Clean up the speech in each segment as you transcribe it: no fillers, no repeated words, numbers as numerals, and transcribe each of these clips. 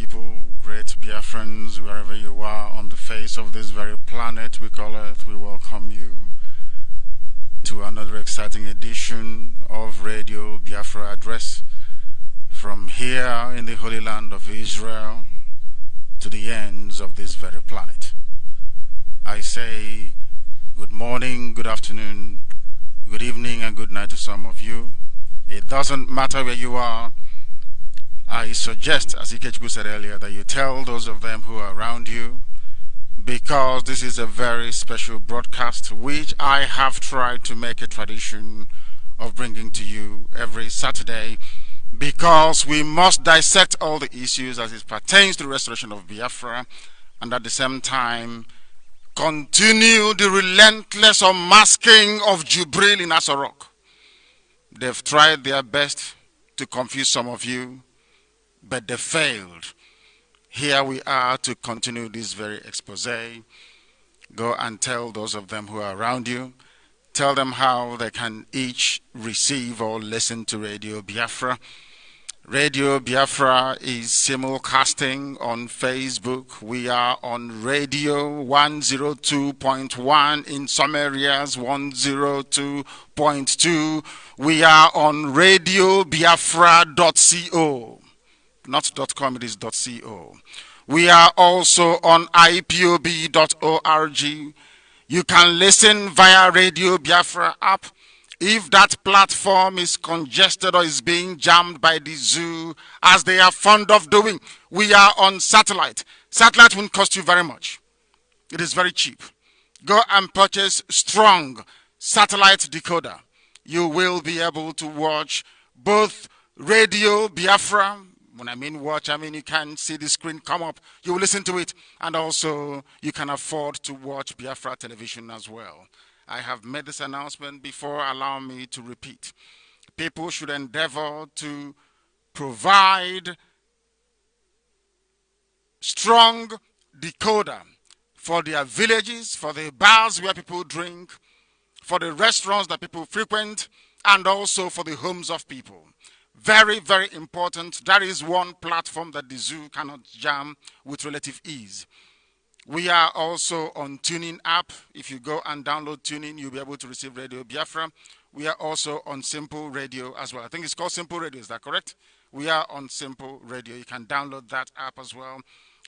people, great Biafrans, wherever you are on the face of this very planet we call Earth, we welcome you to another exciting edition of Radio Biafra Address from here in the Holy Land of Israel to the ends of this very planet. I say good morning, good afternoon, good evening, and good night to some of you. It doesn't matter where you are. I suggest, as Ikechukwu said earlier, that you tell those of them who are around you, because this is a very special broadcast which I have tried to make a tradition of bringing to you every Saturday, because we must dissect all the issues as it pertains to the restoration of Biafra, and at the same time continue the relentless unmasking of Jubril in Asorok. They've tried their best to confuse some of you, but they failed. Here we are to continue this very expose. Go and tell those of them who are around you. Tell them how they can each receive or listen to Radio Biafra. Radio Biafra is simulcasting on Facebook. We are on Radio 102.1 in some areas, 102.2. We are on radiobiafra.co. Not .com, it is .co. We are also on ipob.org. You can listen via Radio Biafra app. If that platform is congested or is being jammed by the zoo, as they are fond of doing, we are on satellite. Satellite won't cost you very much. It is very cheap. Go and purchase Strong satellite decoder. You will be able to watch both Radio Biafra. When I mean watch, I mean you can see the screen come up. You will listen to it. And also you can afford to watch Biafra television as well. I have made this announcement before. Allow me to repeat. People should endeavor to provide Strong decoder for their villages, for the bars where people drink, for the restaurants that people frequent, and also for the homes of people. Very, very important. That is one platform that the zoo cannot jam with relative ease. We are also on TuneIn app. If you go and download TuneIn, you'll be able to receive Radio Biafra. We are also on Simple Radio as well. I think it's called Simple Radio. Is that correct? We are on Simple Radio. You can download that app as well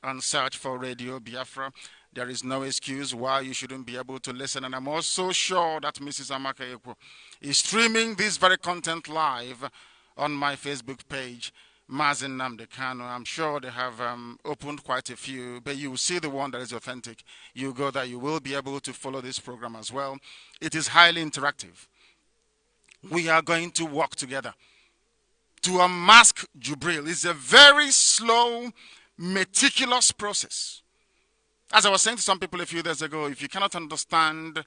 and search for Radio Biafra. There is no excuse why you shouldn't be able to listen. And I'm also sure that Mrs. Amaka Ekwo is streaming this very content live on my Facebook page, Nnamdi Kanu. I'm sure they have opened quite a few, but you will see the one that is authentic. You go there, you will be able to follow this program as well. It is highly interactive. We are going to work together to unmask Jubril. It's a very slow, meticulous process. As I was saying to some people a few days ago, if you cannot understand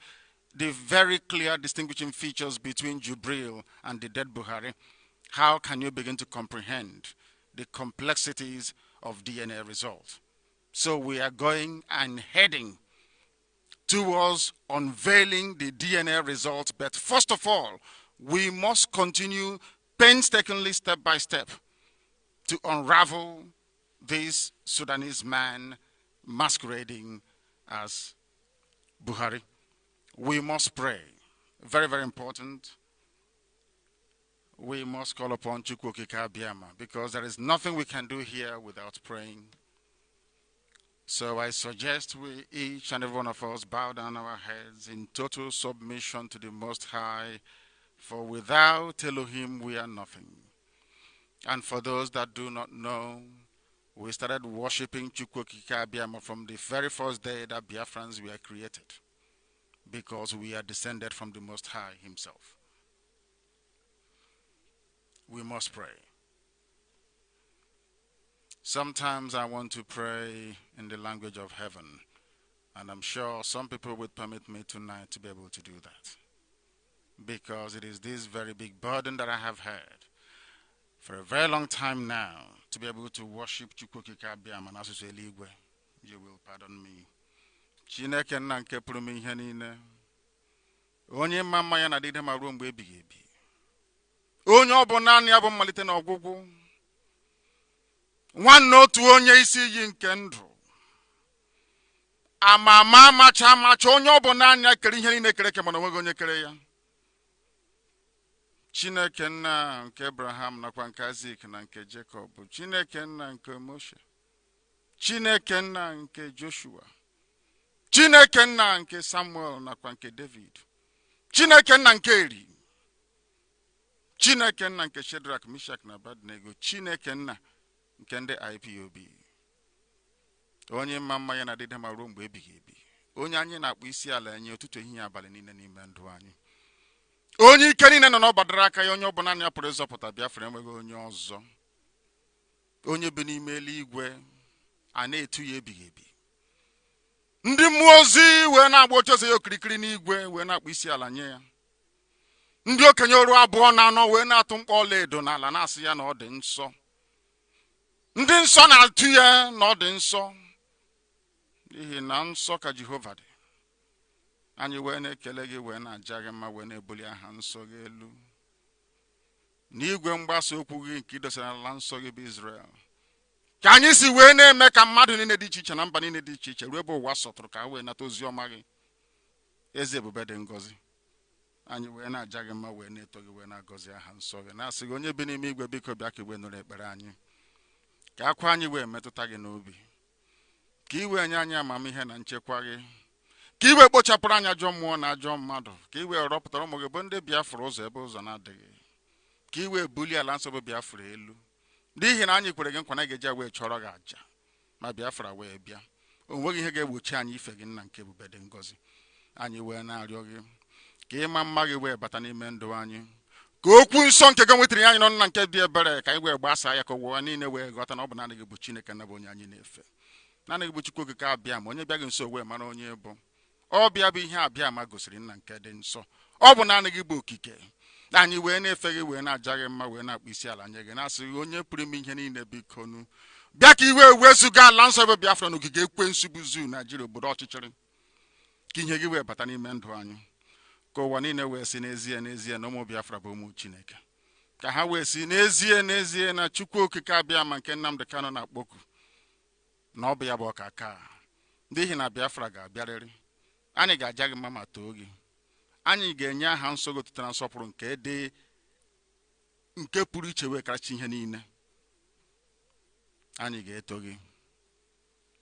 the very clear distinguishing features between Jubril and the dead Buhari, how can you begin to comprehend the complexities of DNA results? So we are going and heading towards unveiling the DNA results. But first of all, we must continue painstakingly, step by step, to unravel this Sudanese man masquerading as Buhari. We must pray. Very, very important. We must call upon Chukwu Okike Abiama, because there is nothing we can do here without praying. So I suggest we, each and every one of us, bow down our heads in total submission to the Most High, for without Elohim we are nothing. And for those that do not know, we started worshiping Chukwu Okike Abiama from the very first day that Biafrans were created, because we are descended from the Most High himself. We must pray. Sometimes I want to pray in the language of heaven, and I'm sure some people would permit me tonight to be able to do that, because it is this very big burden that I have had for a very long time now, to be able to worship Chukwu Okike Abiama and Asusu Eligwe. You will pardon me. Chineke nna nke pụrụ m ihe niile, onye mma ya na dịde ma ruo mgbe ebighị ebi. Onye ọ bụ naanị ya bụ mmalite na ọgwụgwụ. One note to onye isi yi nke ndụ. Amama macha macha onye ọbụla anya kere ihe niile kere ke mana onweghị onye kere ya. Chineke nna nke Abraham nakwa nke Isaac na nke Jacob. Chineke nna nke Moshe. Chineke nna nke Joshua. Chineke nna nke Samuel nakwa nke David. Chineke nna nke Eri. Chineke nna nke Shadrach, Meshach na Abednego. Chineke nna nke ndị IPOB. Onye mma ya na dịda ma ruo mgbe ebighị ebi. Onye anyị na-akpọ isi ala enye ụtụtụ ehihie abalị niile n'ime ndụ anyị. Onye ike niile nọ n'ọbadara aka ya, onye ọbụla ya pụrụ ịzọpụta Biafra enweghị onye ọzọ. Onye bi n'ime eluigwe a na-etu ya ebighị ebi. Ndị mmụọ ozi wee na-agba oche ya okirikiri n'igwe wee na-akpọ isi ala nye ya. Ndị okenye oru abụọ na anọ wee na-atụ mkpọ ọla edo n'ala na-asị ya na ọ dị nsọ. Ndị nsọ na-atụ ya na ọ dị nsọ. N'ihi na nsọ ka Jehova dị. Anyị wee na-ekele gị wee na-aja gị mma wee na-ebuli aha nsọ gị elu. N'igwe mgbasa okwu gị nke idosara ala nsọ gị bụ Israel. Ka anyị si wee na-eme ka mmadụ niile dị iche iche na mba niile dị iche iche ruo ebe ụwa sọtụrụ ka ha wee nata ozi ọma gị. Eze ebube dị ngọzi. Anyị wee na-aja gị mma wee na-eto gị wee na-agọzi aha nsọ gị. Na-asị gị onye bi n'ime igwe biko bịa ka iwe nụrụ ekpere anyị. Ka akwa anyị wee metụta gị n'obi. Ka iwe nye anyị amamihe na nchekwa gị. Ka iwe kpochapụrụ anyị ajọ mmụọ na ajọ mmadụ. Ka iwe rọpụtara ụmụ gị bụ ndị Biafra ụzọ ebe ụzọ na-adịghị. Ka iwe bulie ala nsọ bụ Biafra elu. N'ihi na anyị kwere gị nkwa na ga-eji wee chọrọ gị aja ma Biafra wee bịa. O nweghị ihe ga-egbochi anyị ife gị nna nke ebube dị ngọzi. Anyị wee na-arịọ gị ka ịma mma gị wee bata n'ime ndụ anyị. Ka okwu nsọ nke gị nwetara anyị nọ nna nke dị ebere ka anyị wee gbasaa ya ka ụwa niile wee ghọta na ọ bụ naanị gị bụ Chineke na bụ onye anyị na-efe. Naanị gị bụ Chukwu okike abịa ma onye bịa gị nso wee mara onye bụ. Ọ bịa bụ ihe abịa ma gosiri nna nke dị nsọ. Ọ bụ naanị gị bụ okike. Anyị wee na-efe gị wee na-aja gị mma wee na-akpụ isi ala nye gị na-asị gị onye pụrụ ime ihe niile biko nu. Bịa ka iwe wezuga ala nsọ ebe Biafra na ogige ekwensu bụ zoo Naijiria obodo ọchịchịrị. Ka ihe gị wee bata n'ime ndụ anyị. Ka ụwa niile wee si n'ezie n'ezie na ụmụ Biafra bụ ụmụ Chineke. Ka ha wee si n'ezie n'ezie na Chukwu okike abịa ma nke Nnamdi Kanu na-akpọku na ọ bụ ya bụ ọkaka. N'ihi na Biafra ga-abịarịrị. Anyị ga-aja gị mma ma too gị. Anyị ga-enye aha nsọ gị otuto na nsọpụrụ nke pụrụ iche wee karachi ihe niile. Anyị ga-eto gị.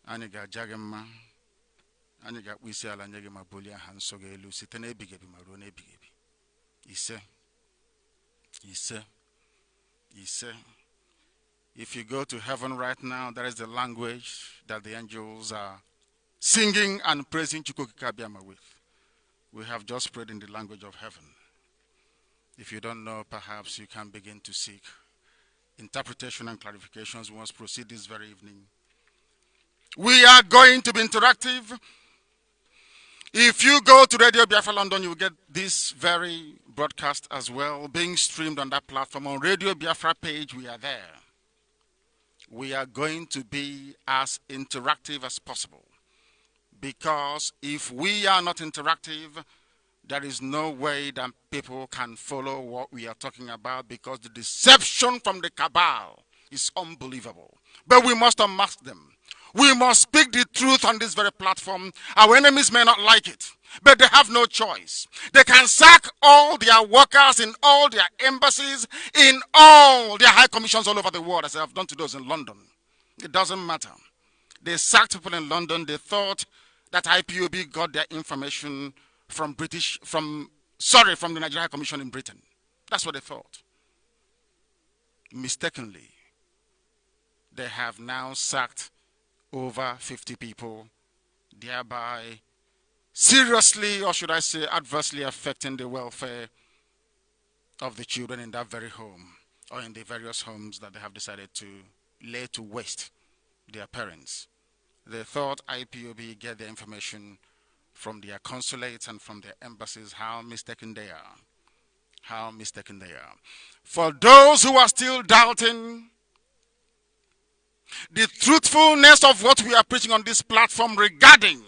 Anyị ga-aja gị mma. Anyị ga-akpụ isi ala nye gị ma bulie aha nsọ gị elu site n'ebighị ebi ma ruo n'ebighị ebi. Ise. Ise. Ise. If you go to heaven right now, there is the language that the angels are singing and praising Chukwu okike abịama with. We have just prayed in the language of heaven. If you don't know, perhaps you can begin to seek interpretation and clarifications. We must proceed this very evening. We are going to be interactive. If you go to Radio Biafra London, you will get this very broadcast as well, being streamed on that platform. On Radio Biafra page, we are there. We are going to be as interactive as possible. Because if we are not interactive, there is no way that people can follow what we are talking about, because the deception from the cabal is unbelievable. But we must unmask them. We must speak the truth on this very platform. Our enemies may not like it, but they have no choice. They can sack all their workers in all their embassies, in all their high commissions all over the world, as they have done to those in London. It doesn't matter. They sacked people in London. They thought that IPOB got their information from the Nigeria High Commission in Britain. That's what they thought. Mistakenly, they have now sacked over 50 people, thereby seriously, or should I say adversely, affecting the welfare of the children in that very home, or in the various homes that they have decided to lay to waste their parents. They thought IPOB get their information from their consulates and from their embassies. How mistaken they are. How mistaken they are. For those who are still doubting the truthfulness of what we are preaching on this platform regarding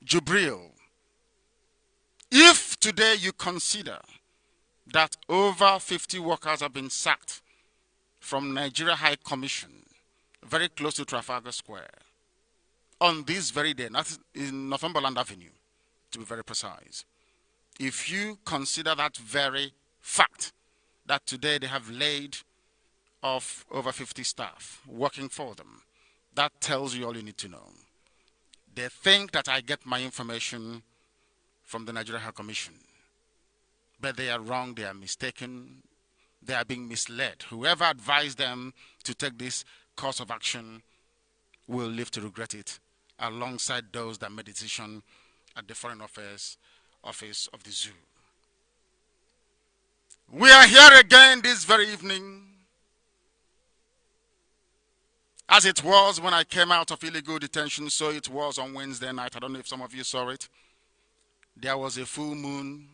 Jubril, if today you consider that over 50 workers have been sacked from Nigeria High Commission very close to Trafalgar Square, on this very day, not in Northumberland Avenue, to be very precise. If you consider that very fact, that today they have laid off over 50 staff working for them, that tells you all you need to know. They think that I get my information from the Nigeria High Commission, but they are wrong, they are mistaken, they are being misled. Whoever advised them to take this course of action will live to regret it, alongside those that made the decision at the Foreign Affairs Office of the Zoo. We are here again this very evening, as it was when I came out of illegal detention, so it was on Wednesday night. I don't know if some of you saw it. There was a full moon,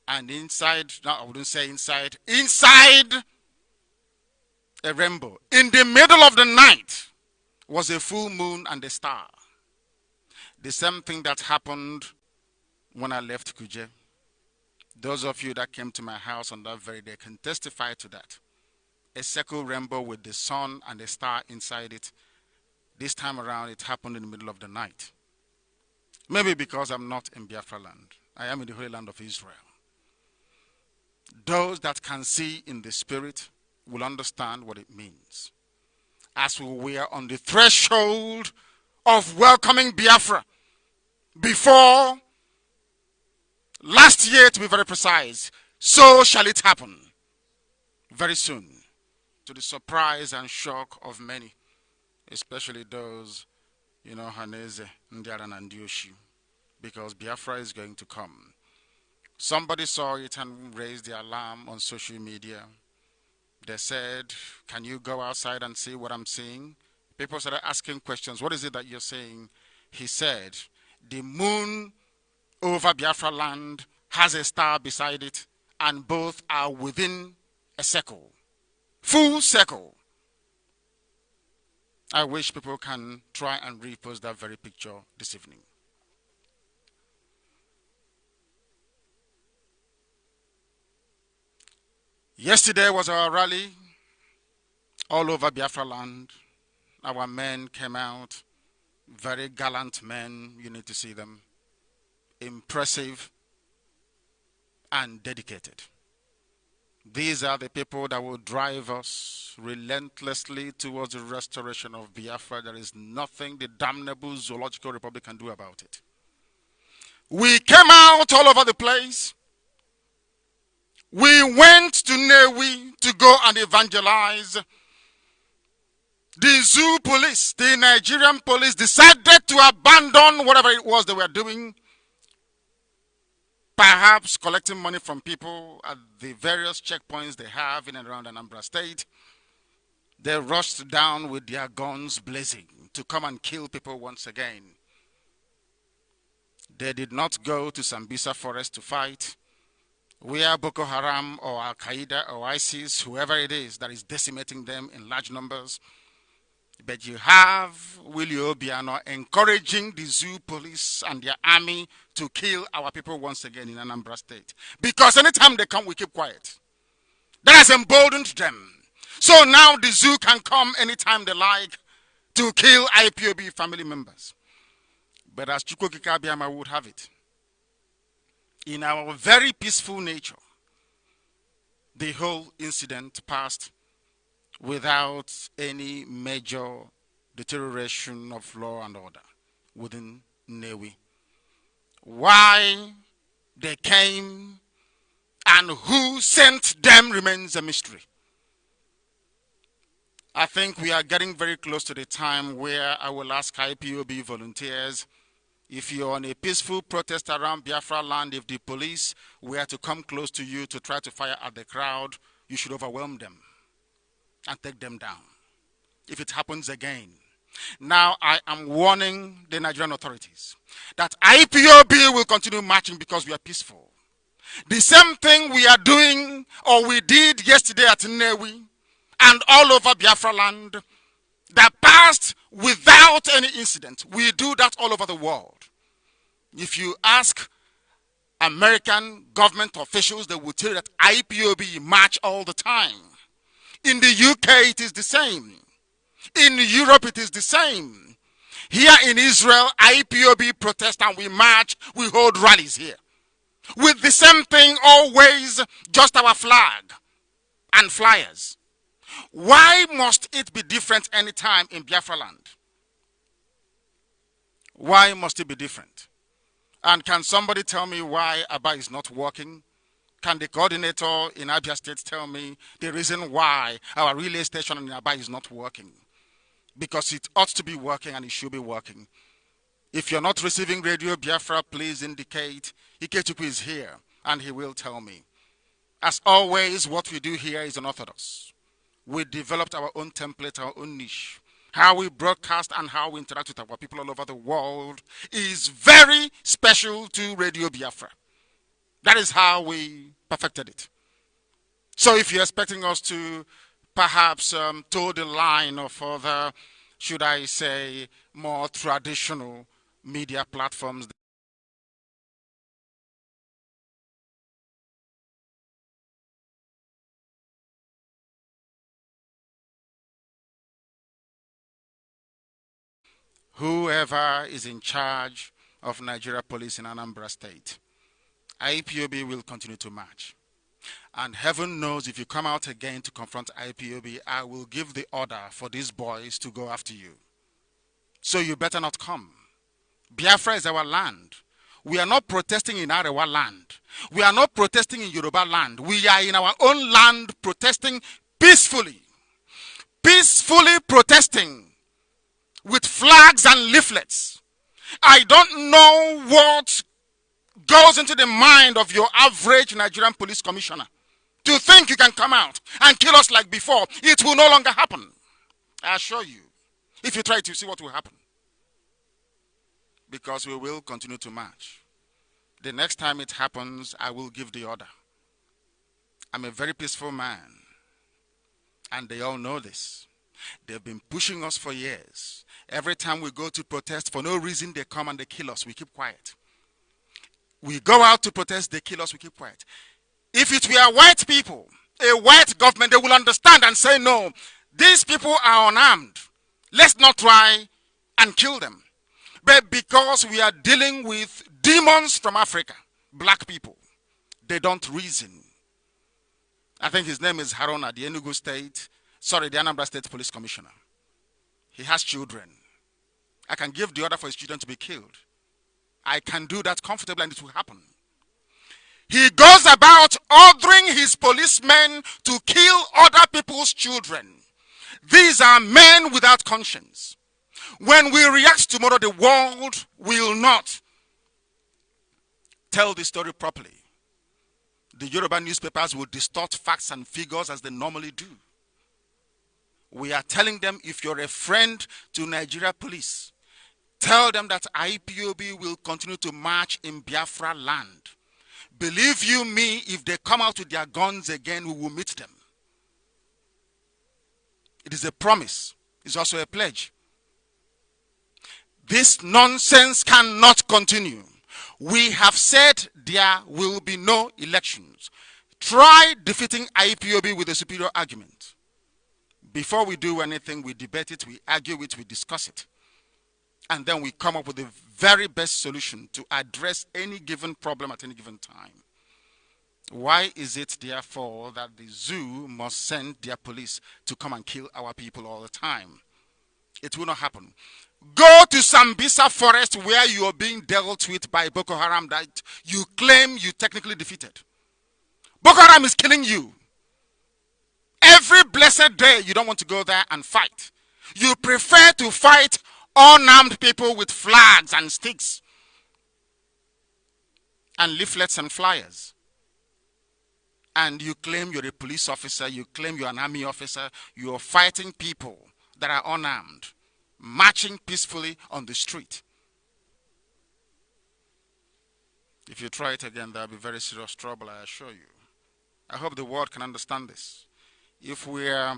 and inside, no, I wouldn't say inside a rainbow, in the middle of the night, was a full moon and a star. The same thing that happened when I left Kuje. Those of you that came to my house on that very day can testify to that. A circle rainbow with the sun and a star inside it. This time around, it happened in the middle of the night. Maybe because I'm not in Biafra land. I am in the Holy Land of Israel. Those that can see in the spirit will understand what it means. As we were on the threshold of welcoming Biafra, before last year, to be very precise, so shall it happen very soon, to the surprise and shock of many, especially those, Haneze, Ndiara, and Ndioshi, because Biafra is going to come. Somebody saw it and raised the alarm on social media. They said, can you go outside and see what I'm seeing? People started asking questions. What is it that you're seeing? He said, the moon over Biafra land has a star beside it, and both are within a circle. Full circle. I wish people can try and repost that very picture this evening. Yesterday was our rally all over Biafra land. Our men came out, very gallant men, you need to see them, impressive and dedicated. These are the people that will drive us relentlessly towards the restoration of Biafra. There is nothing the damnable Zoological Republic can do about it. We came out all over the place. We went to Nnewi to go and evangelize. The zoo police, the Nigerian police, decided to abandon whatever it was they were doing, perhaps collecting money from people at the various checkpoints they have in and around Anambra State. They rushed down with their guns blazing to come and kill people once again. They did not go to Sambisa Forest to fight. We are Boko Haram or Al-Qaeda or ISIS, whoever it is that is decimating them in large numbers. But you have Willie Obiano encouraging the zoo police and their army to kill our people once again in Anambra State. Because anytime they come, we keep quiet. That has emboldened them. So now the zoo can come anytime they like to kill IPOB family members. But as Chukwokika Abiyama would have it, in our very peaceful nature, the whole incident passed without any major deterioration of law and order within Nnewi. Why they came and who sent them remains a mystery. I think we are getting very close to the time where I will ask IPOB volunteers, if you're on a peaceful protest around Biafra land, if the police were to come close to you to try to fire at the crowd, you should overwhelm them and take them down if it happens again. Now I am warning the Nigerian authorities that IPOB will continue marching because we are peaceful. The same thing we are doing or we did yesterday at Nnewi and all over Biafra land that passed without any incident. We do that all over the world. If you ask American government officials, they will tell you that IPOB march all the time. In the UK, it is the same. In Europe, it is the same. Here in Israel, IPOB protest and we march, we hold rallies here. With the same thing always, just our flag and flyers. Why must it be different anytime in Biafra land? Why must it be different? And can somebody tell me why Aba is not working? Can the coordinator in Abia State tell me the reason why our relay station in Aba is not working? Because it ought to be working and it should be working. If you're not receiving Radio Biafra, please indicate. Ikechukwu is here and he will tell me. As always, what we do here is unorthodox. We developed our own template, our own niche. How we broadcast and how we interact with our people all over the world is very special to Radio Biafra. That is how we perfected it. So if you're expecting us to perhaps toe the line of other, should I say, more traditional media platforms, whoever is in charge of Nigeria Police in Anambra State, IPOB will continue to march. And heaven knows if you come out again to confront IPOB, I will give the order for these boys to go after you. So you better not come. Biafra is our land. We are not protesting in Arewa land. We are not protesting in Yoruba land. We are in our own land protesting peacefully. Peacefully protesting with flags and leaflets. I don't know what goes into the mind of your average Nigerian police commissioner to think you can come out and kill us like before. It will no longer happen. I assure you. If you try to see what will happen. Because we will continue to march. The next time it happens, I will give the order. I'm a very peaceful man. And they all know this. They've been pushing us for years. Every time we go to protest, for no reason, they come and they kill us. We keep quiet. We go out to protest, they kill us, we keep quiet. If it were white people, a white government, they will understand and say, no, these people are unarmed. Let's not try and kill them. But because we are dealing with demons from Africa, black people, they don't reason. I think his name is Haruna, the Enugu State, the Anambra State Police Commissioner. He has children. I can give the order for his children to be killed. I can do that comfortably and it will happen. He goes about ordering his policemen to kill other people's children. These are men without conscience. When we react tomorrow, the world will not tell the story properly. The Yoruba newspapers will distort facts and figures as they normally do. We are telling them, if you're a friend to Nigeria police, tell them that IPOB will continue to march in Biafra land. Believe you me, if they come out with their guns again, we will meet them. It is a promise. It's also a pledge. This nonsense cannot continue. We have said there will be no elections. Try defeating IPOB with a superior argument. Before we do anything, we debate it, we argue it, we discuss it. And then we come up with the very best solution to address any given problem at any given time. Why is it, therefore, that the zoo must send their police to come and kill our people all the time? It will not happen. Go to Sambisa forest where you are being dealt with by Boko Haram that you claim you technically defeated. Boko Haram is killing you. Every blessed day you don't want to go there and fight. You prefer to fight unarmed people with flags and sticks and leaflets and flyers. And you claim you're a police officer, you claim you're an army officer, you're fighting people that are unarmed, marching peacefully on the street. If you try it again, there'll be very serious trouble, I assure you. I hope the world can understand this. If we're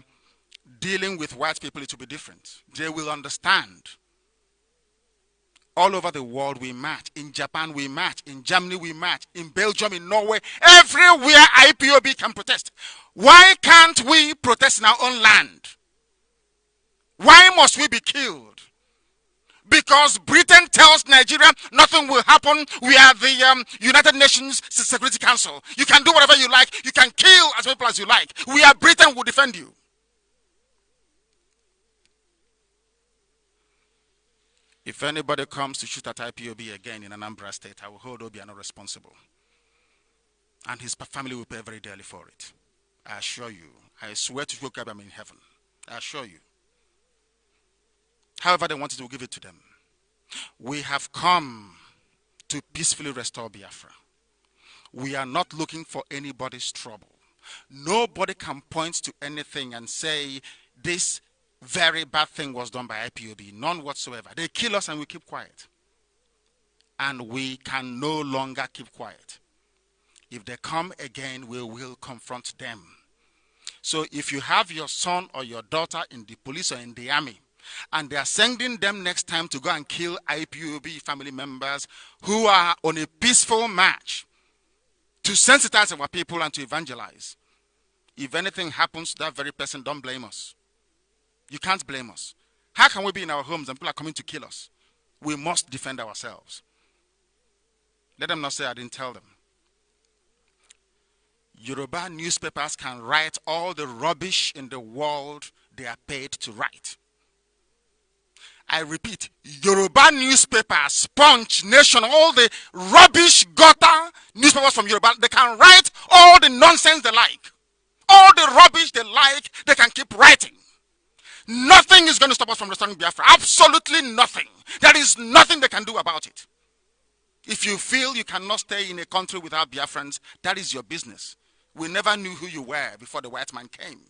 dealing with white people, it will be different. They will understand. All over the world we march. In Japan we march. In Germany we march. In Belgium, in Norway. Everywhere IPOB can protest. Why can't we protest in our own land? Why must we be killed? Because Britain tells Nigeria nothing will happen. We are the United Nations Security Council. You can do whatever you like. You can kill as many people as you like. We are Britain, will defend you. If anybody comes to shoot at IPOB again in Anambra State, I will hold Obiano responsible. And his family will pay very dearly for it. I assure you. I swear to God I'm in heaven. I assure you. However they wanted to give it to them. We have come to peacefully restore Biafra. We are not looking for anybody's trouble. Nobody can point to anything and say this very bad thing was done by IPOB. None whatsoever. They kill us and we keep quiet. And we can no longer keep quiet. If they come again, we will confront them. So if you have your son or your daughter in the police or in the army, and they are sending them next time to go and kill IPOB family members who are on a peaceful march to sensitize our people and to evangelize, if anything happens to that very person, don't blame us. You can't blame us. How can we be in our homes and people are coming to kill us? We must defend ourselves. Let them not say I didn't tell them. Yoruba newspapers can write all the rubbish in the world they are paid to write. I repeat, Yoruba newspapers, Punch, Nation, all the rubbish gutter newspapers from Yoruba, they can write all the nonsense they like. All the rubbish they like, they can keep writing. Nothing is going to stop us from restoring Biafra. Absolutely nothing. There is nothing they can do about it. If you feel you cannot stay in a country without Biafrans, that is your business. We never knew who you were before the white man came.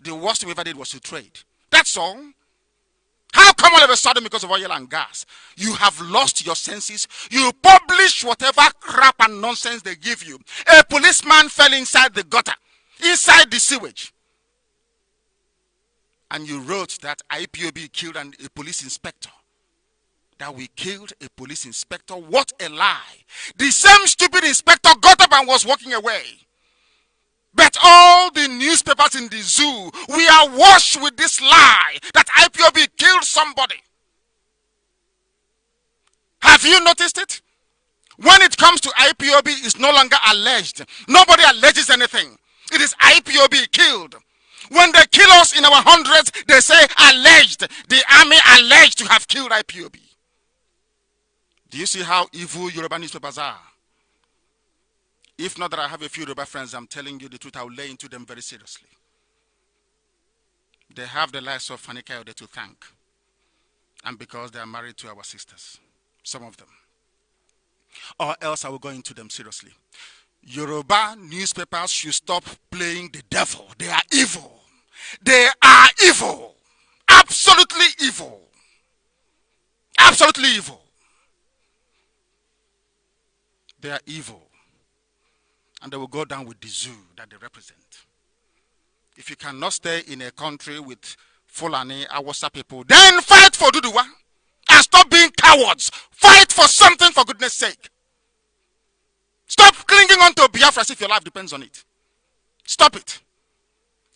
The worst we ever did was to trade. That's all. How come all of a sudden, because of oil and gas, you have lost your senses? You publish whatever crap and nonsense they give you. A policeman fell inside the gutter, inside the sewage. And you wrote that IPOB killed a police inspector. That we killed a police inspector. What a lie. The same stupid inspector got up and was walking away. But all the newspapers in the zoo, we are washed with this lie that IPOB killed somebody. Have you noticed it? When it comes to IPOB, it's no longer alleged. Nobody alleges anything. It is IPOB killed. When they kill us in our hundreds, they say alleged. The army alleged to have killed IPOB. Do you see how evil Yoruba newspapers are? If not that I have a few Yoruba friends, I'm telling you the truth, I will lay into them very seriously. They have the lives of Fani Kayode to thank. And because they are married to our sisters. Some of them. Or else I will go into them seriously. Yoruba newspapers should stop playing the devil. They are evil. They are evil. Absolutely evil. Absolutely evil. They are evil. And they will go down with the zoo that they represent. If you cannot stay in a country with Fulani, Awasa people, then fight for Duduwa. And stop being cowards. Fight for something, for goodness sake. Stop clinging on to Biafra as if your life depends on it. Stop it.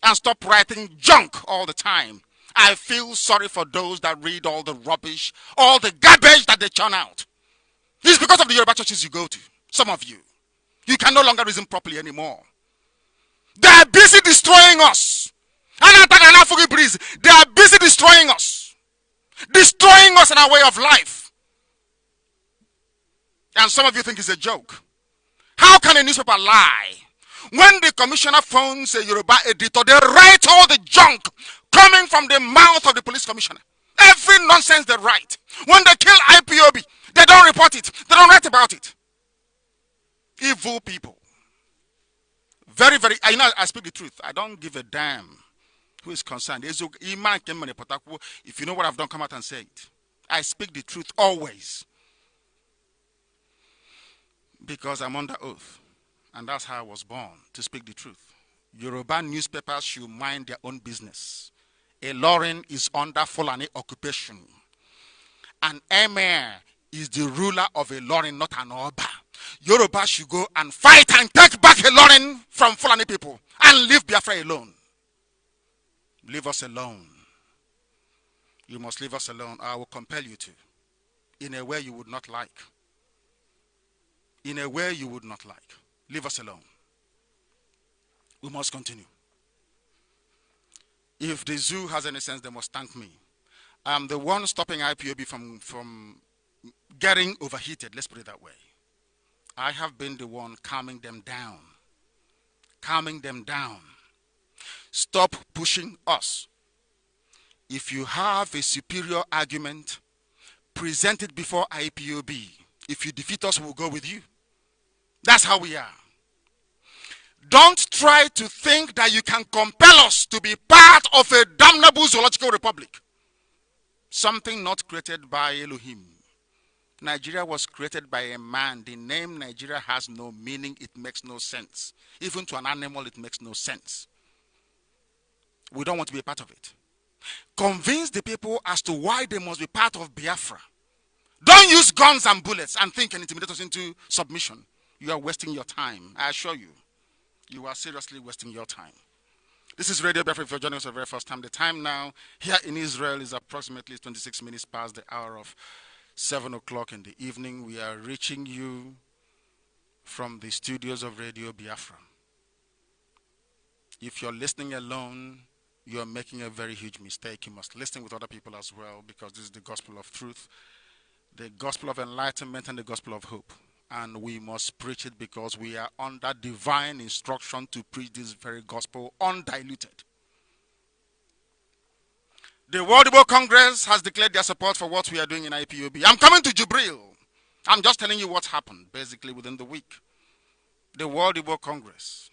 And stop writing junk all the time. I feel sorry for those that read all the rubbish, all the garbage that they churn out. This is because of the Yoruba churches you go to. Some of you. You can no longer reason properly anymore. They are busy destroying us. They are busy destroying us. Destroying us in our way of life. And some of you think it's a joke. How can a newspaper lie? When the commissioner phones a Yoruba editor, they write all the junk coming from the mouth of the police commissioner. Every nonsense they write. When they kill IPOB, they don't report it. They don't write about it. Evil people. Very, very, I speak the truth. I don't give a damn who is concerned. If you know what I've done, come out and say it. I speak the truth always. Because I'm under oath. And that's how I was born, to speak the truth. Yoruba newspapers should mind their own business. A Lauren is under Fulani occupation. An emir is the ruler of a Lauren, not an Oba. Yoruba should go and fight and take back a Lauren from Fulani people and leave Biafra alone. Leave us alone. You must leave us alone. I will compel you to. In a way you would not like. In a way you would not like. Leave us alone. We must continue. If the zoo has any sense, they must thank me. I'm the one stopping IPOB from getting overheated, let's put it that way. I have been the one calming them down. Calming them down. Stop pushing us. If you have a superior argument, present it before IPOB. If you defeat us, we'll go with you. That's how we are. Don't try to think that you can compel us to be part of a damnable zoological republic. Something not created by Elohim. Nigeria was created by a man. The name Nigeria has no meaning. It makes no sense. Even to an animal, it makes no sense. We don't want to be a part of it. Convince the people as to why they must be part of Biafra. Don't use guns and bullets and think and intimidate us into submission. You are wasting your time. I assure you, you are seriously wasting your time. This is Radio Biafra. If you're joining us for the very first time, the time now here in Israel is approximately 26 minutes past the hour of 7 o'clock in the evening. We are reaching you from the studios of Radio Biafra. If you're listening alone, you're making a very huge mistake. You must listen with other people as well, because this is the gospel of truth, the gospel of enlightenment, and the gospel of hope. And we must preach it because we are under divine instruction to preach this very gospel undiluted. The World Igbo Congress has declared their support for what we are doing in IPOB. I'm coming to Jubril. I'm just telling you what happened basically within the week. The World Igbo Congress,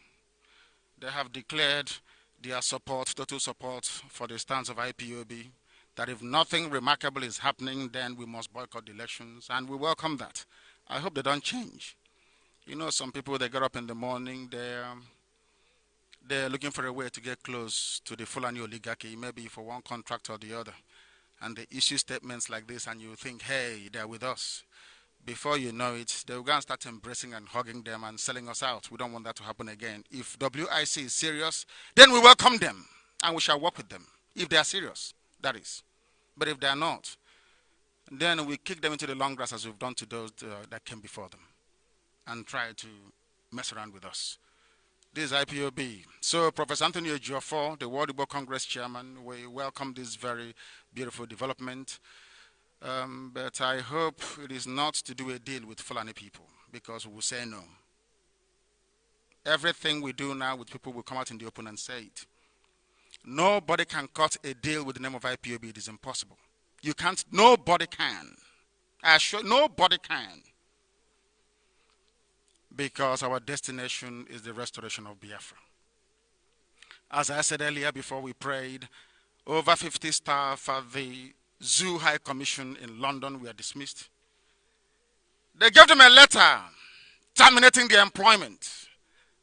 they have declared their support, total support for the stance of IPOB, that if nothing remarkable is happening, then we must boycott the elections, and we welcome that. I hope they don't change. You know, some people, they get up in the morning, they're looking for a way to get close to the Fulani oligarchy, maybe for one contract or the other. And they issue statements like this, and you think, hey, they're with us. Before you know it, they'll go and start embracing and hugging them and selling us out. We don't want that to happen again. If WIC is serious, then we welcome them, and we shall work with them. If they are serious, that is. But if they are not, then we kick them into the long grass as we've done to those that came before them and try to mess around with us. This is IPOB. So Professor Anthony Ejiofor, the World Igbo Congress chairman, we welcome this very beautiful development. But I hope it is not to do a deal with Fulani people, because we will say no. Everything we do now with people will come out in the open and say it. Nobody can cut a deal with the name of IPOB. It is impossible. You can't. Nobody can. Nobody can. Because our destination is the restoration of Biafra. As I said earlier before we prayed, over 50 staff at the Zoo High Commission in London were dismissed. They gave them a letter terminating their employment.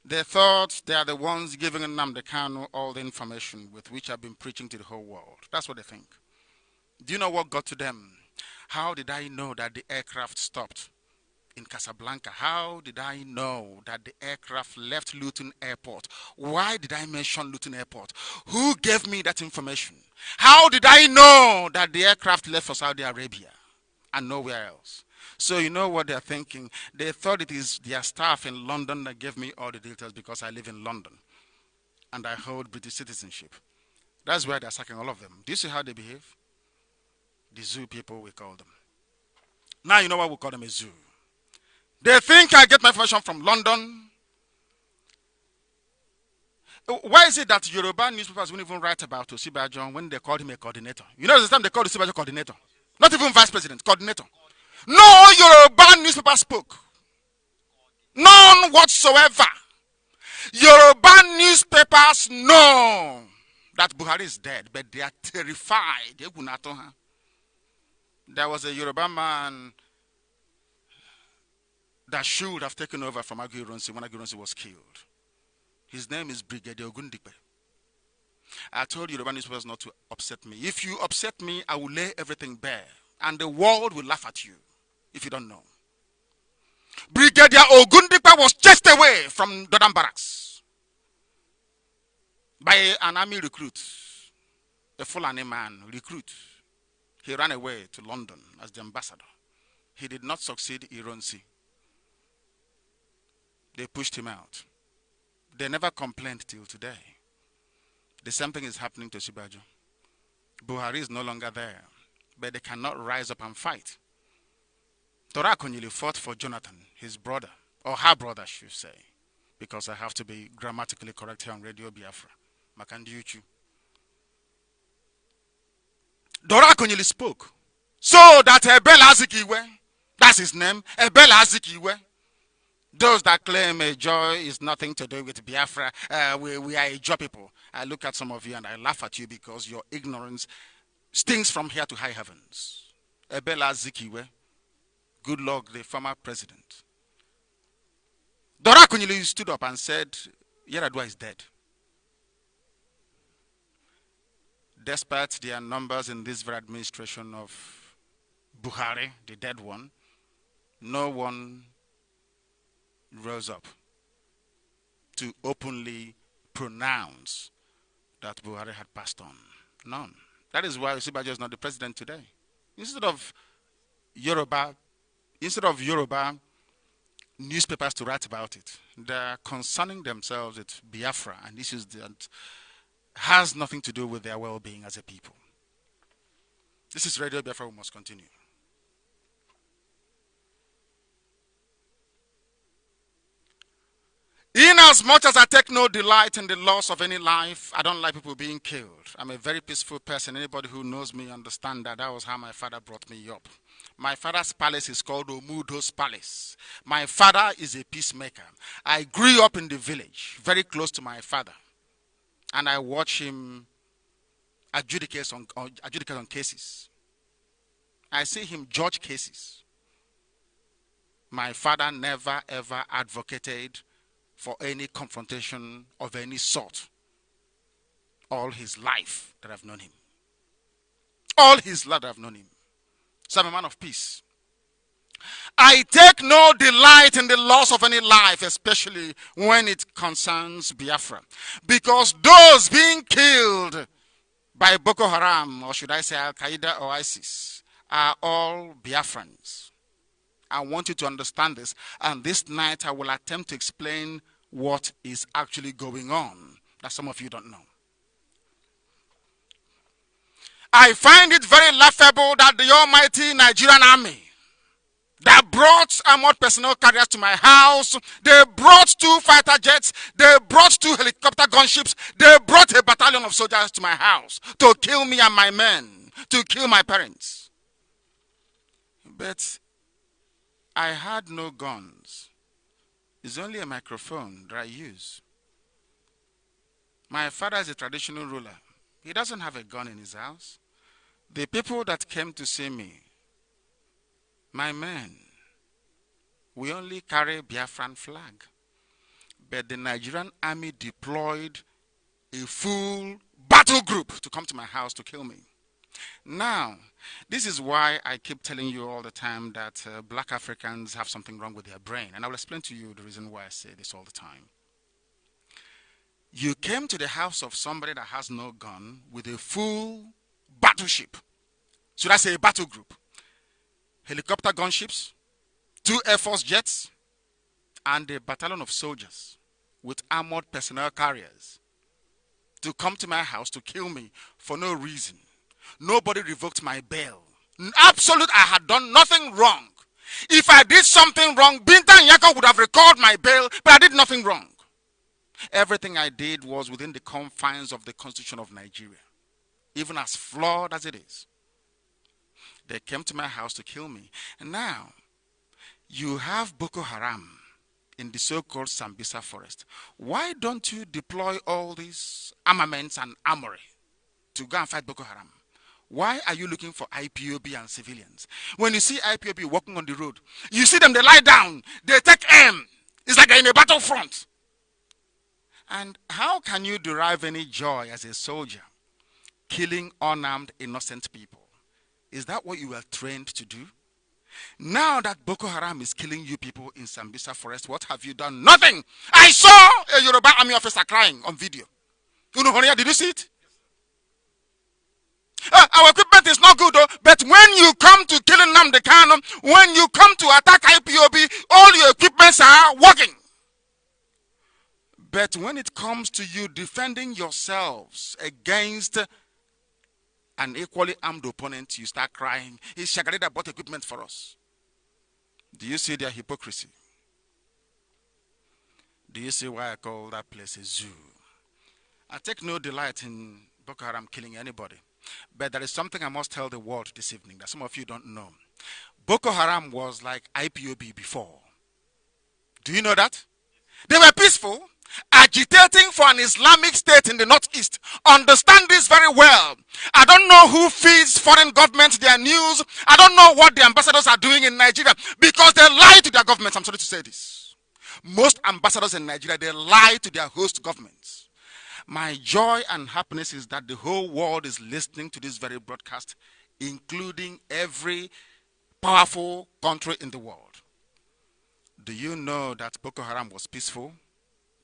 They thought they are the ones giving Nnamdi Kanu all the information with which I've been preaching to the whole world. That's what they think. Do you know what got to them? How did I know that the aircraft stopped in Casablanca? How did I know that the aircraft left Luton Airport? Why did I mention Luton Airport? Who gave me that information? How did I know that the aircraft left for Saudi Arabia and nowhere else? So you know what they're thinking? They thought it is their staff in London that gave me all the details because I live in London and I hold British citizenship. That's why they're sacking all of them. Do you see how they behave? The zoo people, we call them. Now you know why we call them a zoo. They think I get my information from London. Why is it that Yoruba newspapers won't even write about Osibajo when they called him a coordinator? You know, the time they called Osibajo coordinator. Not even vice president, coordinator. No Yoruba newspaper spoke. None whatsoever. Yoruba newspapers know that Buhari is dead, but they are terrified. There was a Yoruba man that should have taken over from Aguiyi-Ironsi when Aguiyi-Ironsi was killed. His name is Brigadier Ogundipe. I told Yoruba newspapers not to upset me. If you upset me, I will lay everything bare, and the world will laugh at you if you don't know. Brigadier Ogundipe was chased away from Dodam Barracks by an army recruit. a Fulani man, recruit. He ran away to London as the ambassador. He did not succeed in Ironsi. They pushed him out. They never complained till today. The same thing is happening to Sibajo. Buhari is no longer there, but they cannot rise up and fight. Dora Akunyili fought for Jonathan, his brother, or her brother, I should say, because I have to be grammatically correct here on Radio Biafra. Makandiuchu. Dora Akunyili spoke so that Ebel Azikiwe, that's his name, Ebel Azikiwe, those that claim a joy is nothing to do with Biafra, we are a joy people. I look at some of you and I laugh at you because your ignorance stings from here to high heavens. Ebel Azikiwe, good luck, the former president. Dora Akunyili stood up and said, Yaradua is dead. Despite their numbers in this very administration of Buhari, the dead one, no one rose up to openly pronounce that Buhari had passed on. None. That is why Sibajo is not the president today. Instead of Yoruba newspapers to write about it, they are concerning themselves with Biafra and issues that has nothing to do with their well-being as a people. This is Radio Biafra, we must continue. In as much as I take no delight in the loss of any life, I don't like people being killed. I'm a very peaceful person. Anybody who knows me understand that. That was how my father brought me up. My father's palace is called Omudo's Palace. My father is a peacemaker. I grew up in the village, very close to my father. And I watch him adjudicate on cases. I see him judge cases. My father never ever advocated for any confrontation of any sort all his life that I've known him. All his life that I've known him. So I'm a man of peace. I take no delight in the loss of any life, especially when it concerns Biafra. Because those being killed by Boko Haram, or should I say Al-Qaeda or ISIS, are all Biafrans. I want you to understand this, and this night I will attempt to explain what is actually going on that some of you don't know. I find it very laughable that the almighty Nigerian army that brought armored personnel carriers to my house, they brought 2 fighter jets, they brought 2 helicopter gunships, they brought a battalion of soldiers to my house to kill me and my men, to kill my parents. But I had no guns. It's only a microphone that I use. My father is a traditional ruler. He doesn't have a gun in his house. The people that came to see me, my men, we only carry Biafran flag. But the Nigerian army deployed a full battle group to come to my house to kill me. Now, this is why I keep telling you all the time that black Africans have something wrong with their brain. And I will explain to you the reason why I say this all the time. You came to the house of somebody that has no gun with a full battleship. Should I say a battle group? Helicopter gunships, 2 Air Force jets, and a battalion of soldiers with armored personnel carriers to come to my house to kill me for no reason. Nobody revoked my bail. Absolutely, I had done nothing wrong. If I did something wrong, Binta and Yako would have recalled my bail, but I did nothing wrong. Everything I did was within the confines of the Constitution of Nigeria, even as flawed as it is. They came to my house to kill me. And now, you have Boko Haram in the so-called Sambisa forest. Why don't you deploy all these armaments and armory to go and fight Boko Haram? Why are you looking for IPOB and civilians? When you see IPOB walking on the road, you see them, they lie down, they take aim. It's like they're in a battlefront. And how can you derive any joy as a soldier killing unarmed, innocent people? Is that what you were trained to do? Now that Boko Haram is killing you people in Sambisa forest, what have you done? Nothing. I saw a Yoruba army officer crying on video. Did you see it? Our equipment is not good, though. But when you come to killing Nnamdi Kanu, when you come to attack IPOB, all your equipments are working. But when it comes to you defending yourselves against an equally armed opponent, you start crying. It's Shagari that bought equipment for us. Do you see their hypocrisy? Do you see why I call that place a zoo? I take no delight in Boko Haram killing anybody. But there is something I must tell the world this evening that some of you don't know. Boko Haram was like IPOB before. Do you know that? They were peaceful, agitating for an Islamic state in the northeast. Understand this very well. I don't know who feeds foreign governments their news. I don't know what the ambassadors are doing in Nigeria because they lie to their governments. I'm sorry to say this. Most ambassadors in Nigeria, they lie to their host governments. My joy and happiness is that the whole world is listening to this very broadcast, including every powerful country in the world. Do you know that Boko Haram was peaceful?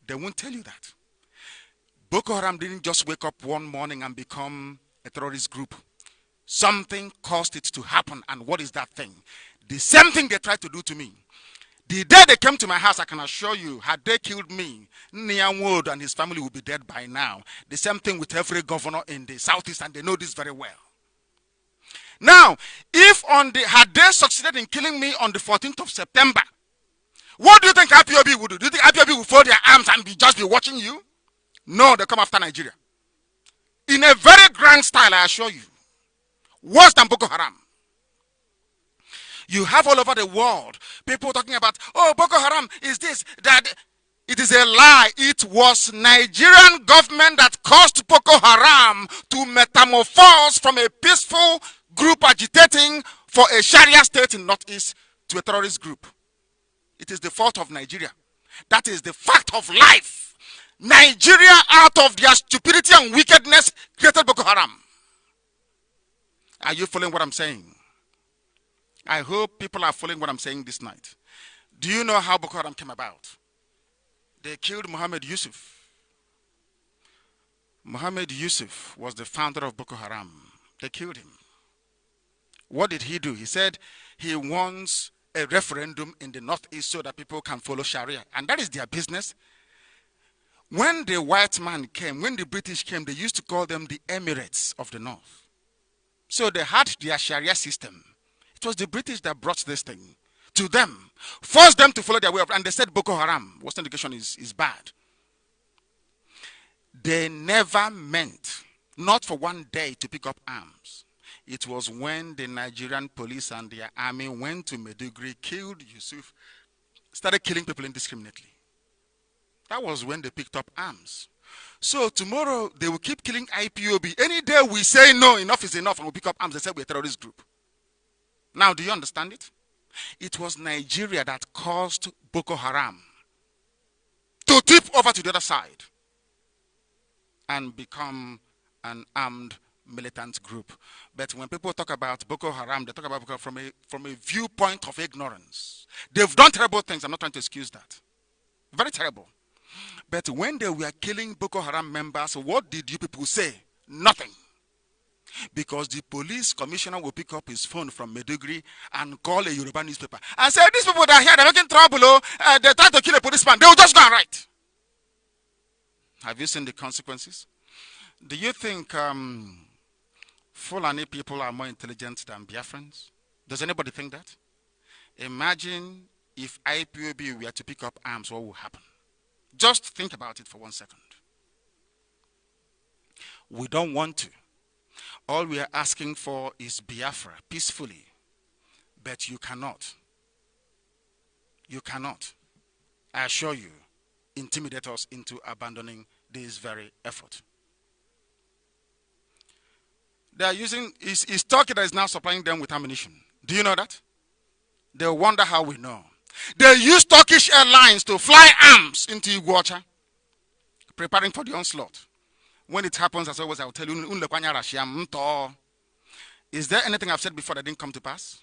They won't tell you that. Boko Haram didn't just wake up one morning and become a terrorist group. Something caused it to happen. And what is that thing? The same thing they tried to do to me. The day they came to my house, I can assure you, had they killed me, Nyan Wood and his family would be dead by now. The same thing with every governor in the southeast, and they know this very well. Now, if had they succeeded in killing me on the 14th of September, what do you think IPOB would do? Do you think IPOB will fold their arms and just be watching you? No, they come after Nigeria. In a very grand style, I assure you. Worse than Boko Haram. You have all over the world people talking about, oh, Boko Haram is this, that. It is a lie. It was Nigerian government that caused Boko Haram to metamorphose from a peaceful group agitating for a Sharia state in Northeast to a terrorist group. It is the fault of Nigeria. That is the fact of life. Nigeria, out of their stupidity and wickedness, created Boko Haram. Are you following what I'm saying? I hope people are following what I'm saying this night. Do you know how Boko Haram came about? They killed Muhammad Yusuf. Muhammad Yusuf was the founder of Boko Haram. They killed him. What did he do? He said he wants a referendum in the northeast so that people can follow Sharia. And that is their business. When the white man came, when the British came, they used to call them the Emirates of the North. So they had their Sharia system. It was the British that brought this thing to them, forced them to follow their way of, and they said Boko Haram, Western education is bad. They never meant, not for one day, to pick up arms. It was when the Nigerian police and their army went to Maiduguri, killed Yusuf, started killing people indiscriminately. That was when they picked up arms. So tomorrow they will keep killing IPOB. Any day we say no, enough is enough, and we pick up arms, they say we're a terrorist group. Now, do you understand it? It was Nigeria that caused Boko Haram to tip over to the other side and become an armed militant group. But when people talk about Boko Haram, they talk about Boko Haram from a viewpoint of ignorance. They've done terrible things. I'm not trying to excuse that. Very terrible. But when they were killing Boko Haram members, what did you people say? Nothing. Because the police commissioner will pick up his phone from Maiduguri and call a Yoruba newspaper and say, these people that are here, they're making trouble, they try to kill a policeman, they will just go and write. Have you seen the consequences? Do you think Fulani people are more intelligent than Biafrans? Does anybody think that? Imagine if IPOB were to pick up arms, what will happen? Just think about it for 1 second. We don't want to. All we are asking for is Biafra, peacefully. But you cannot. You cannot, I assure you, intimidate us into abandoning this very effort. They are using, it's Turkey that is now supplying them with ammunition. Do you know that? They wonder how we know. They use Turkish Airlines to fly arms into Iguacha, preparing for the onslaught. When it happens, as always, I will tell you, is there anything I've said before that didn't come to pass?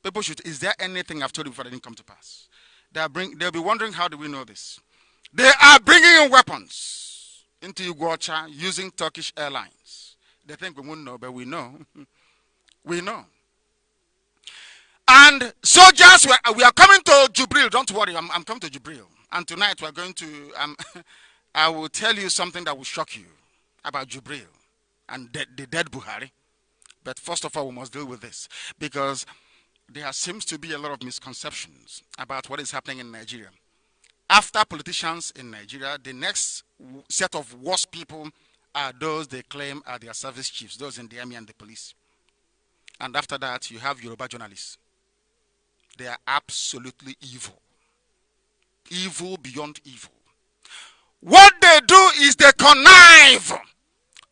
People should, is there anything I've told you before that didn't come to pass? They'll be wondering, how do we know this? They are bringing in weapons into Iguacha using Turkish Airlines. They think we won't know, but we know. We know. And soldiers, we are coming to Jubril. Don't worry, I'm coming to Jubril. And tonight we're going to, I will tell you something that will shock you about Jubril and the dead Buhari. But first of all, we must deal with this because there seems to be a lot of misconceptions about what is happening in Nigeria. After politicians in Nigeria, the next set of worst people are those they claim are their service chiefs, those in the army and the police. And after that, you have Yoruba journalists. They are absolutely evil. Evil beyond evil. What they do is they connive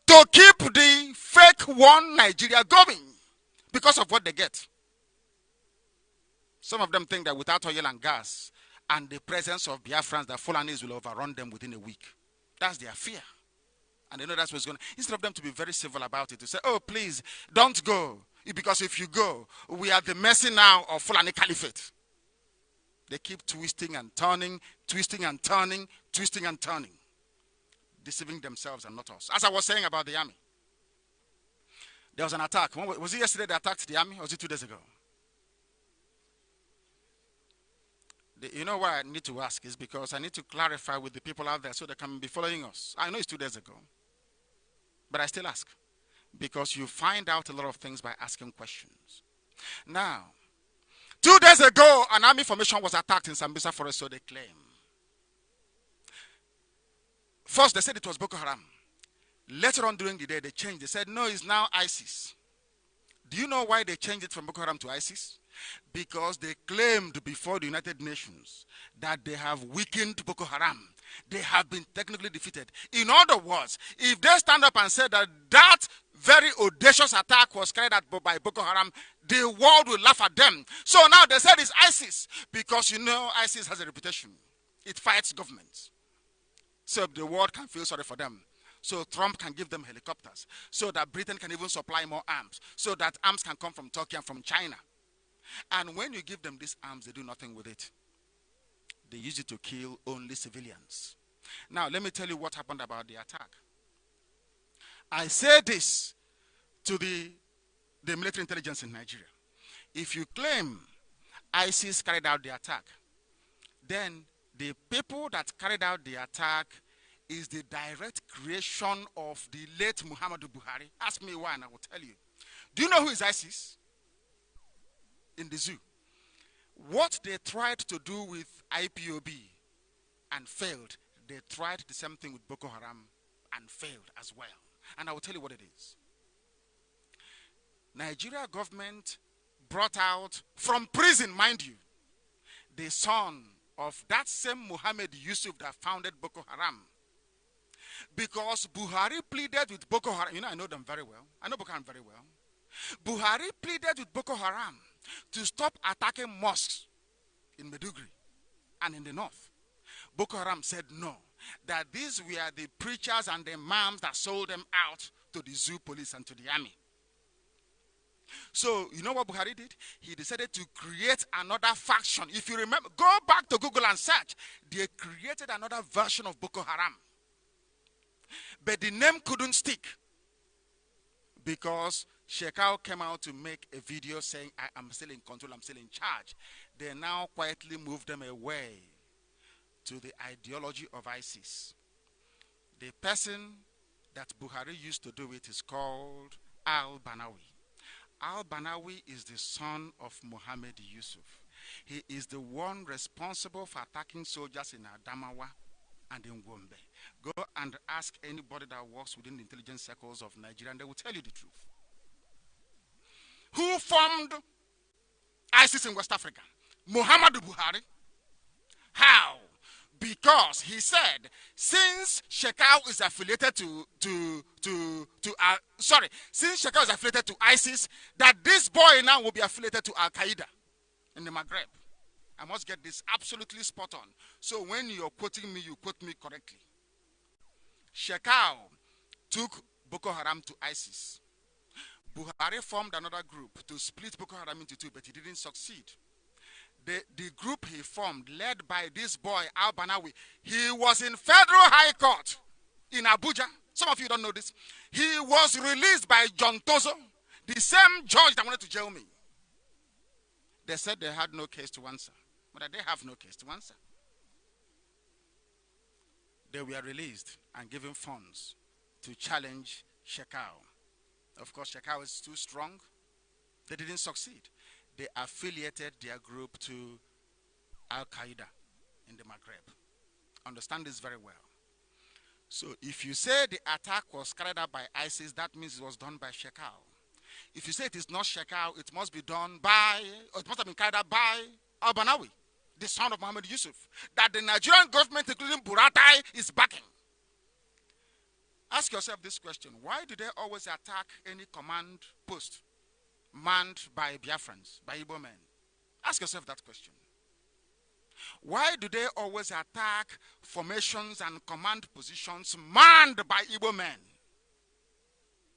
to keep the fake one Nigeria going because of what they get. Some of them think that without oil and gas and the presence of Biafrans, the Fulanis will overrun them within a week. That's their fear. And they know that's what's going on. Instead of them to be very civil about it, to say, oh, please, don't go. Because if you go, we are the mercy now of Fulani Caliphate. They keep twisting and turning, twisting and turning, twisting and turning. Deceiving themselves and not us. As I was saying about the army. There was an attack. Was it yesterday they attacked the army or was it 2 days ago? You know why I need to ask is because I need to clarify with the people out there so they can be following us. I know it's 2 days ago. But I still ask. Because you find out a lot of things by asking questions. Now, 2 days ago, an army formation was attacked in Sambisa Forest, so they claim. First, they said it was Boko Haram. Later on during the day, they changed. They said, no, it's now ISIS. Do you know why they changed it from Boko Haram to ISIS? Because they claimed before the United Nations that they have weakened Boko Haram. They have been technically defeated. In other words, if they stand up and say that that very audacious attack was carried out by Boko Haram, the world will laugh at them. So now they said it's ISIS because you know ISIS has a reputation. It fights governments. So the world can feel sorry for them. So Trump can give them helicopters. So that Britain can even supply more arms. So that arms can come from Turkey and from China. And when you give them these arms, they do nothing with it. They use it to kill only civilians. Now, let me tell you what happened about the attack. I say this to the military intelligence in Nigeria. If you claim ISIS carried out the attack, then the people that carried out the attack is the direct creation of the late Muhammadu Buhari. Ask me why and I will tell you. Do you know who is ISIS? In the zoo. What they tried to do with Ipob and failed, they tried the same thing with Boko Haram and failed as well. And I will tell you what it is. Nigeria government brought out from prison, mind you, the son of that same Mohammed Yusuf that founded Boko Haram. Because Buhari pleaded with Boko Haram. You know, I know them very well. I know Boko Haram very well. Buhari pleaded with Boko Haram to stop attacking mosques in Maiduguri and in the north. Boko Haram said no, that these were the preachers and the imams that sold them out to the zoo police and to the army. So, you know what Buhari did? He decided to create another faction. If you remember, go back to Google and search. They created another version of Boko Haram. But the name couldn't stick because Shekau came out to make a video saying, I am still in control, I'm still in charge. They now quietly moved them away to the ideology of ISIS. The person that Buhari used to do it is called Al-Banawi. Al-Banawi is the son of Mohammed Yusuf. He is the one responsible for attacking soldiers in Adamawa and in Gombe. Go and ask anybody that works within the intelligence circles of Nigeria and they will tell you the truth. Who formed ISIS in West Africa? Muhammadu Buhari. How? Because he said, since Shekau is affiliated since Shekau is affiliated to ISIS, that this boy now will be affiliated to Al Qaeda in the Maghreb. I must get this absolutely spot on. So when you're quoting me, you quote me correctly. Shekau took Boko Haram to ISIS. Buhari formed another group to split Boko Haram into two, but he didn't succeed. The group he formed, led by this boy, Al-Banawi, he was in Federal High Court in Abuja Some of you don't know this. He was released by John Tozo, the same judge that wanted to jail me. They said they had no case to answer, but they have no case to answer. They were released and given funds to challenge Shekau. Of course, Shekau is too strong. They didn't succeed. They affiliated their group to Al-Qaeda in the Maghreb. Understand this very well. So if you say the attack was carried out by ISIS, that means it was done by Shekau. If you say it is not Shekau, it must be done by, or it must have been carried out by Al-Banawi, the son of Muhammad Yusuf, that the Nigerian government, including Buratai, is backing. Ask yourself this question: why do they always attack any command post manned by Biafrans, by Igbo men? Ask yourself that question. Why do they always attack formations and command positions manned by Igbo men?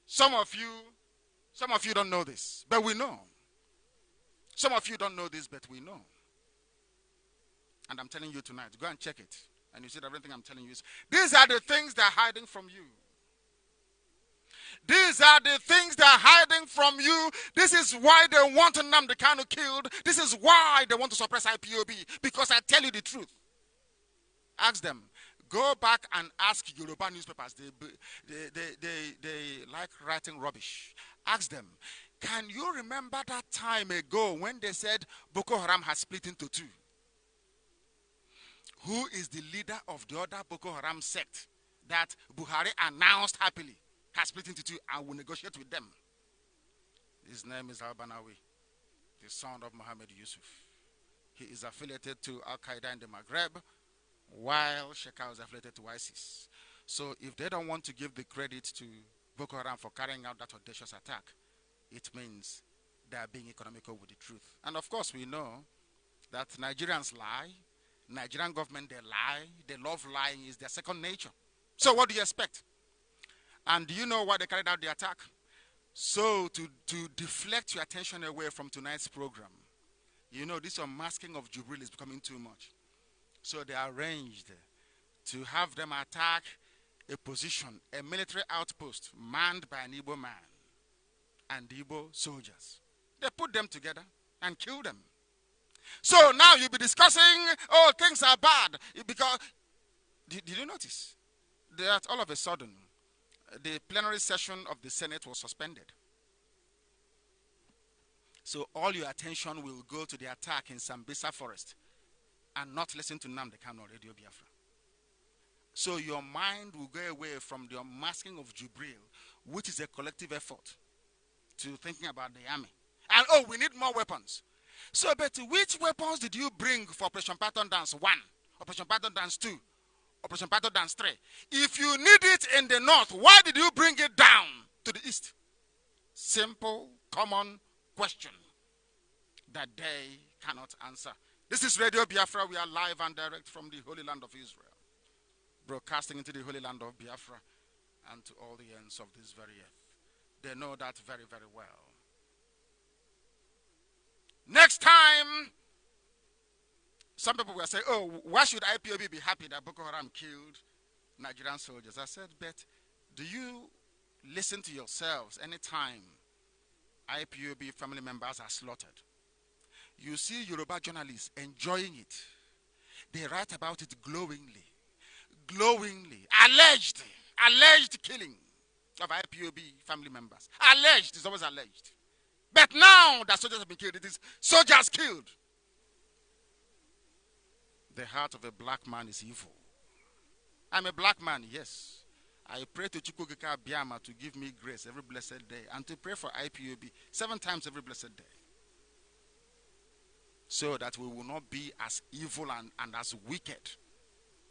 Some of you don't know this, but we know. Some of you don't know this, but we know. And I'm telling you tonight, go and check it. And you see that everything I'm telling you is, these are the things they're hiding from you. These are the things they're hiding from you. This is why they want Nnamdi Kanu killed. This is why they want to suppress IPOB. Because I tell you the truth. Ask them. Go back and ask Yoruba newspapers. They like writing rubbish. Ask them. Can you remember that time ago when they said Boko Haram has split into two? Who is the leader of the other Boko Haram sect that Buhari announced happily has split into two and will negotiate with them? His name is Al-Banawi, the son of Muhammad Yusuf. He is affiliated to Al-Qaeda in the Maghreb, while Shekau is affiliated to ISIS. So if they don't want to give the credit to Boko Haram for carrying out that audacious attack, it means they are being economical with the truth. And of course we know that Nigerians lie. Nigerian government, they lie. They love lying. Is their second nature. So what do you expect? And do you know why they carried out the attack? So to deflect your attention away from tonight's program, you know this unmasking of Jubril is becoming too much. So they arranged to have them attack a position, a military outpost manned by an Igbo man and Igbo soldiers. They put them together and killed them. So now you'll be discussing, oh, things are bad. Because, did you notice that all of a sudden, the plenary session of the Senate was suspended? So all your attention will go to the attack in Sambisa Forest and not listen to Nnamdi Kanu or Radio Biafra. So your mind will go away from the unmasking of Jubril, which is a collective effort, to thinking about the army. And, oh, we need more weapons. So, but which weapons did you bring for Operation Python Dance 1, Operation Python Dance 2, Operation Python Dance 3? If you need it in the north, why did you bring it down to the east? Simple, common question that they cannot answer. This is Radio Biafra. We are live and direct from the Holy Land of Israel, broadcasting into the Holy Land of Biafra and to all the ends of this very earth. They know that very, very well. Next time, some people will say, oh, why should IPOB be happy that Boko Haram killed Nigerian soldiers? I said, but do you listen to yourselves anytime IPOB family members are slaughtered? You see Yoruba journalists enjoying it. They write about it glowingly. Glowingly. Alleged killing of IPOB family members. Alleged, it's always alleged. But now that soldiers have been killed, it is soldiers killed. The heart of a black man is evil. I'm a black man, yes. I pray to Chukwukika Biama to give me grace every blessed day and to pray for IPOB 7 times every blessed day. So that we will not be as evil and as wicked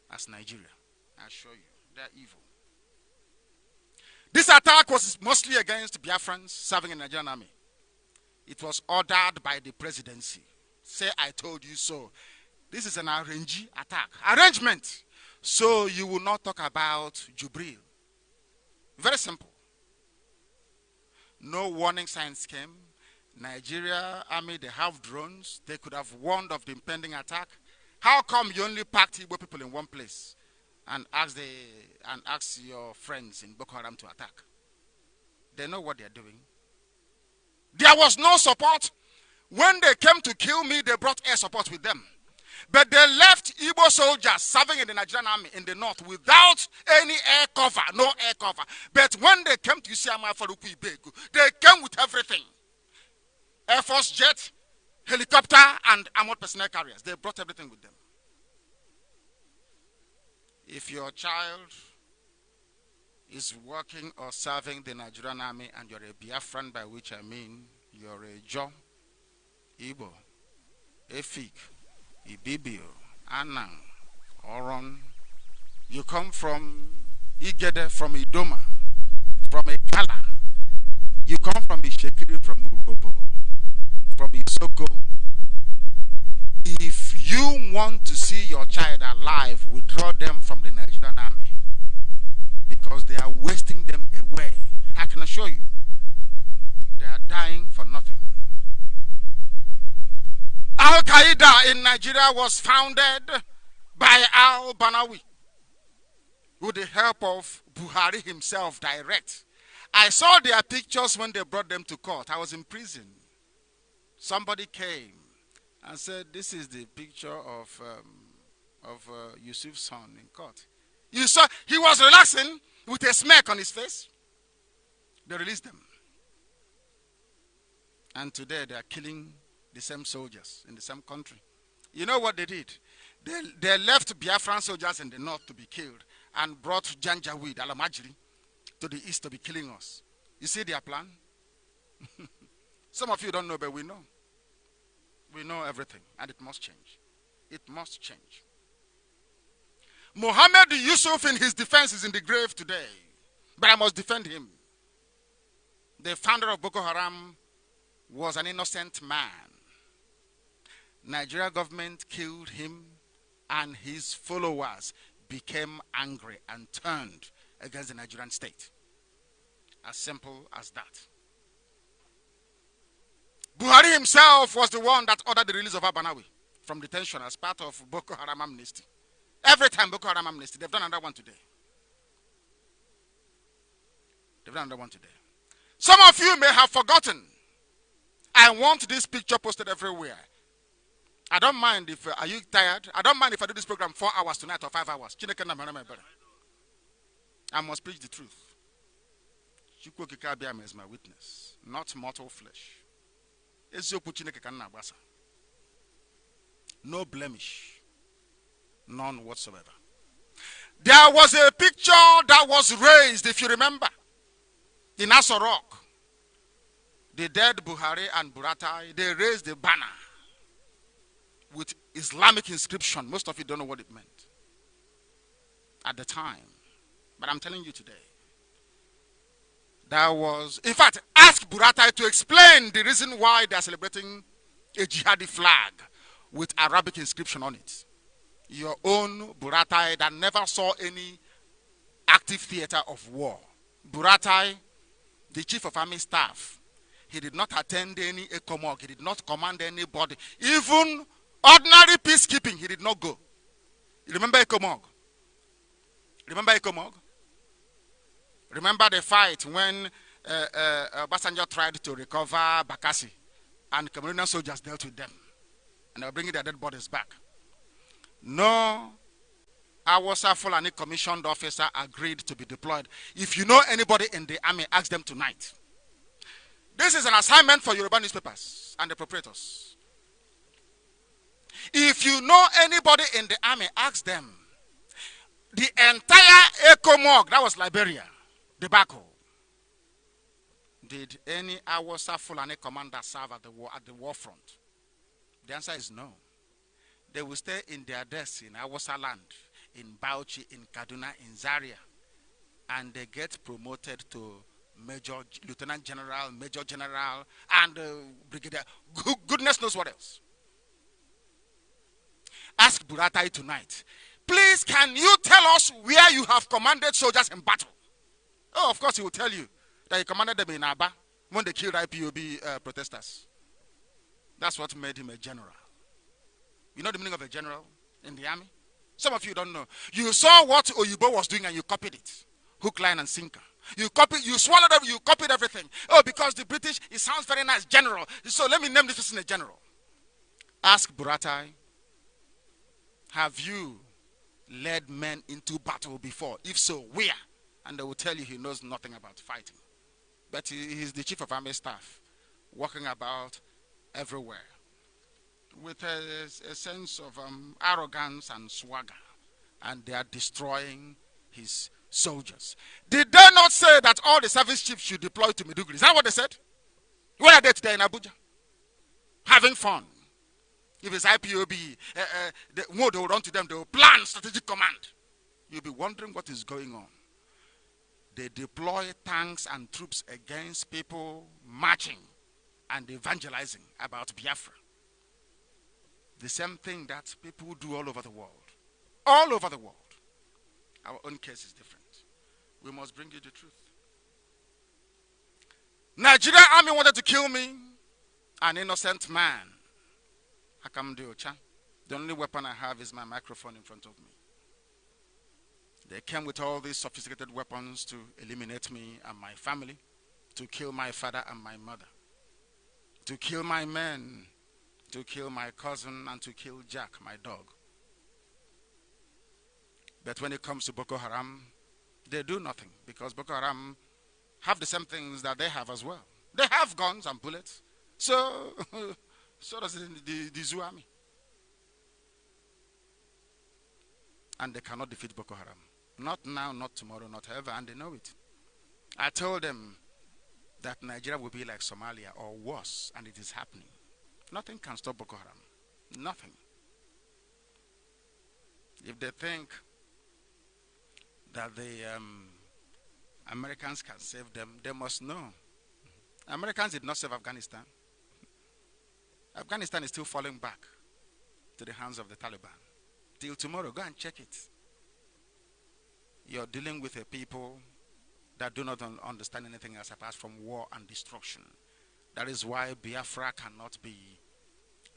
as Nigeria. I assure you, they're evil. This attack was mostly against Biafrans serving in the Nigerian army. It was ordered by the presidency. Say, I told you so. This is an arranged attack. Arrangement. So you will not talk about Jubril. Very simple. No warning signs came. Nigeria army, they have drones. They could have warned of the impending attack. How come you only packed Igbo people in one place and ask your friends in Boko Haram to attack. They know what they're doing. There was no support. When they came to kill me, they brought air support with them. But they left Igbo soldiers serving in the Nigerian army in the north without any air cover, no air cover. But when they came to Isiama Faruku Ibegu, they came with everything. Air Force jet, helicopter, and armored personnel carriers. They brought everything with them. If your child is working or serving the Nigerian army and you're a Biafran, by which I mean you're a Jo, Igbo, Efik, Ibibio, Anang, Oron, you come from Igede, from Idoma, from Ekala, you come from Ishekiri, from Urobo, from Isoko. If you want to see your child alive, withdraw them from the Nigerian army, because they are wasting them away. I can assure you, they are dying for nothing. Al-Qaeda in Nigeria was founded by al-Banawi with the help of Buhari himself direct. I saw their pictures when they brought them to court. I was in prison. Somebody came and said, this is the picture of Yusuf's son in court. You saw, he was relaxing with a smirk on his face. They released them. And today they are killing the same soldiers in the same country. You know what they did? They left Biafran soldiers in the north to be killed and brought Janjaweed, Alamajiri, to the east to be killing us. You see their plan? Some of you don't know, but we know. We know everything, and it must change. It must change. Mohammed Yusuf in his defense is in the grave today, but I must defend him. The founder of Boko Haram was an innocent man. Nigeria government killed him, and his followers became angry and turned against the Nigerian state. As simple as that. Buhari himself was the one that ordered the release of Abanawi from detention as part of Boko Haram amnesty. Every time Boko Haram amnesty, they've done another one today. They've done another one today. Some of you may have forgotten. I want this picture posted everywhere. I don't mind if, are you tired? I don't mind if I do this program 4 hours tonight or 5 hours. I must preach the truth. Chukwokikabiam is my witness, not mortal flesh. No blemish, none whatsoever. There was a picture that was raised, if you remember, in Aso Rock. The dead Buhari and Buratai, they raised a banner with Islamic inscription. Most of you don't know what it meant at the time. But I'm telling you today, there was, in fact, ask Buratai to explain the reason why they are celebrating a jihadi flag with Arabic inscription on it. Your own Buratai that never saw any active theater of war. Buratai, the chief of army staff, he did not attend any ECOMOG. He did not command anybody. Even ordinary peacekeeping, he did not go. You remember ECOMOG? Remember ECOMOG? Remember the fight when Obasanjo tried to recover Bakassi and Cameroonian soldiers dealt with them and they were bringing their dead bodies back. No Awasa Fulani commissioned officer agreed to be deployed. If you know anybody in the army, ask them tonight. This is an assignment for Yoruba newspapers and the proprietors. If you know anybody in the army, ask them. The entire ECOMOG, that was Liberia, debacle. Did any Awasa Fulani commander serve at the war front? The answer is no. They will stay in their desks in Awasa land, in Bauchi, in Kaduna, in Zaria, and they get promoted to Major, Lieutenant General, Major General, and Brigadier. Goodness knows what else. Ask Buratai tonight. Please, can you tell us where you have commanded soldiers in battle? Oh, of course he will tell you that he commanded them in Aba when they killed IPOB protesters. That's what made him a general. You know the meaning of a general in the army? Some of you don't know. You saw what Oyibo was doing and you copied it. Hook, line, and sinker. You swallowed it, you copied everything. Oh, because the British, it sounds very nice, general. So let me name this person a general. Ask Buratai, have you led men into battle before? If so, where? And they will tell you he knows nothing about fighting. But he's the chief of army staff, walking about everywhere with a sense of arrogance and swagger, and they are destroying his soldiers. Did they not say that all the service chiefs should deploy to Maiduguri? Is that what they said? Where are they today in Abuja? Having fun. If it's IPOB, they will run to them, they will plan strategic command. You'll be wondering what is going on. They deploy tanks and troops against people marching and evangelizing about Biafra. The same thing that people do all over the world. All over the world. Our own case is different. We must bring you the truth. Nigeria army wanted to kill me, an innocent man. The only weapon I have is my microphone in front of me. They came with all these sophisticated weapons to eliminate me and my family, to kill my father and my mother, to kill my men, to kill my cousin, and to kill Jack, my dog. But when it comes to Boko Haram, they do nothing, because Boko Haram have the same things that they have as well. They have guns and bullets. So does the Zoo army. And they cannot defeat Boko Haram. Not now, not tomorrow, not ever, and they know it. I told them that Nigeria will be like Somalia or worse, and it is happening. Nothing can stop Boko Haram. Nothing. If they think that the Americans can save them, they must know. Americans did not save Afghanistan. Afghanistan is still falling back to the hands of the Taliban. Till tomorrow, go and check it. You're dealing with a people that do not understand anything else apart from war and destruction. That is why Biafra cannot be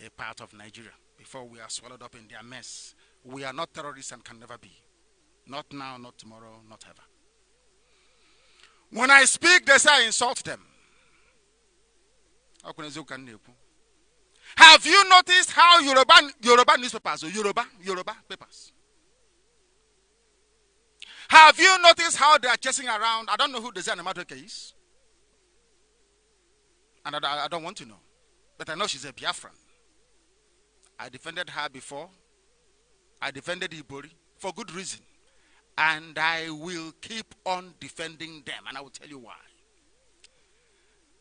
a part of Nigeria. Before we are swallowed up in their mess. We are not terrorists and can never be. Not now, not tomorrow, not ever. When I speak, they say I insult them. Have you noticed how Yoruba newspapers, or Yoruba papers, have you noticed how they are chasing around? I don't know who the Nnamdi Kanu is. And I don't want to know. But I know she's a Biafran. I defended her before. I defended Ibori for good reason. And I will keep on defending them. And I will tell you why.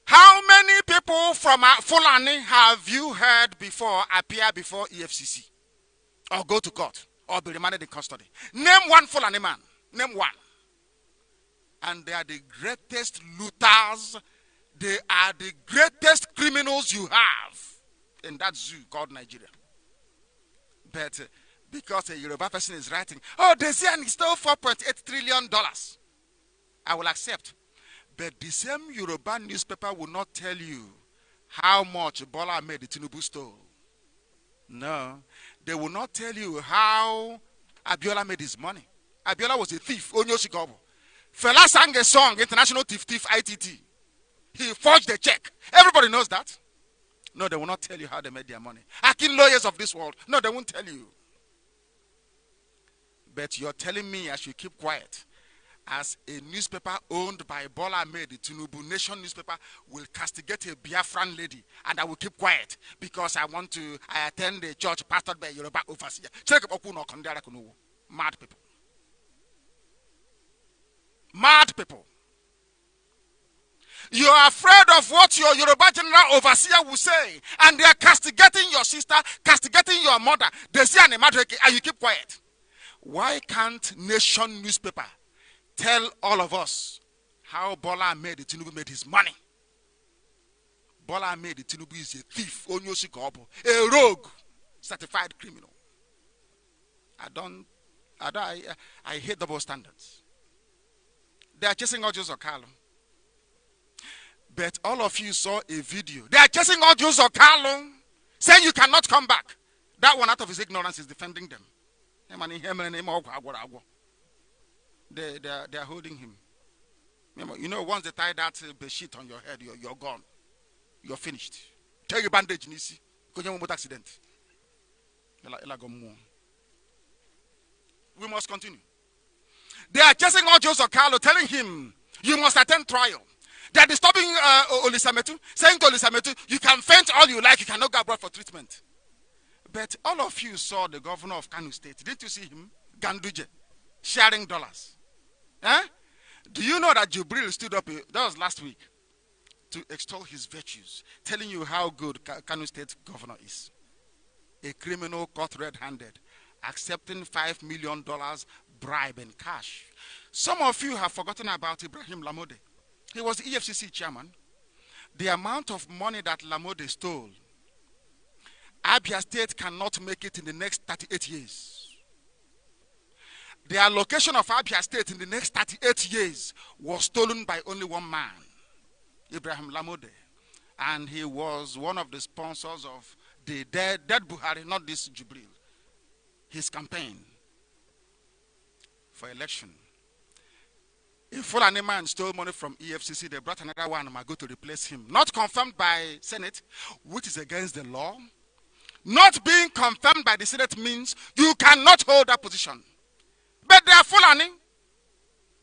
How many people from Fulani have you heard before appear before EFCC? Or go to court? Or be remanded in custody? Name one Fulani man. Name one. And they are the greatest looters. They are the greatest criminals you have in that zoo called Nigeria. But because a Yoruba person is writing, oh, the Zian stole $4.8 trillion. I will accept. But the same Yoruba newspaper will not tell you how much Bola Ahmed Tinubu stole. No. They will not tell you how Abiola made his money. Abiola was a thief. Onyoshikobo. Fela sang a song, International Thief Thief ITT. He forged the check. Everybody knows that. No, they will not tell you how they made their money. Akin lawyers of this world. No, they won't tell you. But you're telling me I should keep quiet. As a newspaper owned by Bola Ahmed Tinubu, Nation newspaper, will castigate a Biafran lady, and I will keep quiet because I attend a church pastored by a Yoruba overseer. Mad people. Mad people. You are afraid of what your Yoruba general overseer will say, and they are castigating your sister, castigating your mother. They say and you keep quiet. Why can't Nation newspaper tell all of us how Bola Ahmed Tinubu made his money? Bola Ahmed Tinubu is a thief, a rogue, certified criminal. I hate double standards. They are chasing Ojos Okalo. But all of you saw a video. They are chasing Ojos Okalo, saying you cannot come back. That one, out of his ignorance, is defending them. They are holding him. You know, once they tie that bedsheet on your head, you're gone. You're finished. Take a bandage, Nisi. Because you won't accident. We must continue. They are chasing all Joseph Carlo, telling him, you must attend trial. They are disturbing Olisametu, saying to Olisametu, you can faint all you like, you cannot go abroad for treatment. But all of you saw the governor of Kanu State. Didn't you see him? Ganduje, sharing dollars. Eh? Do you know that Jubril stood up, that was last week, to extol his virtues, telling you how good Kanu State governor is? A criminal caught red-handed, accepting $5 million bribe in cash. Some of you have forgotten about Ibrahim Lamode. He was the EFCC chairman. The amount of money that Lamode stole, Abia State cannot make it in the next 38 years. The allocation of Abia State in the next 38 years was stolen by only one man, Ibrahim Lamode. And he was one of the sponsors of the dead Buhari, not this Jubril, his campaign for election. A Fulani man stole money from EFCC. They brought another one, Mago, to replace him. Not confirmed by Senate, which is against the law. Not being confirmed by the Senate means you cannot hold that position. But they are Fulani.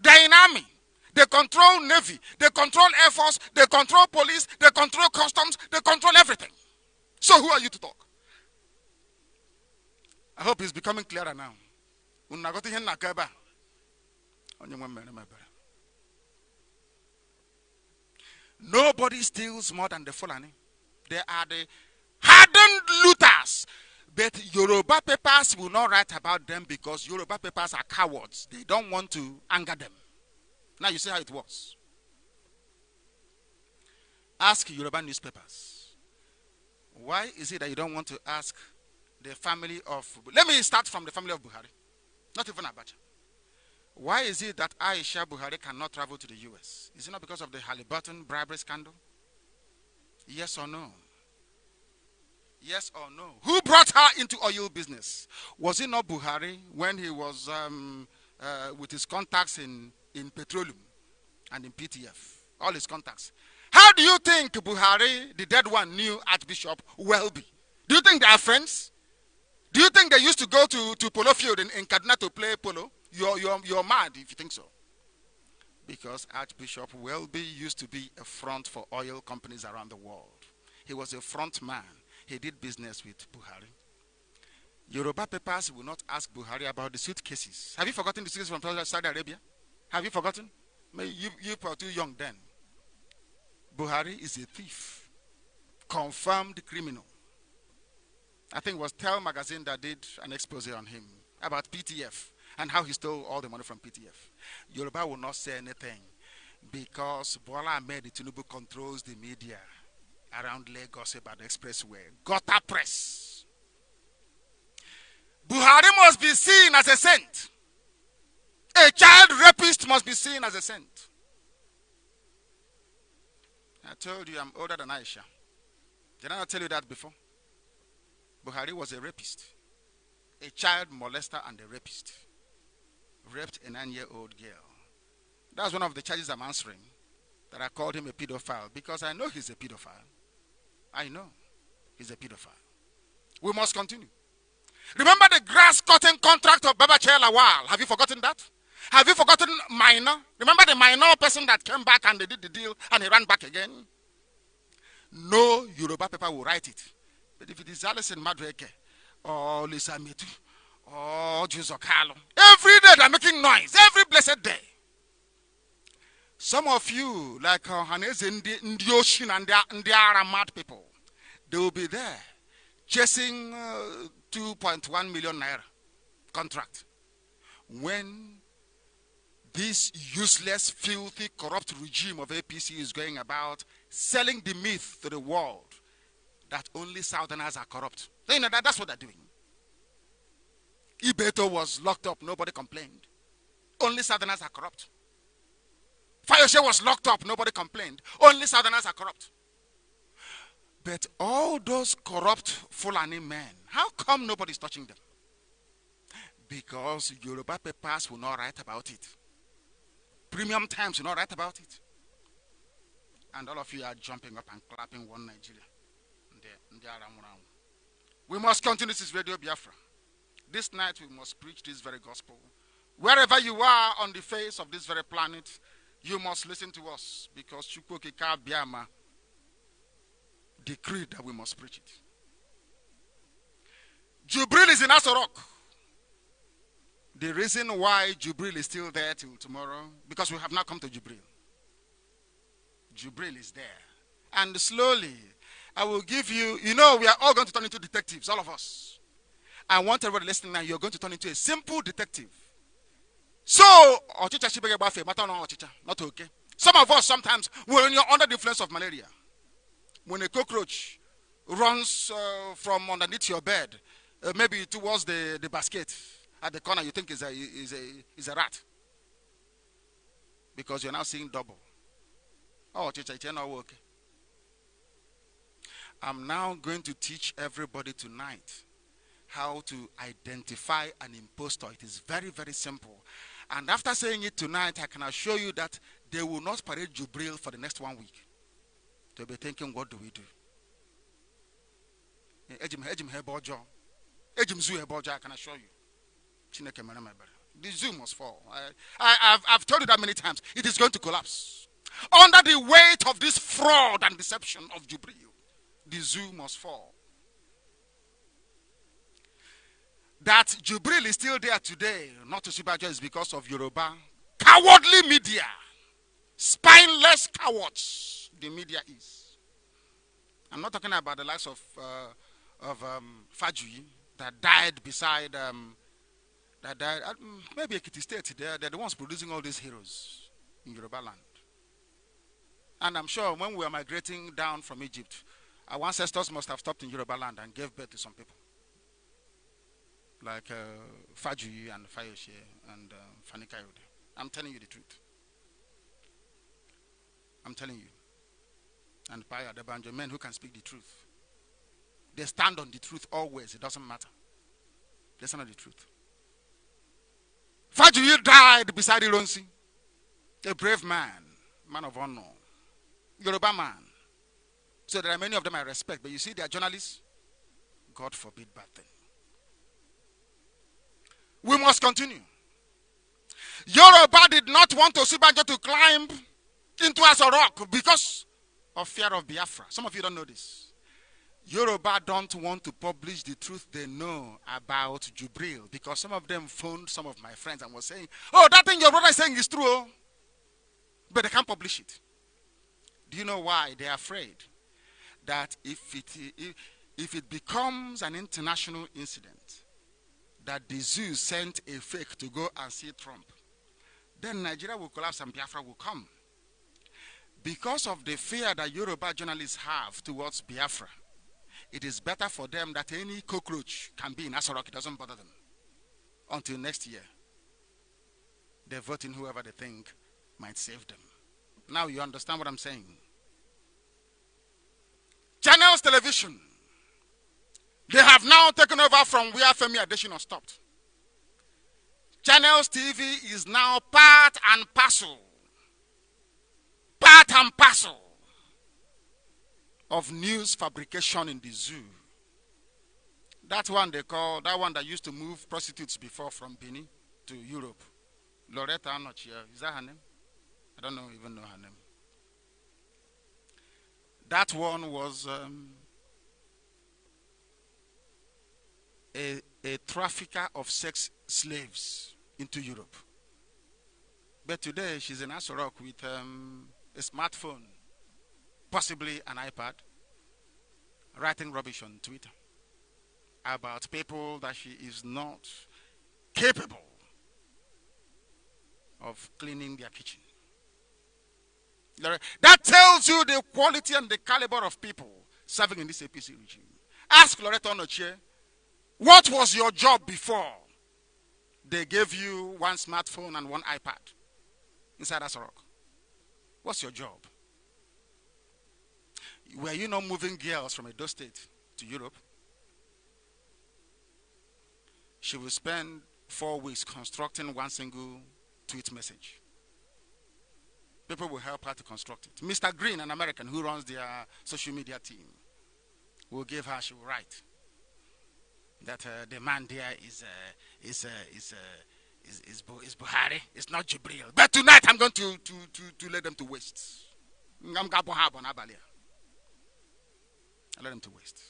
They are in army. They control Navy. They control Air Force. They control police. They control customs. They control everything. So who are you to talk? I hope it's becoming clearer now. Nobody steals more than the Fulani. They are the hardened looters. But Yoruba papers will not write about them because Yoruba papers are cowards. They don't want to anger them. Now you see how it works. Ask Yoruba newspapers. Why is it that you don't want to ask the family of... Let me start from the family of Buhari. Not even Abacha. Why is it that Aisha Buhari cannot travel to the US? Is it not because of the Halliburton bribery scandal? Yes or no? Yes or no? Who brought her into oil business? Was it not Buhari when he was with his contacts in petroleum and in PTF? All his contacts. How do you think Buhari, the dead one, knew Archbishop Welby? Do you think they are friends? Do you think they used to go to polo field in Kaduna to play polo? You're mad if you think so. Because Archbishop Welby used to be a front for oil companies around the world. He was a front man. He did business with Buhari. Yoruba papers will not ask Buhari about the suitcases. Have you forgotten the suitcases from Saudi Arabia? Have you forgotten? You were too young then. Buhari is a thief. Confirmed criminal. I think it was Tell magazine that did an expose on him about PTF and how he stole all the money from PTF. Yoruba will not say anything because Bola Ahmed Tinubu controls the media around Lagos about the expressway. Gutter press. Buhari must be seen as a saint. A child rapist must be seen as a saint. I told you I'm older than Aisha. Did I not tell you that before? Buhari was a rapist. A child molester and a rapist. Raped a 9-year-old girl. That's one of the charges I'm answering. That I called him a pedophile because I know he's a pedophile. I know he's a pedophile. We must continue. Remember the grass cutting contract of Babachir Lawal? Have you forgotten that? Have you forgotten Minor? Remember the Minor person that came back and they did the deal and he ran back again? No Yoruba paper will write it. But if it is Alison Madweke or Lisa Metu or Joseph Carlo, every day they're making noise. Every blessed day. Some of you, like Hanez in the ocean and they are mad people, they will be there chasing 2.1 million naira contract. When this useless, filthy, corrupt regime of APC is going about selling the myth to the world that only Southerners are corrupt. So, you know, that's what they're doing. Ibeto was locked up, nobody complained. Only Southerners are corrupt. Fayose was locked up, nobody complained. Only Southerners are corrupt. But all those corrupt Fulani men, how come nobody's touching them? Because Yoruba papers will not write about it. Premium Times will not write about it. And all of you are jumping up and clapping one Nigeria. We must continue this Radio Biafra. This night we must preach this very gospel. Wherever you are on the face of this very planet, you must listen to us, because Chukwokika Biama decreed that we must preach it. Jubril is in Asorok. The reason why Jubril is still there till tomorrow, because we have not come to Jubril. Jubril is there. And slowly, I will give you, we are all going to turn into detectives, all of us. I want everybody listening now, you're going to turn into a simple detective. So, not okay. Some of us sometimes, when you're under the influence of malaria, when a cockroach runs from underneath your bed, maybe towards the basket at the corner, you think is a rat, because you're now seeing double. Oh, okay. I'm now going to teach everybody tonight how to identify an impostor. It is very, very simple. And after saying it tonight, I can assure you that they will not parade Jubril for the next 1 week. They'll be thinking, what do we do? I can assure you. The zoo must fall. I've told you that many times. It is going to collapse. Under the weight of this fraud and deception of Jubril, the zoo must fall. That Jubril is still there today, not to Sibajo, is because of Yoruba cowardly media. Spineless cowards, the media is. I'm not talking about the likes of Fajui that died beside, maybe Ekiti State. They're the ones producing all these heroes in Yoruba land. And I'm sure when we were migrating down from Egypt, our ancestors must have stopped in Yoruba land and gave birth to some people. Like Fajui and Fayoshe and Fanikayode. I'm telling you the truth. I'm telling you. And Paya Debanjo, men who can speak the truth. They stand on the truth always. It doesn't matter. They stand on the truth. Fajui died beside Ironsi. A brave man, man of honor, Yoruba man. So there are many of them I respect, but you see, they are journalists. God forbid bad thing. We must continue. Yoruba did not want Osibanjo to climb into Asorok because of fear of Biafra. Some of you don't know this. Yoruba don't want to publish the truth they know about Jubril, because some of them phoned some of my friends and was saying, oh, that thing your brother is saying is true, oh. But they can't publish it. Do you know why? They are afraid that if it becomes an international incident, that the zoo sent a fake to go and see Trump, then Nigeria will collapse and Biafra will come. Because of the fear that Yoruba journalists have towards Biafra, it is better for them that any cockroach can be in Asorok. It doesn't bother them. Until next year, they vote in whoever they think might save them. Now you understand what I'm saying. Channels Television, they have now taken over from where Femi Adesina stopped. Channels TV is now part and parcel of news fabrication in the zoo. That one they call, that one that used to move prostitutes before from Benin to Europe. Loretta Anochia, is that her name? I don't even know her name. That one was a trafficker of sex slaves into Europe. But today she's in Asorok with a smartphone, possibly an iPad, writing rubbish on Twitter about people that she is not capable of cleaning their kitchen. That tells you the quality and the caliber of people serving in this APC regime. Ask Loretta Onochie, what was your job before they gave you one smartphone and one iPad inside Asorok? What's your job? Were you not moving girls from Edo State to Europe? She will spend 4 weeks constructing one single tweet message. People will help her to construct it. Mr. Green, an American who runs their social media team, will give her, she will write that the man there is Buhari. It's not Jibril. But tonight I'm going to let them to waste. I let them to waste.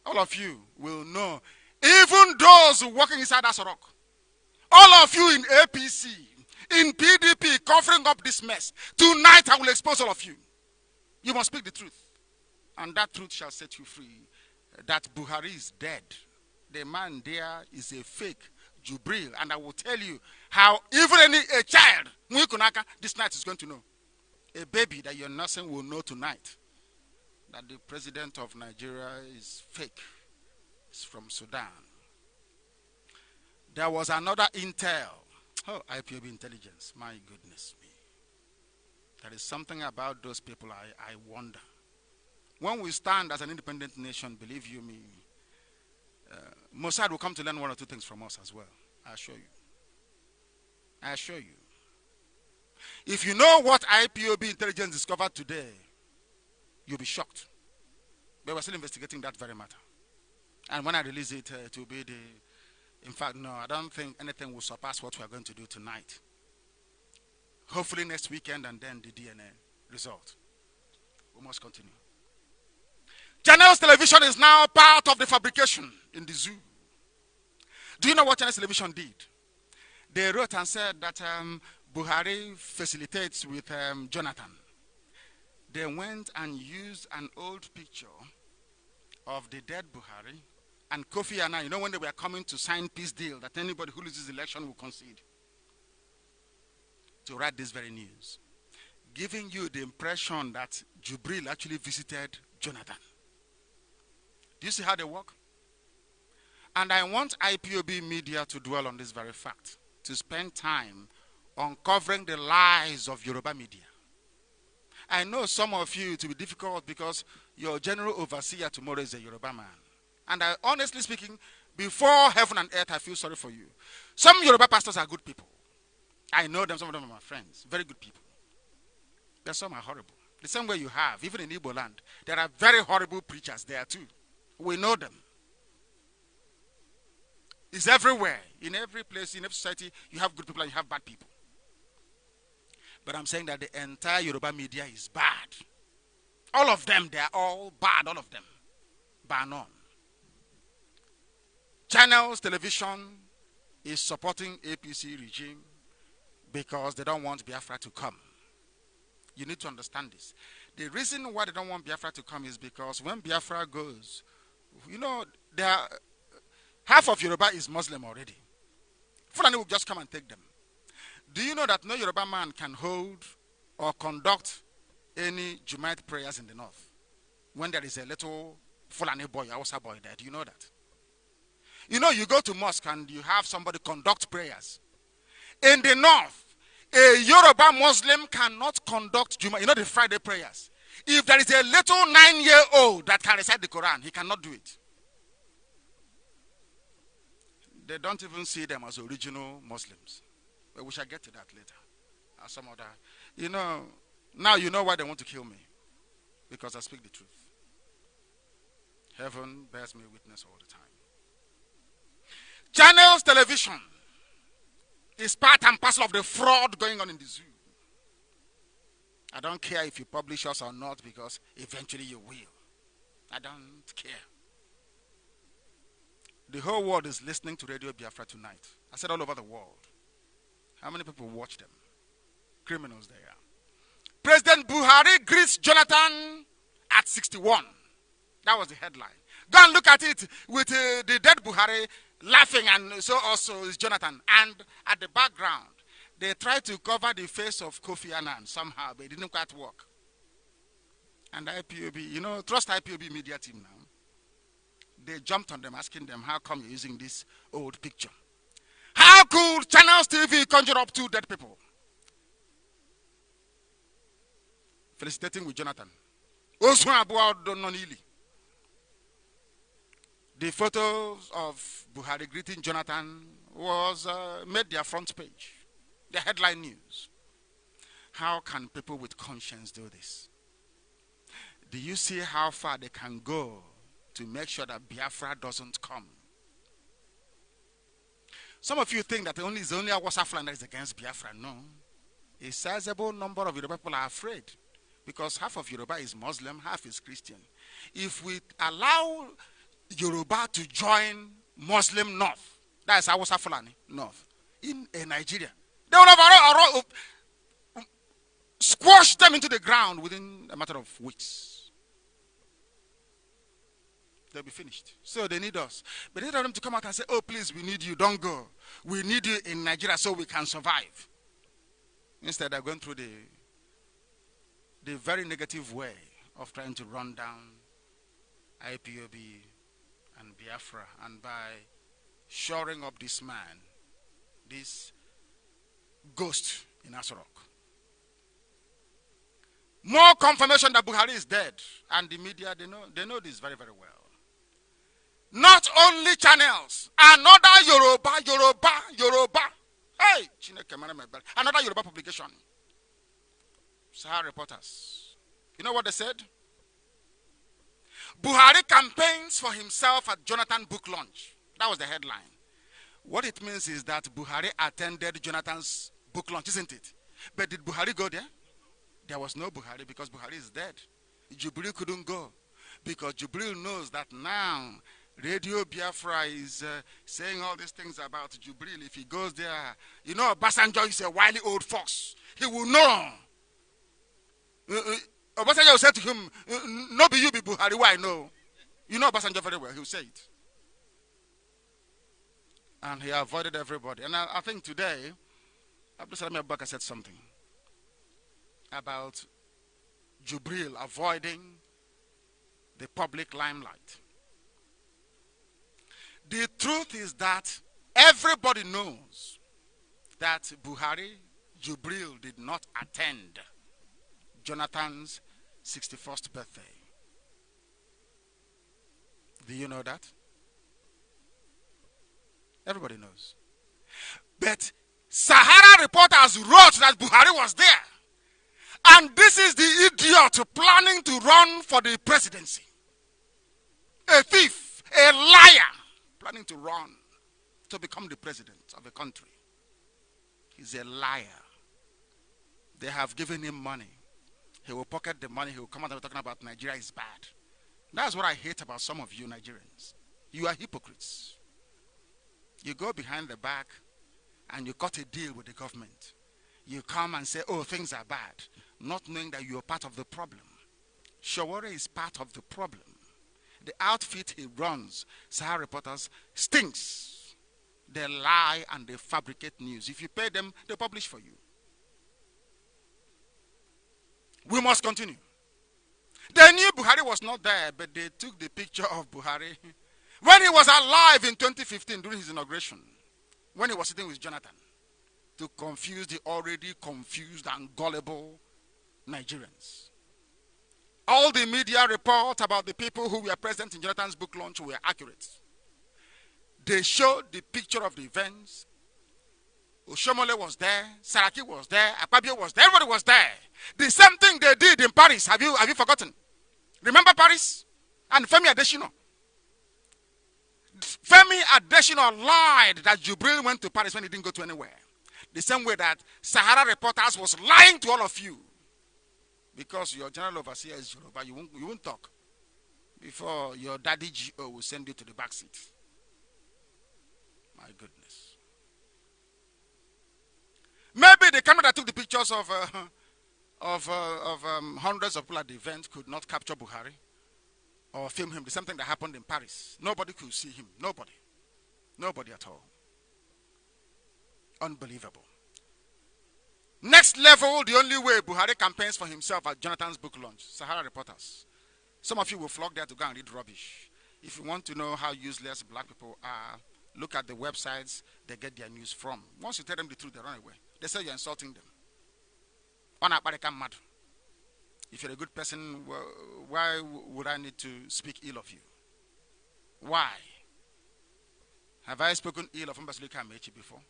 All of you will know, even those working inside Asorok, all of you in APC, in PDP, covering up this mess, tonight I will expose all of you. You must speak the truth, and that truth shall set you free. That Buhari is dead. The man there is a fake Jubril, and I will tell you how even a child, this night is going to know. A baby that you're nursing will know tonight that the president of Nigeria is fake. It's from Sudan. There was another intel. Oh, IPOB intelligence. My goodness me. There is something about those people I wonder. When we stand as an independent nation, believe you me, Mossad will come to learn 1 or 2 things from us as well. I assure you. I assure you. If you know what IPOB intelligence discovered today, you'll be shocked. But we're still investigating that very matter. And when I release it, it will be in fact, no, I don't think anything will surpass what we're going to do tonight. Hopefully next weekend, and then the DNA result. We must continue. Channels Television is now part of the fabrication in the zoo. Do you know what Channels Television did? They wrote and said that Buhari facilitates with Jonathan. They went and used an old picture of the dead Buhari and Kofi Annan. You know, when they were coming to sign peace deal that anybody who loses the election will concede, to write this very news, giving you the impression that Jubril actually visited Jonathan. Do you see how they work? And I want IPOB media to dwell on this very fact, to spend time on covering the lies of Yoruba media. I know some of you it will be difficult because your general overseer tomorrow is a Yoruba man. And I, honestly speaking, before heaven and earth, I feel sorry for you. Some Yoruba pastors are good people. I know them, some of them are my friends, very good people. But some are horrible. The same way you have, even in Igbo land, there are very horrible preachers there too. We know them. It's everywhere. In every place, in every society, you have good people and you have bad people. But I'm saying that the entire Yoruba media is bad. All of them, they are all bad, all of them. Bar none. Channels Television is supporting APC regime because they don't want Biafra to come. You need to understand this. The reason why they don't want Biafra to come is because when Biafra goes, you know, half of Yoruba is Muslim already. Fulani will just come and take them. Do you know that no Yoruba man can hold or conduct any Jumaat prayers in the north when there is a little Fulani boy, Hausa boy there? Do you know that? You know, you go to mosque and you have somebody conduct prayers. In the north, a Yoruba Muslim cannot conduct Jumaat. You know the Friday prayers. If there is a little 9-year-old that can recite the Quran, he cannot do it. They don't even see them as original Muslims. But we shall get to that later. Or some other. You know, now you know why they want to kill me. Because I speak the truth. Heaven bears me witness all the time. Channels Television is part and parcel of the fraud going on in the zoo. I don't care if you publish us or not because eventually you will. I don't care. The whole world is listening to Radio Biafra tonight. I said all over the world. How many people watch them? Criminals they are. President Buhari greets Jonathan at 61. That was the headline. Go and look at it with the dead Buhari laughing, and so also is Jonathan. And at the background, they tried to cover the face of Kofi Annan somehow, but it didn't quite work. And IPOB, you know, trust IPOB media team now. They jumped on them, asking them, how come you're using this old picture? How could Channels TV conjure up 2 dead people? Felicitating with Jonathan. The photos of Buhari greeting Jonathan was made their front page, the headline news. How can people with conscience do this? Do you see how far they can go to make sure that Biafra doesn't come? Some of you think that it's only a Wasa flag that is against Biafra. No. A sizable number of Yoruba people are afraid because half of Yoruba is Muslim, half is Christian. If we allow Yoruba to join Muslim North, that is Hausa Fulani North, in Nigeria, they will have squashed them into the ground within a matter of weeks. They'll be finished. So they need us. But they need them to come out and say, oh, please, we need you. Don't go. We need you in Nigeria so we can survive. Instead, they're going through the very negative way of trying to run down Ipob and Biafra, and by shoring up this man, this ghost in Asorok. More confirmation that Buhari is dead, and the media, they know this very, very well. Not only channels, another Yoruba. Hey, another Yoruba publication. Sahara reporters. You know what they said? Buhari campaigns for himself at Jonathan book launch. That was the headline. What it means is that Buhari attended Jonathan's book launch, isn't it? But did Buhari go there? There was no Buhari because Buhari is dead. Jubril couldn't go because Jubril knows that now Radio Biafra is saying all these things about Jubril. If he goes there, you know, Obasanjo is a wily old fox. He will know. Obasanjo will say to him, no be you be Buhari, why no? You know Obasanjo very well, he will say it. And he avoided everybody. And I think today, Abdul Salam Abubakar said something about Jubril avoiding the public limelight. The truth is that everybody knows that Buhari, Jubril did not attend Jonathan's 61st birthday. Do you know that? Everybody knows. But Sahara reporters wrote that Buhari was there. And this is the idiot planning to run for the presidency. A thief, a liar, planning to run to become the president of a country. He's a liar. They have given him money. He will pocket the money. He will come out and talking about Nigeria is bad. That's what I hate about some of you Nigerians. You are hypocrites. You go behind the back and you cut a deal with the government. You come and say, oh, things are bad, not knowing that you're part of the problem. Shawara is part of the problem. The outfit he runs, Sahara reporters, stinks. They lie and they fabricate news. If you pay them, they publish for you. We must continue. They knew Buhari was not there, but they took the picture of Buhari when he was alive in 2015 during his inauguration, when he was sitting with Jonathan, to confuse the already confused and gullible Nigerians. All the media reports about the people who were present in Jonathan's book launch were accurate. They showed the picture of the events. Oshomole was there, Saraki was there, Akpabio was there, everybody was there. The same thing they did in Paris. Have you forgotten? Remember Paris? And Femi Adesina. Femi Adesina lied that Jubril went to Paris when he didn't go to anywhere. The same way that Sahara reporters was lying to all of you. Because your general overseer is Yoruba, you won't talk. Before your daddy GO will send you to the back seat. My goodness. Maybe the camera that took the pictures of hundreds of people at the event could not capture Buhari or film him. The same thing that happened in Paris. Nobody could see him. Nobody. Nobody at all. Unbelievable. Next level, the only way Buhari campaigns for himself at Jonathan's book launch. Sahara reporters. Some of you will flock there to go and read rubbish. If you want to know how useless black people are, look at the websites they get their news from. Once you tell them the truth, they run away. They say you're insulting them. If you're a good person, why would I need to speak ill of you? Why? Have I spoken ill of Mbasilika Amechi before?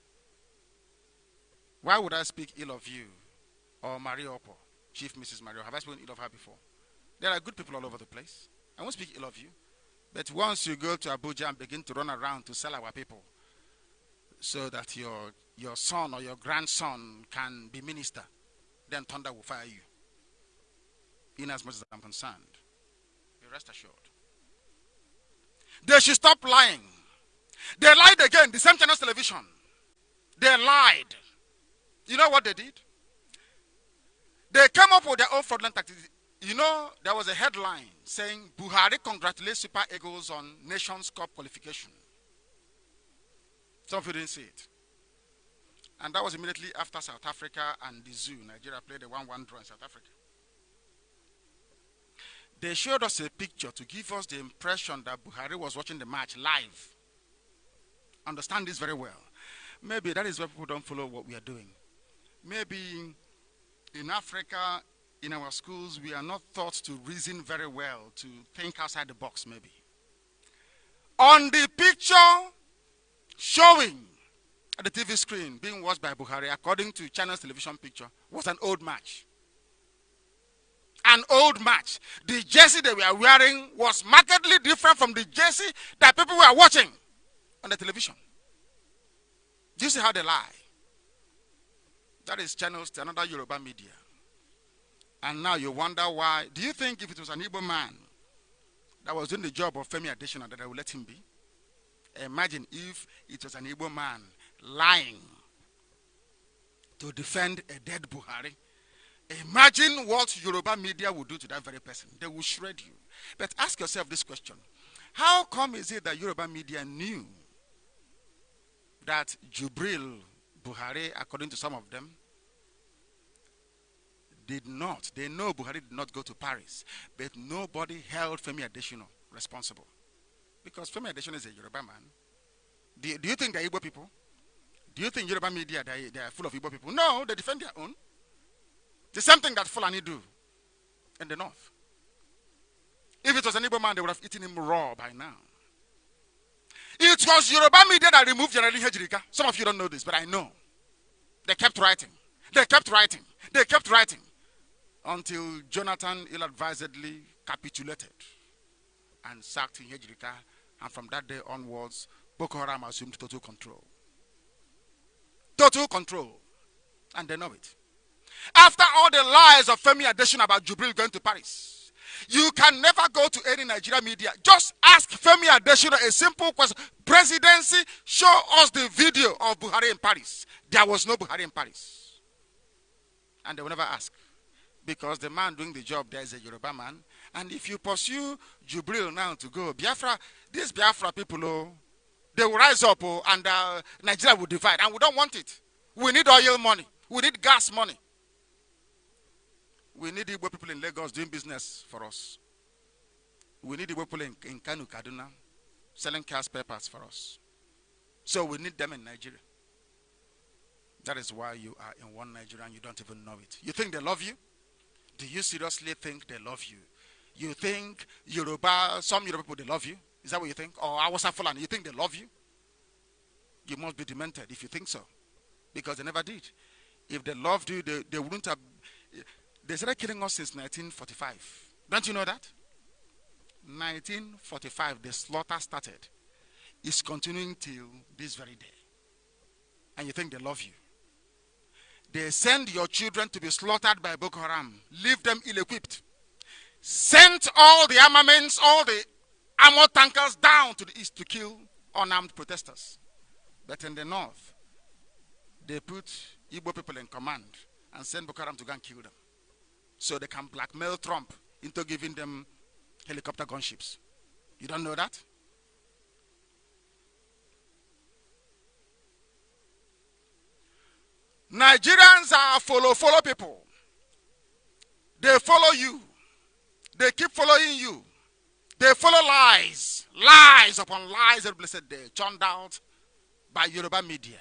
Why would I speak ill of you or Maria Opo, Chief Mrs. Mario? Have I spoken ill of her before? There are good people all over the place. I won't speak ill of you. But once you go to Abuja and begin to run around to sell our people so that your son or your grandson can be minister, then thunder will fire you. In as much as I'm concerned, be rest assured. They should stop lying. They lied again, the same Channels Television. They lied. You know what they did? They came up with their own fraudulent tactics. You know, there was a headline saying, Buhari congratulates Super Eagles on Nations Cup qualification. Some of you didn't see it. And that was immediately after South Africa and the Zoo. Nigeria played a 1-1 draw in South Africa. They showed us a picture to give us the impression that Buhari was watching the match live. Understand this very well. Maybe that is why people don't follow what we are doing. Maybe in Africa, in our schools, we are not taught to reason very well, to think outside the box maybe. On the picture showing at the TV screen being watched by Buhari, according to Channels Television picture, was an old match. An old match. The jersey they were wearing was markedly different from the jersey that people were watching on the television. Do you see how they lie? That is Channels to another Yoruba media. And now you wonder why. Do you think if it was an Igbo man that was doing the job of Femi Adesina that I would let him be? Imagine if it was an Igbo man lying to defend a dead Buhari. Imagine what Yoruba media would do to that very person. They will shred you. But ask yourself this question. How come is it that Yoruba media knew that Jubril Buhari, according to some of them, did not. They know Buhari did not go to Paris, but nobody held Femi Adesina responsible. Because Femi Adesina is a Yoruba man. Do you think they're Igbo people? Do you think Yoruba media, they are full of Igbo people? No, they defend their own. The same thing that Fulani do in the north. If it was an Igbo man, they would have eaten him raw by now. It was Yoruba media that removed General Hejirika. Some of you don't know this, but I know. They kept writing. They kept writing. They kept writing. Until Jonathan ill-advisedly capitulated and sacked Hejirika. And from that day onwards, Boko Haram assumed total control. Total control. And they know it. After all the lies of Femi Adesina about Jubril going to Paris, you can never go to any Nigeria media. Just ask Femi Adesina a simple question. Presidency, show us the video of Buhari in Paris. There was no Buhari in Paris. And they will never ask. Because the man doing the job there is a Yoruba man. And if you pursue Jubril now to go, Biafra, these Biafra people, oh, they will rise up and Nigeria will divide. And we don't want it. We need oil money. We need gas money. We need Igbo people in Lagos doing business for us. We need Igbo people in Kanu, Kaduna, selling car spare parts for us. So we need them in Nigeria. That is why you are in one Nigeria and you don't even know it. You think they love you? Do you seriously think they love you? You think some Yoruba people, they love you? Is that what you think? Or Awasa Fulani, you think they love you? You must be demented if you think so. Because they never did. If they loved you, they wouldn't have... They started killing us since 1945. Don't you know that? 1945, the slaughter started. It's continuing till this very day. And you think they love you. They send your children to be slaughtered by Boko Haram. Leave them ill-equipped. Sent all the armaments, all the armor tankers down to the east to kill unarmed protesters. But in the north, they put Igbo people in command and send Boko Haram to go and kill them. So they can blackmail Trump into giving them helicopter gunships. You don't know that? Nigerians are follow people. They follow you. They keep following you. They follow lies. Lies upon lies every blessed day, churned out by Yoruba media.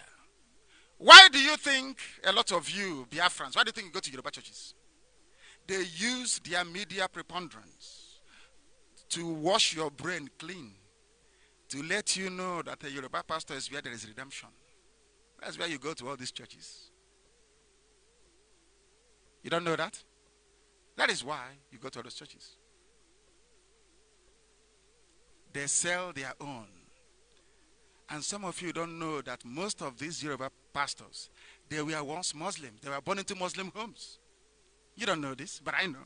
Why do you think a lot of you, Biafrans, why do you think you go to Yoruba churches? They use their media preponderance to wash your brain clean to let you know that a Yoruba pastor is where there is redemption. That's where you go to all these churches. You don't know that? That is why you go to all those churches. They sell their own. And some of you don't know that most of these Yoruba pastors, they were once Muslim. They were born into Muslim homes. You don't know this, but I know.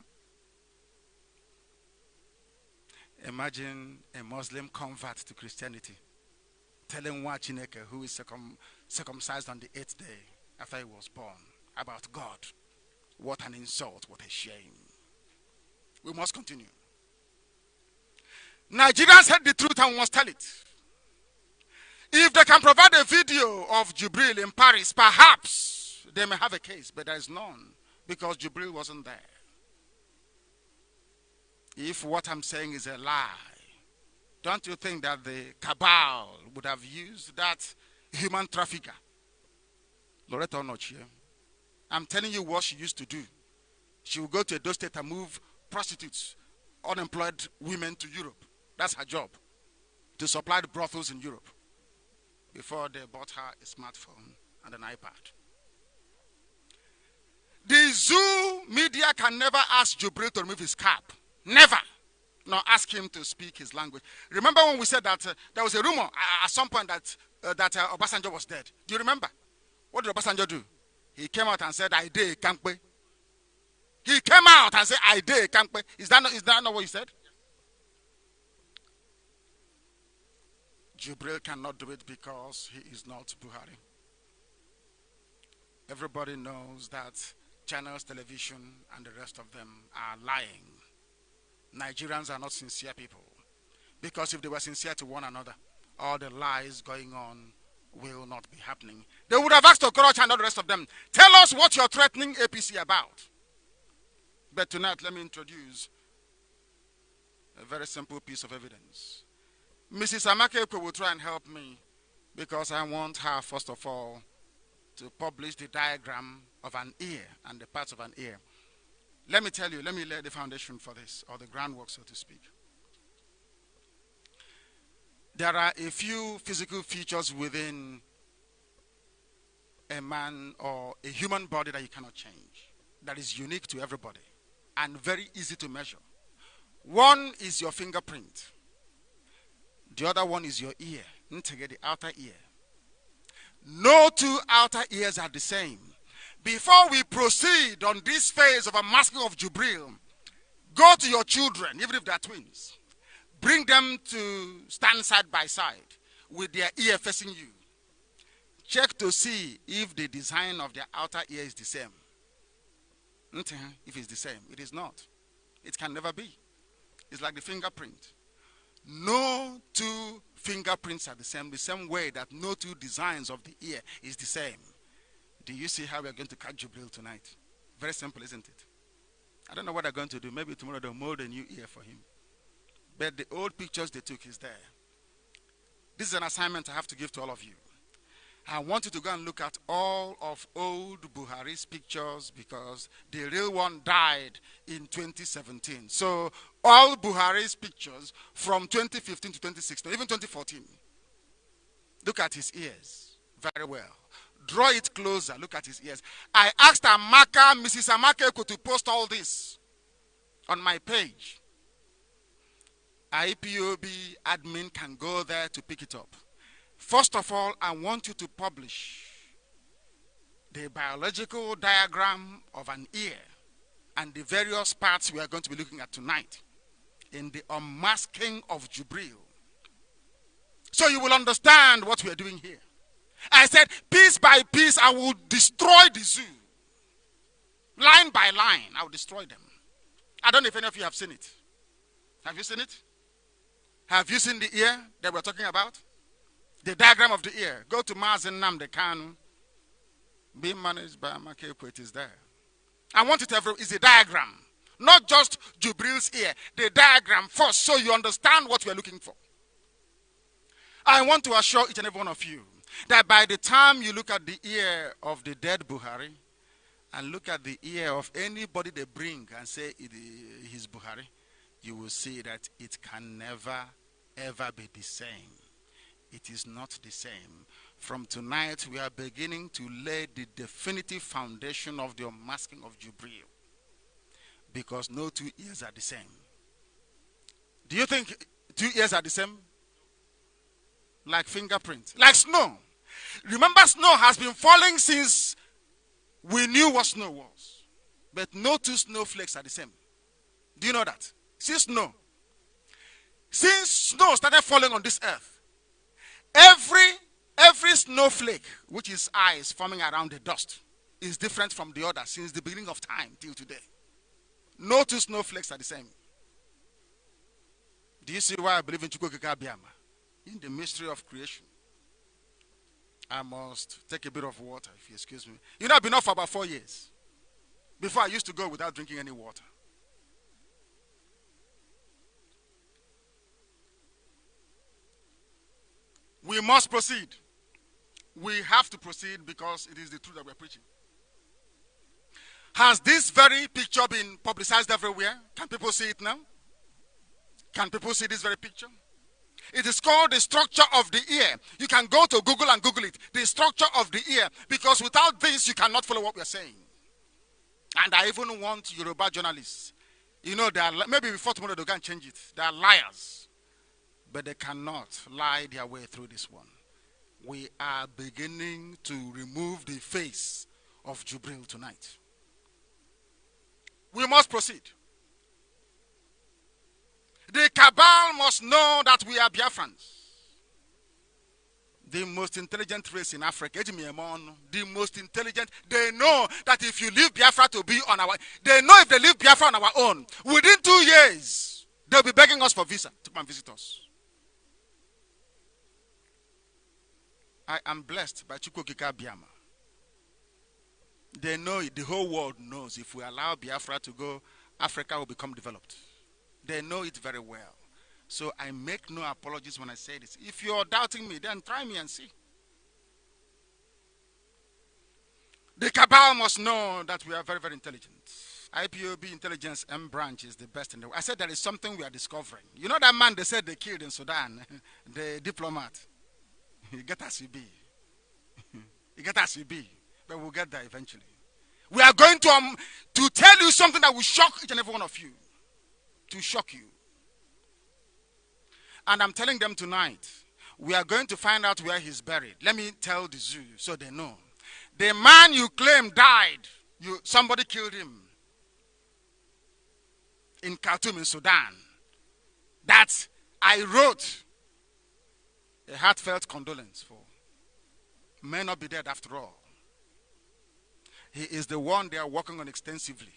Imagine a Muslim convert to Christianity telling one Chineke who is circumcised on the 8th day after he was born about God. What an insult, what a shame. We must continue. Nigerians heard the truth and must tell it. If they can provide a video of Jubril in Paris, perhaps they may have a case, but there is none because Jubril wasn't there. If what I'm saying is a lie, don't you think that the cabal would have used that human trafficker? Loretta Onochie, I'm telling you what she used to do. She would go to Edo State and move prostitutes, unemployed women to Europe. That's her job, to supply the brothels in Europe before they bought her a smartphone and an iPad. The zoo media can never ask Jubril to remove his cap. Never. Nor ask him to speak his language. Remember when we said that there was a rumor at some point that Obasanjo was dead? Do you remember? What did Obasanjo do? He came out and said, I did Kampe. He came out and said, I did Kampe. Is that not what he said? Jubril cannot do it because he is not Buhari. Everybody knows that Channels Television and the rest of them are lying. Nigerians are not sincere people. Because if they were sincere to one another, all the lies going on will not be happening. They would have asked Okorocha and all the rest of them, tell us what you're threatening APC about. But tonight, let me introduce a very simple piece of evidence. Mrs. Amakeko will try and help me because I want her, first of all, to publish the diagram of an ear and the parts of an ear. Let me tell you, let me lay the foundation for this, or the groundwork, so to speak. There are a few physical features within a man or a human body that you cannot change, that is unique to everybody and very easy to measure. One is your fingerprint. The other one is your ear, the outer ear. No two outer ears are the same. Before we proceed on this phase of a masking of Jubril, go to your children, even if they are twins. Bring them to stand side by side with their ear facing you. Check to see if the design of their outer ear is the same. If it's the same, it is not. It can never be. It's like the fingerprint. No two fingerprints are the same way that no two designs of the ear is the same. Do you see how we are going to catch Jubril tonight? Very simple, isn't it? I don't know what they're going to do. Maybe tomorrow they'll mold a new ear for him. But the old pictures they took is there. This is an assignment I have to give to all of you. I want you to go and look at all of old Buhari's pictures because the real one died in 2017. So all Buhari's pictures from 2015 to 2016, even 2014. Look at his ears very well. Draw it closer. Look at his ears. I asked Mrs. Amaka to post all this on my page. IPOB admin can go there to pick it up. First of all, I want you to publish the biological diagram of an ear and the various parts we are going to be looking at tonight in the unmasking of Jubril. So you will understand what we are doing here. I said, piece by piece, I will destroy the zoo. Line by line, I will destroy them. I don't know if any of you have seen it. Have you seen it? Have you seen the ear that we're talking about? The diagram of the ear. Go to Nnamdi Kanu. Being managed by Amakeko, it is there. I want it to is a diagram. Not just Jubril's ear. The diagram first, so you understand what we're looking for. I want to assure each and every one of you that by the time you look at the ear of the dead Buhari and look at the ear of anybody they bring and say he's Buhari, you will see that it can never, ever be the same. It is not the same. From tonight, we are beginning to lay the definitive foundation of the unmasking of Jubril. Because no 2 years are the same. Do you think 2 years are the same? Like fingerprints. Like snow. Remember, snow has been falling since we knew what snow was. But no 2 snowflakes are the same. Do you know that? Since snow started falling on this earth, every snowflake, which is ice forming around the dust, is different from the other since the beginning of time till today. No 2 snowflakes are the same. Do you see why I believe in Chukwukika Biama? In the mystery of creation. I must take a bit of water, if you excuse me. You know, I've been off for about 4 years. Before, I used to go without drinking any water. We must proceed. We have to proceed because it is the truth that we're preaching. Has this very picture been publicized everywhere? Can people see it now? Can people see this very picture? It is called the structure of the ear. You can go to Google and Google it. The structure of the ear. Because without this, you cannot follow what we are saying. And I even want Yoruba journalists. You know, they are, maybe before tomorrow they can change it. They are liars. But they cannot lie their way through this one. We are beginning to remove the face of Jubril tonight. We must proceed. The cabal must know that we are Biafrans. The most intelligent race in Africa, the most intelligent, they know that if you leave Biafra to be on our, they know if they leave Biafra on our own, within 2 years, they'll be begging us for visa to come and visit us. I am blessed by Chukwukika Biama. They know it, the whole world knows if we allow Biafra to go, Africa will become developed. They know it very well. So I make no apologies when I say this. If you're doubting me, then try me and see. The cabal must know that we are very, very intelligent. IPOB intelligence M branch is the best in the world. I said there is something we are discovering. You know that man they said they killed in Sudan, the diplomat. You get as you be. You get as you be. But we'll get there eventually. We are going to tell you something that will shock each and every one of you. To shock you. And I'm telling them tonight, we are going to find out where he's buried. Let me tell the zoo so they know. The man you claim died, somebody killed him in Khartoum in Sudan. That I wrote a heartfelt condolence for. May not be dead after all. He is the one they are working on extensively.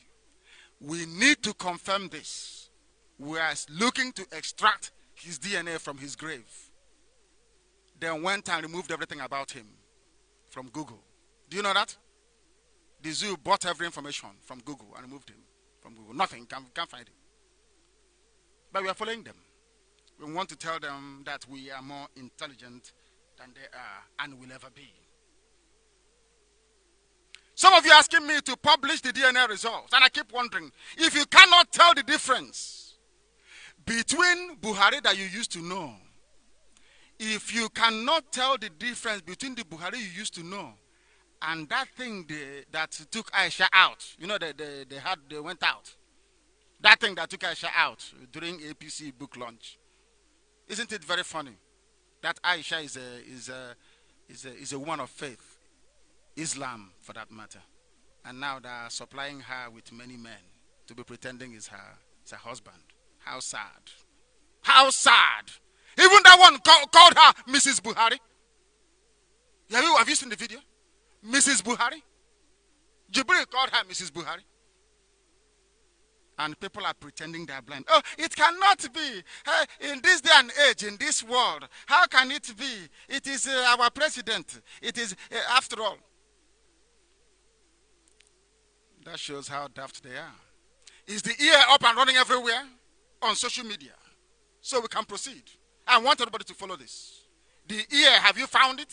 We need to confirm this. We are looking to extract his DNA from his grave. Then went and removed everything about him from Google. Do you know that? The zoo bought every information from Google and removed him from Google. Nothing, can't find him. But we are following them. We want to tell them that we are more intelligent than they are and will ever be. Some of you are asking me to publish the DNA results, and I keep wondering, if you cannot tell the difference between Buhari that you used to know, if you cannot tell the difference between the Buhari you used to know and that thing that took Aisha out, you know, they went out, that thing that took Aisha out during APC book launch, isn't it very funny that Aisha is a woman of faith? Islam, for that matter. And now they are supplying her with many men to be pretending is her husband. How sad. How sad. Even that one called her Mrs. Buhari. Have you seen the video? Mrs. Buhari. Jibril called her Mrs. Buhari. And people are pretending they are blind. Oh, it cannot be. In this day and age, in this world, how can it be? It is our president. It is, after all. That shows how daft they are. Is the ear up and running everywhere on social media? So we can proceed. I want everybody to follow this. The ear, have you found it?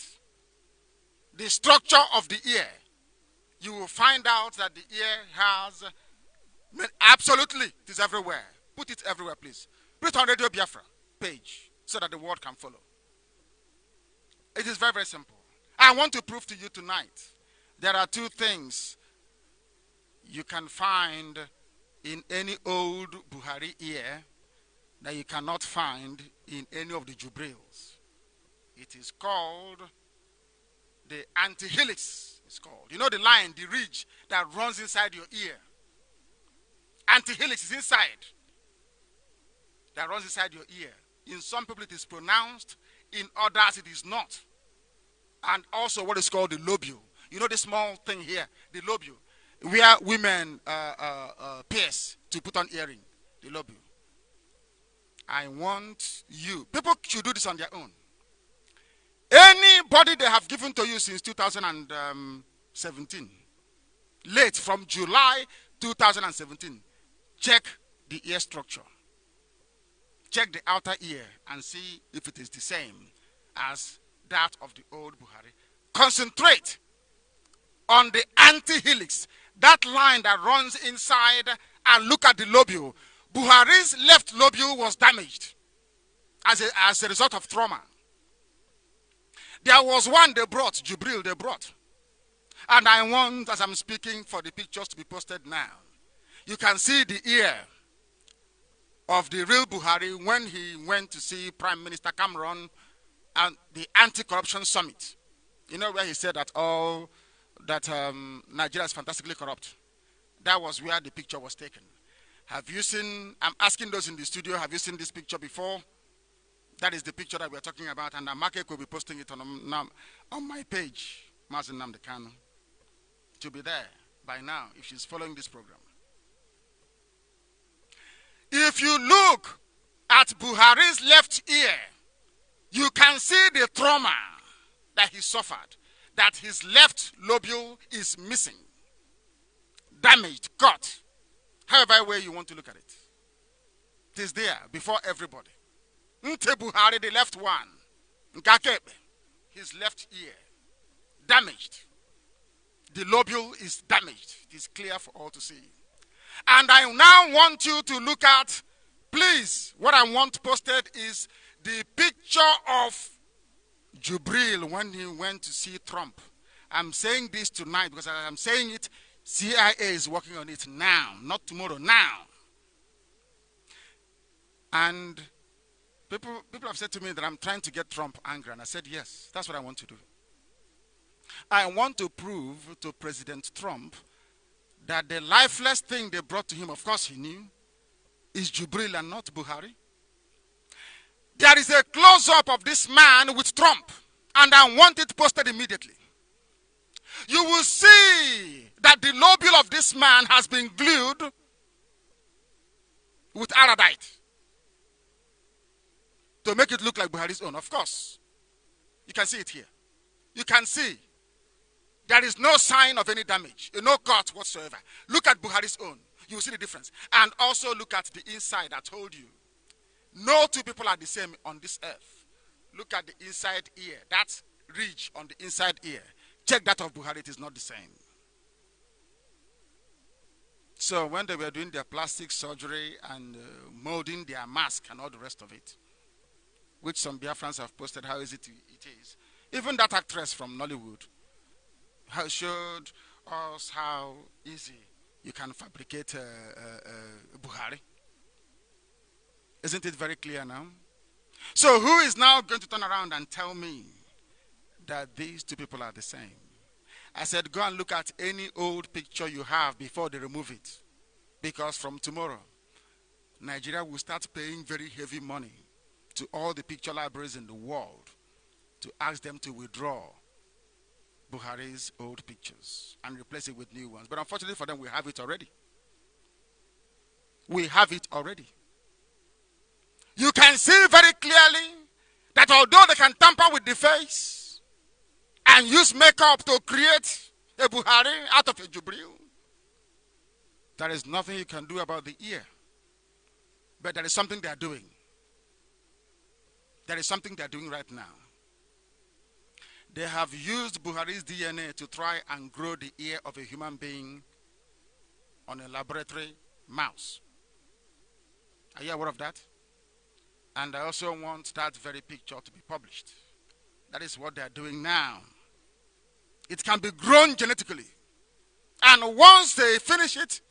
The structure of the ear. You will find out that the ear has, absolutely, it is everywhere. Put it everywhere, please. Put it on Radio Biafra page so that the world can follow. It is very, very simple. I want to prove to you tonight there are two things you can find in any old Buhari ear that you cannot find in any of the Jubrils. It is called the antihelix. It's called. You know the line, the ridge that runs inside your ear. Antihelix is inside. That runs inside your ear. In some people it is pronounced, in others it is not. And also what is called the lobule. You know the small thing here, the lobule, where women pierce to put on earring, the lobule. I want you, people should do this on their own. Anybody they have given to you since 2017, late from July 2017, check the ear structure. Check the outer ear and see if it is the same as that of the old Buhari. Concentrate on the antihelix, that line that runs inside, and look at the lobule. Buhari's left lobule was damaged as a result of trauma. There was one they brought, Jubril they brought. And I want, as I'm speaking, for the pictures to be posted now. You can see the ear of the real Buhari when he went to see Prime Minister Cameron and the anti-corruption summit. You know where he said that Nigeria is fantastically corrupt. That was where the picture was taken. Have you seen, I'm asking those in the studio, have you seen this picture before? That is the picture that we're talking about, and Amake will be posting it on my page, Nnamdi Kanu, to be there by now if she's following this program. If you look at Buhari's left ear, you can see the trauma that he suffered, that his left lobule is missing, damaged, cut, however way you want to look at it. It is there before everybody. Nte Buhari, the left one, Nkakebe, his left ear, damaged. The lobule is damaged. It is clear for all to see. And I now want you to look at, please, what I want posted is the picture of Jubril when he went to see Trump. I'm saying this tonight because as I'm saying it, CIA is working on it now, not tomorrow, now. And people have said to me that I'm trying to get Trump angry, and I said, yes, that's what I want to do. I want to prove to President Trump that the lifeless thing they brought to him, of course he knew, is Jubril and not Buhari. There is a close-up of this man with Trump, and I want it posted immediately. You will see that the lobule of this man has been glued with iodide to make it look like Buhari's own. Of course, you can see it here. You can see there is no sign of any damage, no cut whatsoever. Look at Buhari's own. You will see the difference. And also look at the inside. I told you, no two people are the same on this earth. Look at the inside ear. That ridge on the inside ear. Check that of Buhari. It is not the same. So when they were doing their plastic surgery and molding their mask and all the rest of it, which some Biafrans have posted how easy it is. Even that actress from Nollywood showed us how easy you can fabricate Buhari. Isn't it very clear now? So who is now going to turn around and tell me that these two people are the same? I said, go and look at any old picture you have before they remove it. Because from tomorrow, Nigeria will start paying very heavy money to all the picture libraries in the world to ask them to withdraw Buhari's old pictures and replace it with new ones. But unfortunately for them, we have it already. We have it already. You can see very clearly that although they can tamper with the face and use makeup to create a Buhari out of a Jubril, there is nothing you can do about the ear. But there is something they are doing. There is something they are doing right now. They have used Buhari's DNA to try and grow the ear of a human being on a laboratory mouse. Are you aware of that? And I also want that very picture to be published. That is what they are doing now. It can be grown genetically. And once they finish it,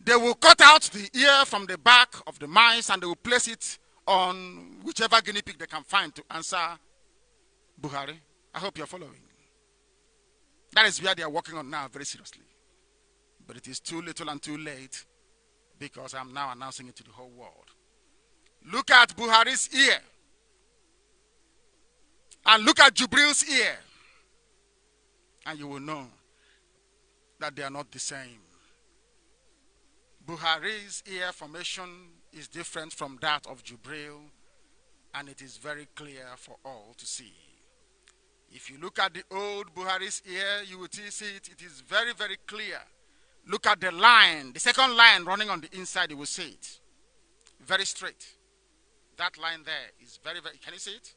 they will cut out the ear from the back of the mice and they will place it on whichever guinea pig they can find to answer Buhari. I hope you're following. That is where they are working on now very seriously. But it is too little and too late because I'm now announcing it to the whole world. Look at Buhari's ear. And look at Jubril's ear. And you will know that they are not the same. Buhari's ear formation is different from that of Jubril, and it is very clear for all to see. If you look at the old Buhari's ear, you will see it. It is very, very clear. Look at the line, the second line running on the inside, you will see it. Very straight. That line there is very, very, can you see it?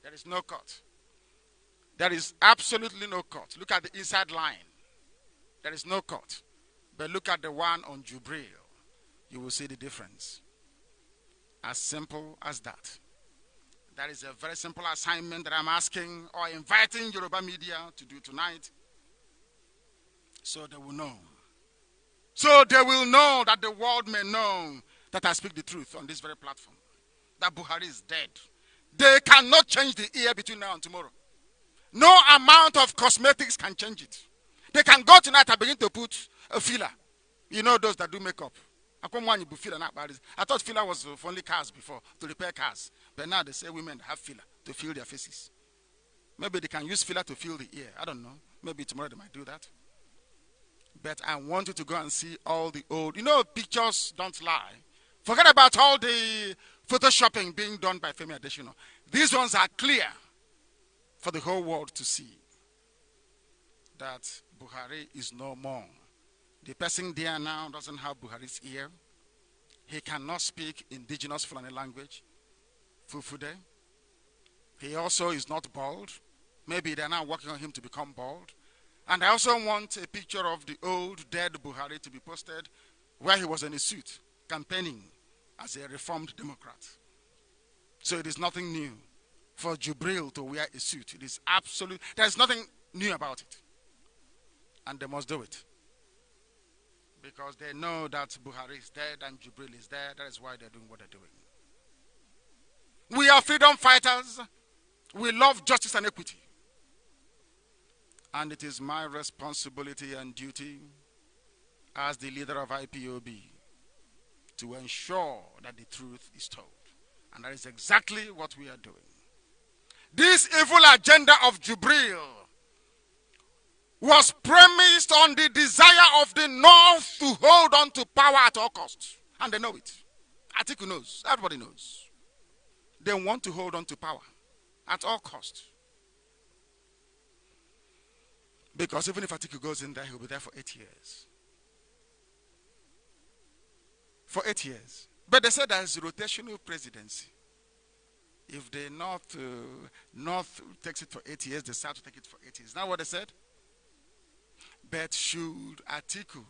There is no cut. There is absolutely no cut. Look at the inside line. There is no cut. But look at the one on Jubril. You will see the difference. As simple as that. That is a very simple assignment that I'm asking or inviting Yoruba media to do tonight. So they will know. So they will know, that the world may know that I speak the truth on this very platform. That Buhari is dead. They cannot change the ear between now and tomorrow. No amount of cosmetics can change it. They can go tonight and begin to put a filler. You know those that do makeup. I thought filler was for only cars before, to repair cars. But now they say women have filler to fill their faces. Maybe they can use filler to fill the ear. I don't know. Maybe tomorrow they might do that. But I want you to go and see all the old, pictures don't lie. Forget about all the photoshopping being done by Femi Adesina. These ones are clear for the whole world to see that Buhari is no more. The person there now doesn't have Buhari's ear. He cannot speak indigenous Fulani language, Fufude. He also is not bald. Maybe they're now working on him to become bald. And I also want a picture of the old dead Buhari to be posted where he was in a suit campaigning as a reformed Democrat. So it is nothing new for Jubril to wear a suit. It is absolute. There's nothing new about it. And they must do it. Because they know that Buhari is dead and Jubril is dead. That is why they're doing what they're doing. We are freedom fighters. We love justice and equity. And it is my responsibility and duty as the leader of IPOB to ensure that the truth is told. And that is exactly what we are doing. This evil agenda of Jubril was premised on the desire of the North to hold on to power at all costs. And they know it. Atiku knows. Everybody knows. They want to hold on to power at all costs. Because even if Atiku goes in there, he'll be there for 8 years. For 8 years. But they said there's a rotational presidency. If the North takes it for 8 years, the South will take it for 8 years. Is that what they said? But should Atiku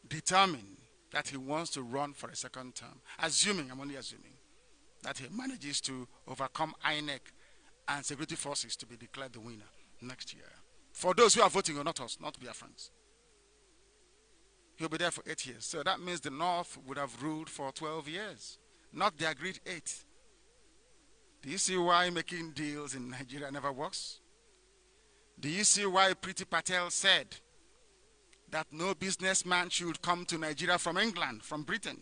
determine that he wants to run for a second term, assuming, I'm only assuming, that he manages to overcome INEC and security forces to be declared the winner next year. For those who are voting, or not us, not BIAFRANs. He'll be there for 8 years. So that means the North would have ruled for 12 years, not the agreed 8. Do you see why making deals in Nigeria never works? Do you see why Priti Patel said that no businessman should come to Nigeria from England, from Britain?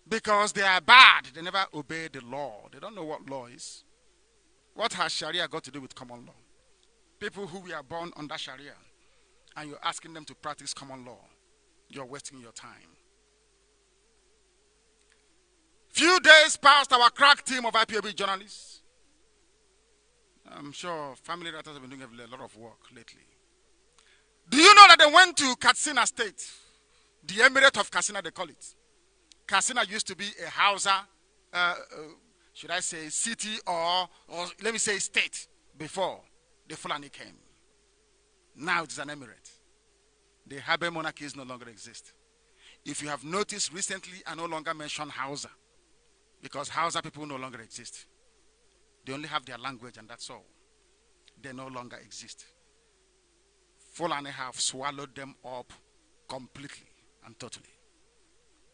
Because they are bad. They never obey the law. They don't know what law is. What has Sharia got to do with common law? People who were born under Sharia, and you're asking them to practice common law, you're wasting your time. Few days past, our crack team of IPOB journalists, I'm sure family writers have been doing a lot of work lately. Do you know that they went to Katsina State, the Emirate of Katsina, they call it. Katsina used to be a Hausa, should I say city or let me say state before the Fulani came. Now it is an emirate. The Habe monarchies no longer exist. If you have noticed recently, I no longer mention Hausa. Because Hausa people no longer exist. They only have their language and that's all. They no longer exist. Fulani have swallowed them up completely and totally.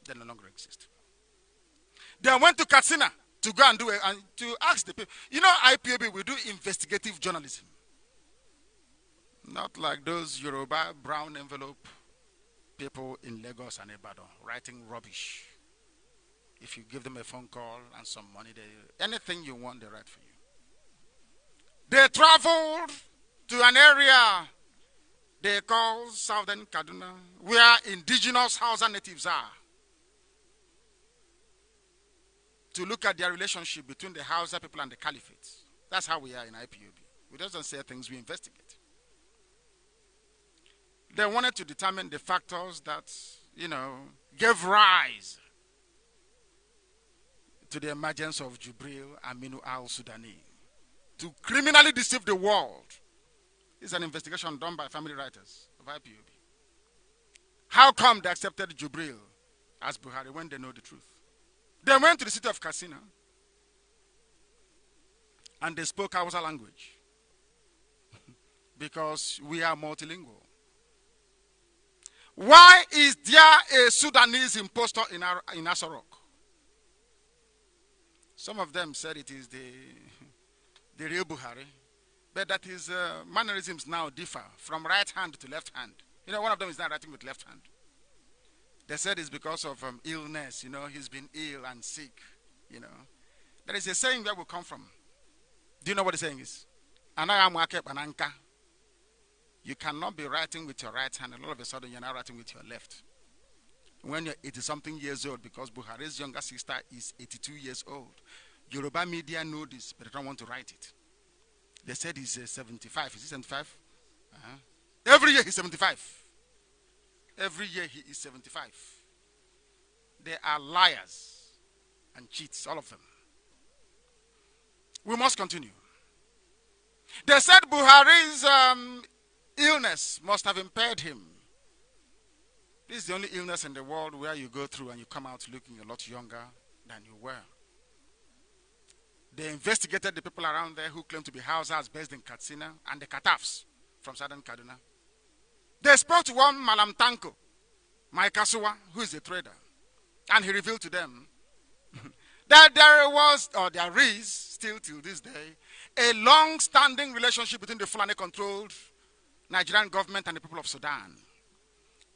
They no longer exist. They went to Katsina to go and do it and to ask the people. You know, IPOB, we do investigative journalism. Not like those Yoruba brown envelope people in Lagos and Ibadan writing rubbish. If you give them a phone call and some money, anything you want, they write for you. They traveled to an area they call Southern Kaduna, where indigenous Hausa natives are, to look at their relationship between the Hausa people and the Caliphate. That's how we are in IPOB. We don't say things, we investigate. They wanted to determine the factors that, gave rise to the emergence of Jubril Aminu al-Sudani, to criminally deceive the world. It's an investigation done by family writers of IPOB. How come they accepted Jubril as Buhari when they know the truth? They went to the city of Katsina and they spoke Hausa language because we are multilingual. Why is there a Sudanese impostor in Asarok? Some of them said it is the real Buhari, but that his mannerisms now differ from right hand to left hand. One of them is now writing with left hand. They said it's because of illness, he's been ill and sick, There is a saying where we come from. Do you know what the saying is? You cannot be writing with your right hand and all of a sudden you're now writing with your left. When you're 80-something years old, because Buhari's younger sister is 82 years old. Yoruba media know this, but they don't want to write it. They said he's 75. Is he 75? Every year he's 75. Every year he is 75. They are liars and cheats, all of them. We must continue. They said Buhari's illness must have impaired him. This is the only illness in the world where you go through and you come out looking a lot younger than you were. They investigated the people around there who claim to be Hausas based in Katsina and the Katafs from Southern Kaduna. They spoke to one Malam Tanko, Maikasuwa, who is a trader, and he revealed to them that there was, or there is, still till this day, a long-standing relationship between the Fulani-controlled Nigerian government and the people of Sudan.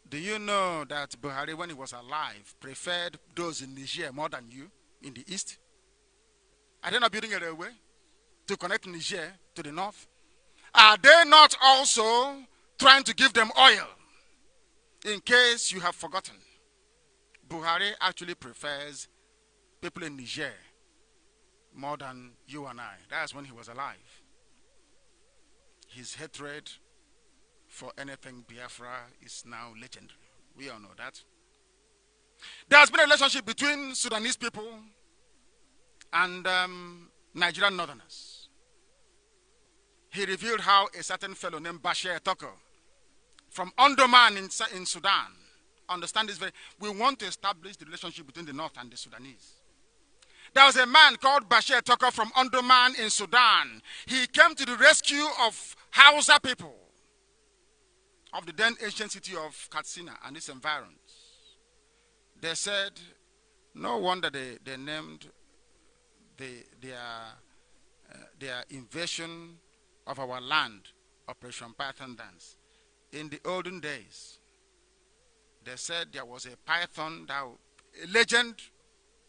Do you know that Buhari, when he was alive, preferred those in Niger more than you in the east? Are they not building a railway to connect Niger to the north? Are they not also trying to give them oil? In case you have forgotten, Buhari actually prefers people in Niger more than you and I. That's when he was alive. His hatred for anything Biafra is now legendary. We all know that. There has been a relationship between Sudanese people and Nigerian northerners. He revealed how a certain fellow named Bashir Toko from Omdurman in Sudan, understand this very, we want to establish the relationship between the north and the Sudanese. There was a man called Bashir Toko from Omdurman in Sudan. He came to the rescue of Hausa people of the then ancient city of Katsina and its environs. They said, no wonder they named their invasion of our land Operation Python Dance. In the olden days, they said there was a python, a legend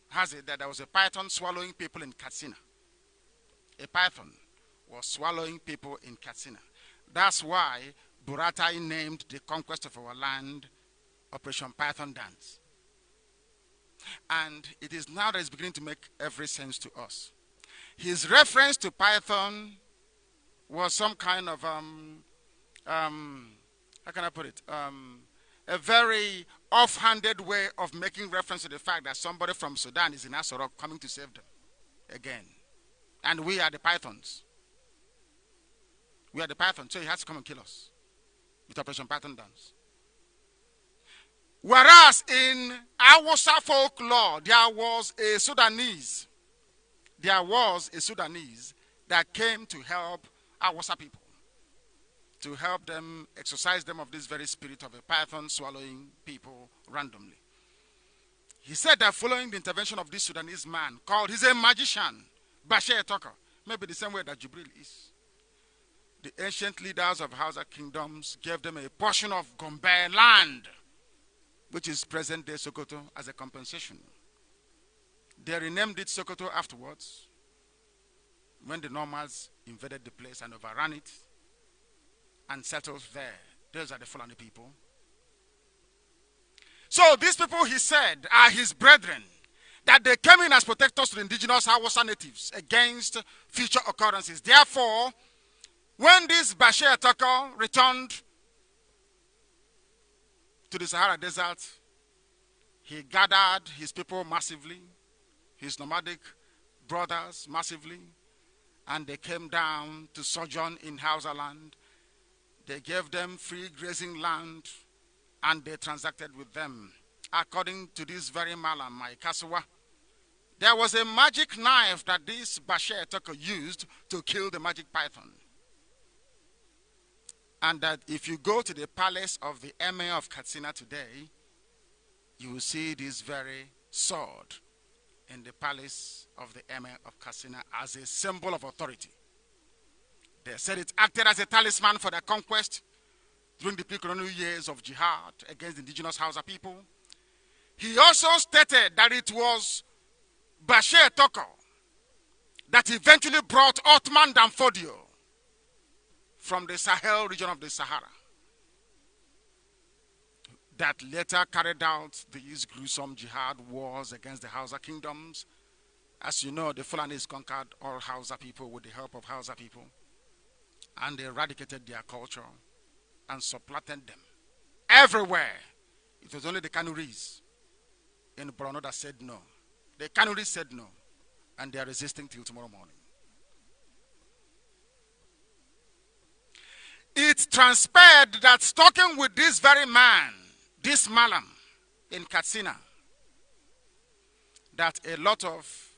has it that there was a python swallowing people in Katsina. A python was swallowing people in Katsina. That's why Buratai named the conquest of our land Operation Python Dance. And it is now that it's beginning to make every sense to us. His reference to Python was some kind of, how can I put it? A very off-handed way of making reference to the fact that somebody from Sudan is in Asarok coming to save them again. And we are the Pythons. We are the Pythons, so he has to come and kill us with Operation Python Dance. Whereas in Hausa folklore, there was a Sudanese that came to help Hausa people, to help them, exorcise them of this very spirit of a python swallowing people randomly. He said that following the intervention of this Sudanese man he's a magician, Bashir Tucker, maybe the same way that Jibril is. The ancient leaders of Hausa kingdoms gave them a portion of Gombe land, which is present-day Sokoto, as a compensation. They renamed it Sokoto afterwards, when the Normals invaded the place and overran it and settled there. Those are the Fulani people. So these people, he said, are his brethren, that they came in as protectors to the indigenous Hausa natives against future occurrences. Therefore, when this Bashir Tucker returned to the Sahara Desert, he gathered his people massively, his nomadic brothers massively, and they came down to sojourn in Hausa land. They gave them free grazing land, and they transacted with them. According to this very Malam, my Kaswa, there was a magic knife that this Bashir Tucker used to kill the magic python. And that if you go to the palace of the Emir of Katsina today, you will see this very sword in the palace of the Emir of Katsina as a symbol of authority. They said it acted as a talisman for their conquest during the pre-colonial years of jihad against the indigenous Hausa people. He also stated that it was Bashir Tucker that eventually brought Othman Danfodio from the Sahel region of the Sahara, that later carried out these gruesome jihad wars against the Hausa kingdoms. As you know, the Fulanis conquered all Hausa people with the help of Hausa people, and they eradicated their culture and supplanted them everywhere. It was only the Kanu'S in Borno that said no. The Kanu'S said no, and they are resisting till tomorrow morning. It transpired that talking with this very man, this Malam in Katsina, that a lot of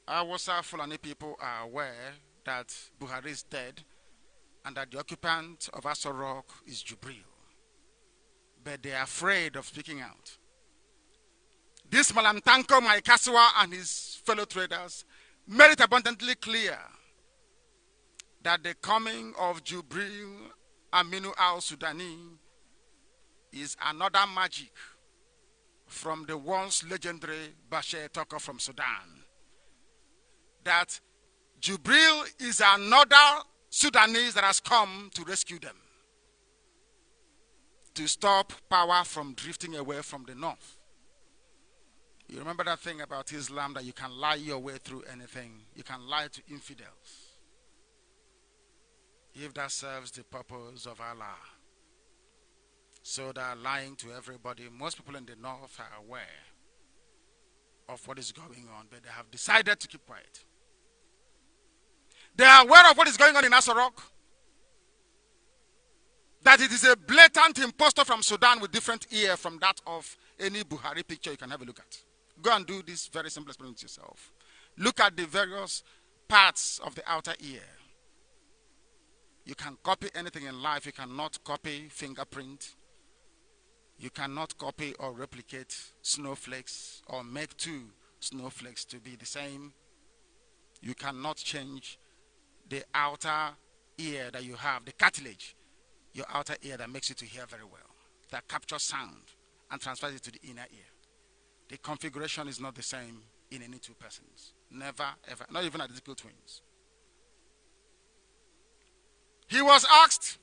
Hausa Fulani people are aware that Buhari is dead and that the occupant of Aso Rock is Jubril. But they are afraid of speaking out. This Malam Tanko Maikaswa and his fellow traders made it abundantly clear that the coming of Jubril Aminu al-Sudani is another magic from the once legendary Bashir Tucker from Sudan. That Jubril is another Sudanese that has come to rescue them, to stop power from drifting away from the north. You remember that thing about Islam, that you can lie your way through anything. You can lie to infidels, if that serves the purpose of Allah. So they are lying to everybody. Most people in the north are aware of what is going on, but they have decided to keep quiet. They are aware of what is going on in Asorok, that it is a blatant impostor from Sudan with different ear from that of any Buhari picture you can have a look at. Go and do this very simple experiment yourself. Look at the various parts of the outer ear. You can copy anything in life. You cannot copy fingerprint. You cannot copy or replicate snowflakes or make two snowflakes to be the same. You cannot change the outer ear that you have, the cartilage, your outer ear that makes you to hear very well, that captures sound and transfers it to the inner ear. The configuration is not the same in any two persons. Never, ever. Not even identical twins. He was asked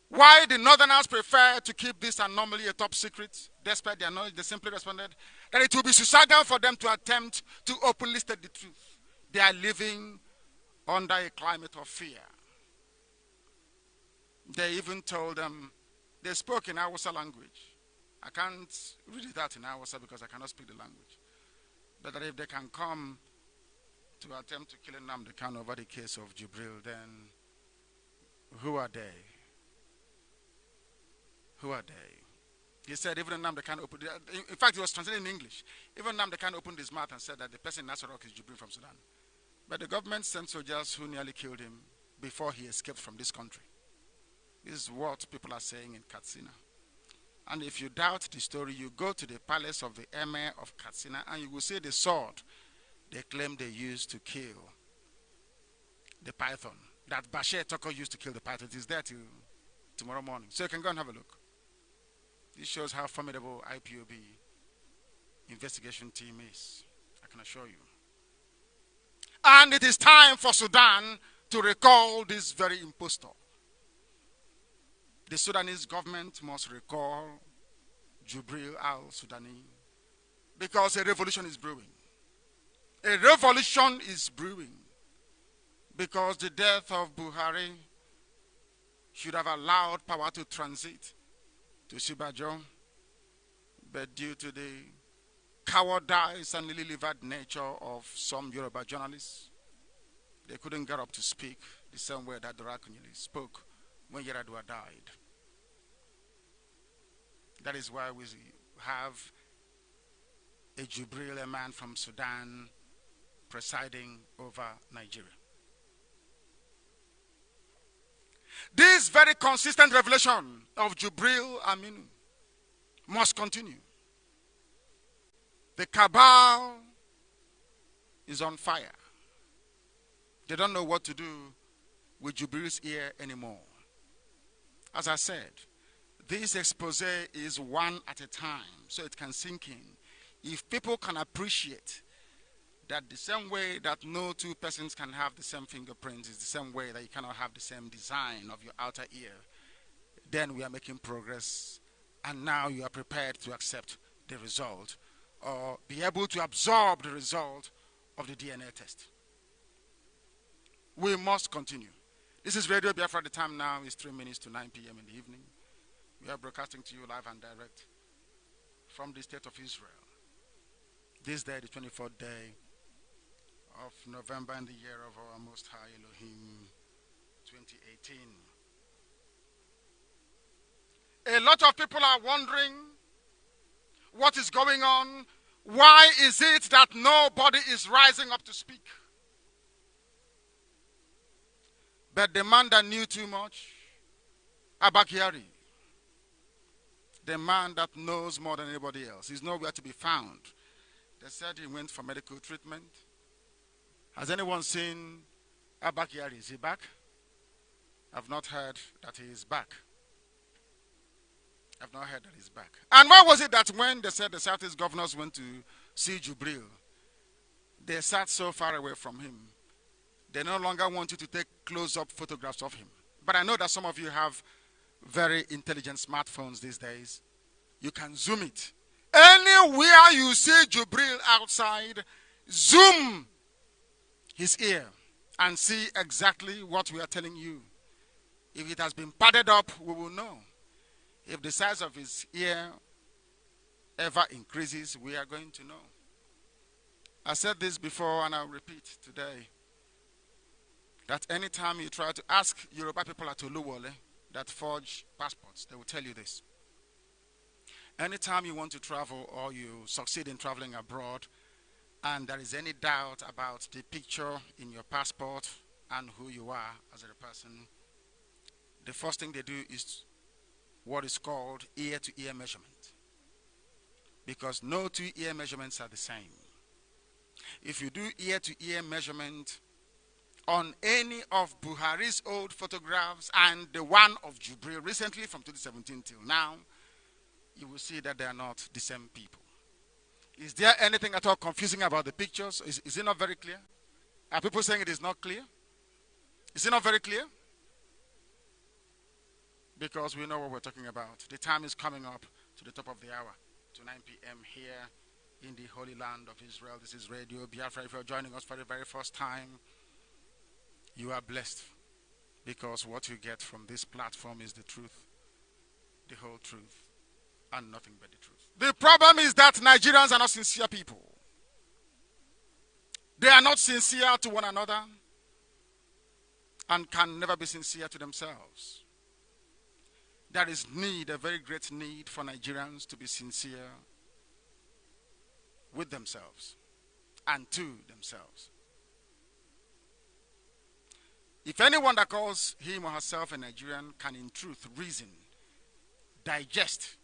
why the Northerners prefer to keep this anomaly a top secret, despite their knowledge. They simply responded that it would be suicidal for them to attempt to openly state the truth. They are living under a climate of fear. They even told them, they spoke in Hausa language. I can't read it out in Hausa because I cannot speak the language. But that if they can come to attempt to kill Nnamdi Kanu over the case of Jibril, then who are they? Who are they? He said even Nnamdi Kanu opened, in fact, he was translating in English. Even Nnamdi Kanu opened his mouth and said that the person in Nasarok is Jubril from Sudan. But the government sent soldiers who nearly killed him before he escaped from this country. This is what people are saying in Katsina. And if you doubt the story, you go to the palace of the Emir of Katsina and you will see the sword they claim they used to kill the python. That Bashir Toko used to kill the python. It is there till tomorrow morning. So you can go and have a look. This shows how formidable IPOB investigation team is. I can assure you. And it is time for Sudan to recall this very impostor. The Sudanese government must recall Jubril al-Sudani because a revolution is brewing. A revolution is brewing because the death of Buhari should have allowed power to transit to Sibajo, but due to the cowardice and lily-livered nature of some Yoruba journalists, they couldn't get up to speak the same way that Durakunyili spoke when Yaradua died. That is why we have a Jubril, a man from Sudan, presiding over Nigeria. This very consistent revelation of Jubril Aminu must continue. The cabal is on fire. They don't know what to do with Jubril's ear anymore. As I said, this expose is one at a time, so it can sink in. If people can appreciate that the same way that no two persons can have the same fingerprints is the same way that you cannot have the same design of your outer ear, then we are making progress, and now you are prepared to accept the result or be able to absorb the result of the DNA test. We must continue. This is Radio Biafra. The time now is 3 minutes to 9 p.m. in the evening. We are broadcasting to you live and direct from the state of Israel. This day, the 24th day of November in the year of our Most High Elohim, 2018. A lot of people are wondering what is going on. Why is it that nobody is rising up to speak? But the man that knew too much, Abakiari, the man that knows more than anybody else, is nowhere to be found. They said he went for medical treatment. Has anyone seen Abakiari? Is he back? I've not heard that he is back. I've not heard that he's back. And why was it that when they said the Southeast governors went to see Jubril, they sat so far away from him? They no longer want you to take close-up photographs of him. But I know that some of you have very intelligent smartphones these days. You can zoom it. Anywhere you see Jubril outside, zoom his ear and see exactly what we are telling you. If it has been padded up, we will know. If the size of his ear ever increases, we are going to know. I said this before and I'll repeat today. That anytime you try to ask Yoruba people at Oluwole that forge passports, they will tell you this. Anytime you want to travel or you succeed in traveling abroad and there is any doubt about the picture in your passport and who you are as a person, the first thing they do is what is called ear-to-ear measurement. Because no two ear measurements are the same. If you do ear-to-ear measurement on any of Buhari's old photographs and the one of Jubril recently from 2017 till now, you will see that they are not the same people. Is there anything at all confusing about the pictures? Is it not very clear? Are people saying it is not clear? Is it not very clear? Because we know what we're talking about. The time is coming up to the top of the hour, to 9 p.m. here in the Holy Land of Israel. This is Radio Biafra. If you're joining us for the very first time, you are blessed, because what you get from this platform is the truth, the whole truth, and nothing but the truth. The problem is that Nigerians are not sincere people. They are not sincere to one another and can never be sincere to themselves. There is need, a very great need for Nigerians to be sincere with themselves and to themselves. If anyone that calls him or herself a Nigerian can in truth reason, digest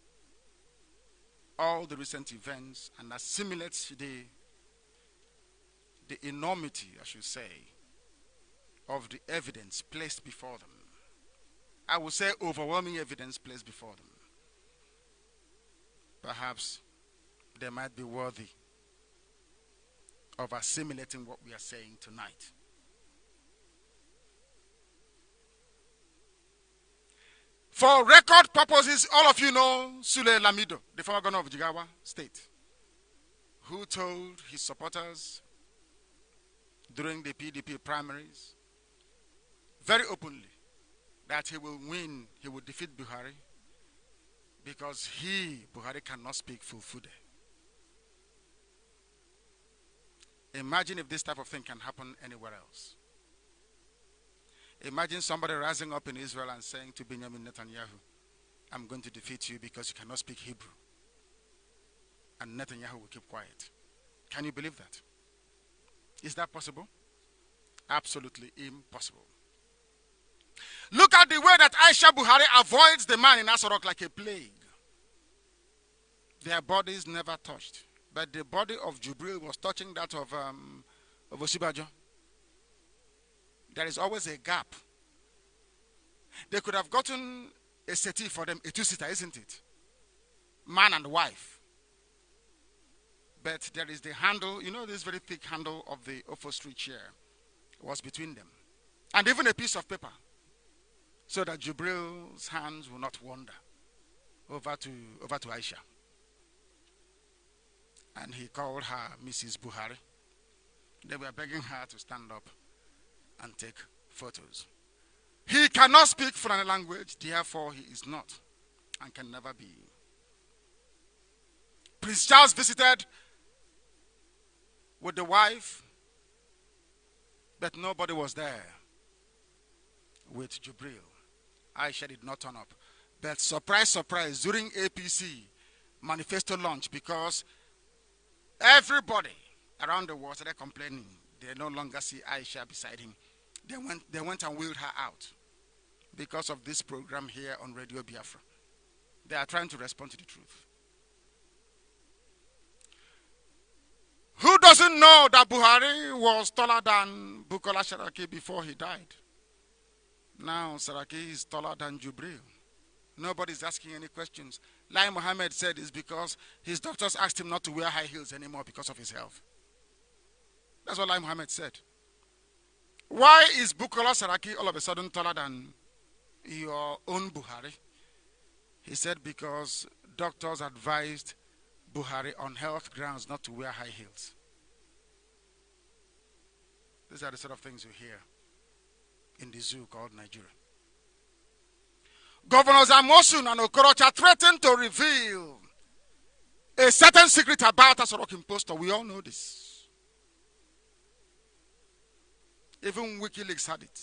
all the recent events and assimilate the enormity, I should say, of the evidence placed before them. I would say overwhelming evidence placed before them. Perhaps they might be worthy of assimilating what we are saying tonight. For record purposes, all of you know Sule Lamido, the former governor of Jigawa State, who told his supporters during the PDP primaries very openly that he will win, he will defeat Buhari because Buhari, cannot speak full-Fude. Imagine if this type of thing can happen anywhere else. Imagine somebody rising up in Israel and saying to Benjamin Netanyahu, I'm going to defeat you because you cannot speak Hebrew. And Netanyahu will keep quiet. Can you believe that? Is that possible? Absolutely impossible. Look at the way that Aisha Buhari avoids the man in Asorok like a plague. Their bodies never touched. But the body of Jubril was touching that of Osibajo. There is always a gap. They could have gotten a settee for them, a two-seater, isn't it? Man and wife. But there is the handle, you know, this very thick handle of the upholstery chair was between them. And even a piece of paper, so that Jubril's hands will not wander over to Aisha. And he called her Mrs. Buhari. They were begging her to stand up and take photos. He cannot speak Fulani language, therefore he is not and can never be. Prince Charles visited with the wife, but nobody was there with Jubril. Aisha did not turn up. But surprise, surprise, during APC manifesto launch, because everybody around the world started complaining, they no longer see Aisha beside him. They went and wheeled her out because of this program here on Radio Biafra. They are trying to respond to the truth. Who doesn't know that Buhari was taller than Bukola Saraki before he died? Now Saraki is taller than Jubril. Nobody's asking any questions. Lai Mohammed said it's because his doctors asked him not to wear high heels anymore because of his health. That's what Lai Mohammed said. Why is Bukola Saraki all of a sudden taller than your own Buhari? He said because doctors advised Buhari on health grounds not to wear high heels. These are the sort of things you hear in the zoo called Nigeria. Governors Amosun and Okorocha threatened to reveal a certain secret about Asorok impostor. We all know this. Even WikiLeaks had it.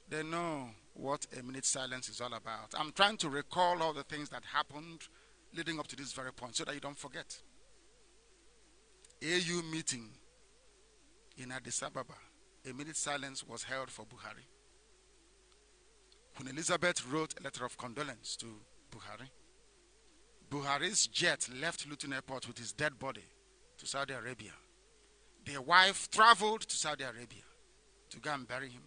They know what a minute silence is all about. I'm trying to recall all the things that happened leading up to this very point so that you don't forget. AU meeting in Addis Ababa. A minute silence was held for Buhari. Queen Elizabeth wrote a letter of condolence to Buhari. Buhari's jet left Luton Airport with his dead body to Saudi Arabia. The wife traveled to Saudi Arabia to go and bury him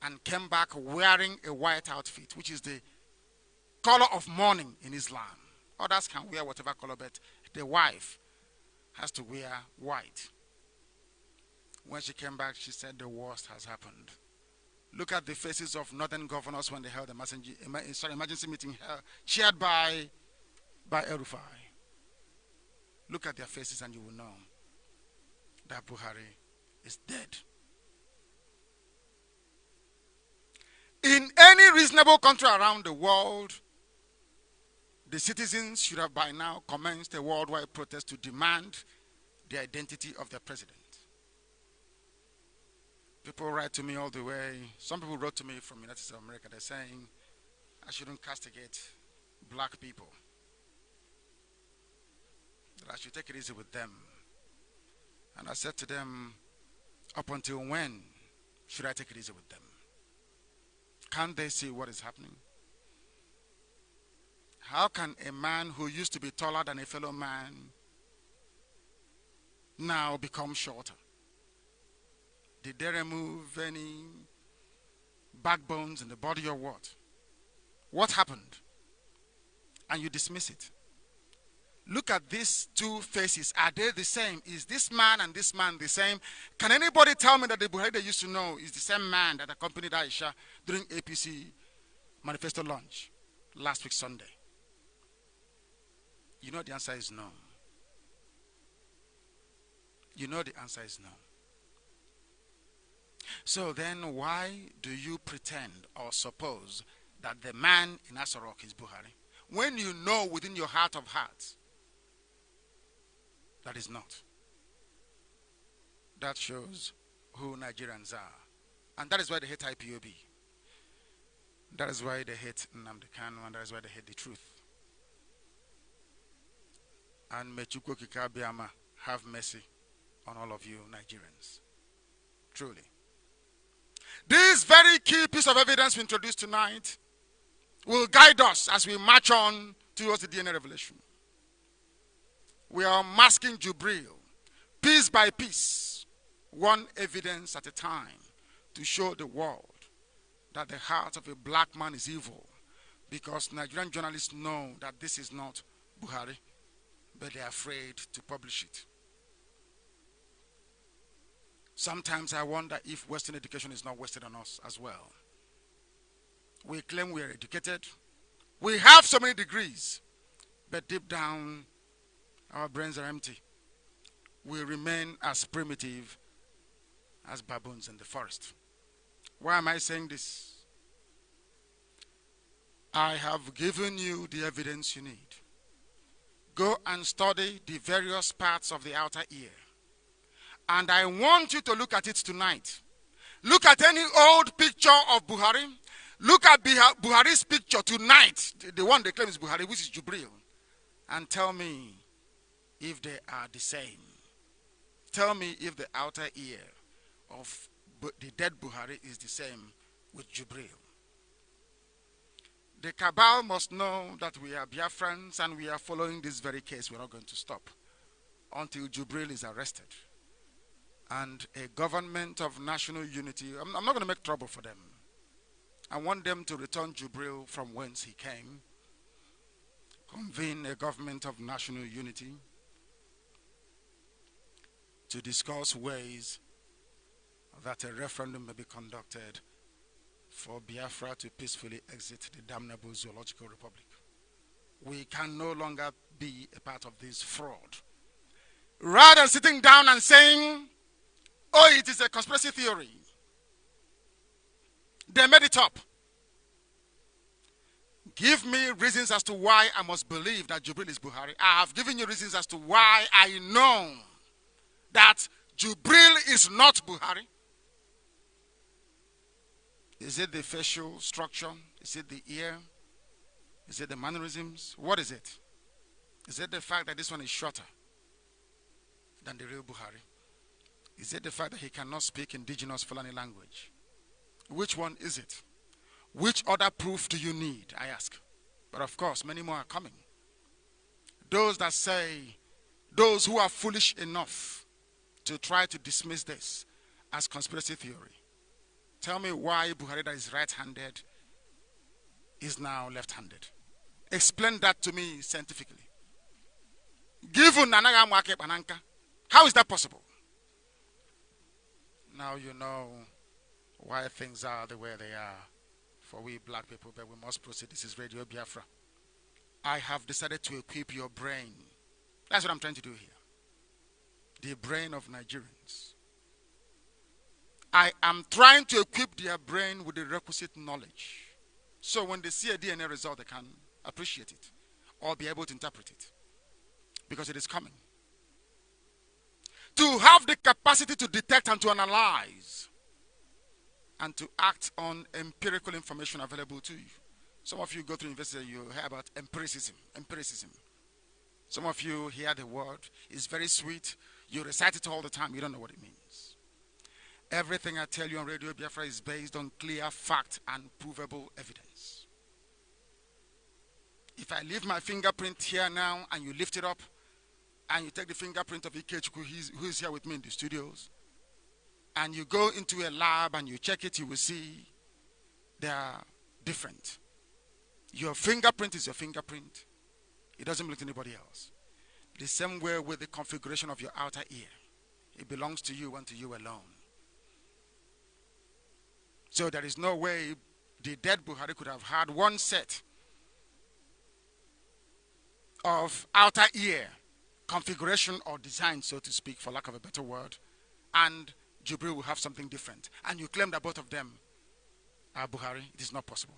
and came back wearing a white outfit, which is the color of mourning in Islam. Others can wear whatever color, but the wife has to wear white. When she came back, she said the worst has happened. Look at the faces of northern governors when they held the emergency meeting chaired by El-Rufai. Look at their faces and you will know that Buhari is dead. In any reasonable country around the world, the citizens should have by now commenced a worldwide protest to demand the identity of their president. People write to me all the way. Some people wrote to me from United States of America. They're saying I shouldn't castigate black people, that I should take it easy with them. And I said to them, up until when should I take it easy with them? Can't they see what is happening? How can a man who used to be taller than a fellow man now become shorter? Did they remove any backbones in the body or what? What happened? And you dismiss it. Look at these two faces. Are they the same? Is this man and this man the same? Can anybody tell me that the Buhari they used to know is the same man that accompanied Aisha during APC manifesto launch last week Sunday? You know the answer is no. You know the answer is no. So then why do you pretend or suppose that the man in Asarok is Buhari, when you know within your heart of hearts that is not? That shows who Nigerians are. And that is why they hate IPOB. That is why they hate Nnamdi Kanu, and that is why they hate the truth. And may Chukwu Okike Abiama have mercy on all of you Nigerians. Truly. This very key piece of evidence we introduced tonight will guide us as we march on towards the DNA revelation. We are masking Jubril, piece by piece, one evidence at a time, to show the world that the heart of a black man is evil, because Nigerian journalists know that this is not Buhari, but they are afraid to publish it. Sometimes I wonder if Western education is not wasted on us as well. We claim we are educated. We have so many degrees, but deep down, our brains are empty. We remain as primitive as baboons in the forest. Why am I saying this? I have given you the evidence you need. Go and study the various parts of the outer ear. And I want you to look at it tonight. Look at any old picture of Buhari. Look at Buhari's picture tonight, the one they claim is Buhari, which is Jubril, and tell me if they are the same. Tell me if the outer ear of the dead Buhari is the same with Jubril. The cabal must know that we are Biafrans and we are following this very case. We're not going to stop until Jubril is arrested. And a government of national unity, I'm not going to make trouble for them. I want them to return Jubril from whence he came, convene a government of national unity to discuss ways that a referendum may be conducted for Biafra to peacefully exit the damnable zoological republic. We can no longer be a part of this fraud. Rather than sitting down and saying, oh, it is a conspiracy theory, they made it up. Give me reasons as to why I must believe that Jubril is Buhari. I have given you reasons as to why I know that Jubril is not Buhari. Is it the facial structure? Is it the ear? Is it the mannerisms? What is it? Is it the fact that this one is shorter than the real Buhari? Is it the fact that he cannot speak indigenous Fulani language? Which one is it? Which other proof do you need, I ask? But of course, many more are coming. Those that say, those who are foolish enough to try to dismiss this as conspiracy theory, tell me why Buhari, that is right-handed, is now left-handed. Explain that to me scientifically. Given how is that possible? Now you know why things are the way they are for we black people, but we must proceed. This is Radio Biafra. I have decided to equip your brain. That's what I'm trying to do here. The brain of Nigerians. I am trying to equip their brain with the requisite knowledge. So when they see a DNA result, they can appreciate it or be able to interpret it. Because it is coming. To have the capacity to detect and to analyze and to act on empirical information available to you. Some of you go through university, you hear about empiricism. Some of you hear the word, it's very sweet, you recite it all the time, you don't know what it means. Everything I tell you on Radio Biafra is based on clear fact and provable evidence. If I leave my fingerprint here now and you lift it up and you take the fingerprint of Ikechukwu, who is here with me in the studios, and you go into a lab and you check it, you will see they are different. Your fingerprint is your fingerprint. It doesn't belong to anybody else. The same way with the configuration of your outer ear. It belongs to you and to you alone. So there is no way the dead Buhari could have had one set of outer ear configuration or design, so to speak, for lack of a better word, and Jubril will have something different. And you claim that both of them are Buhari. It is not possible.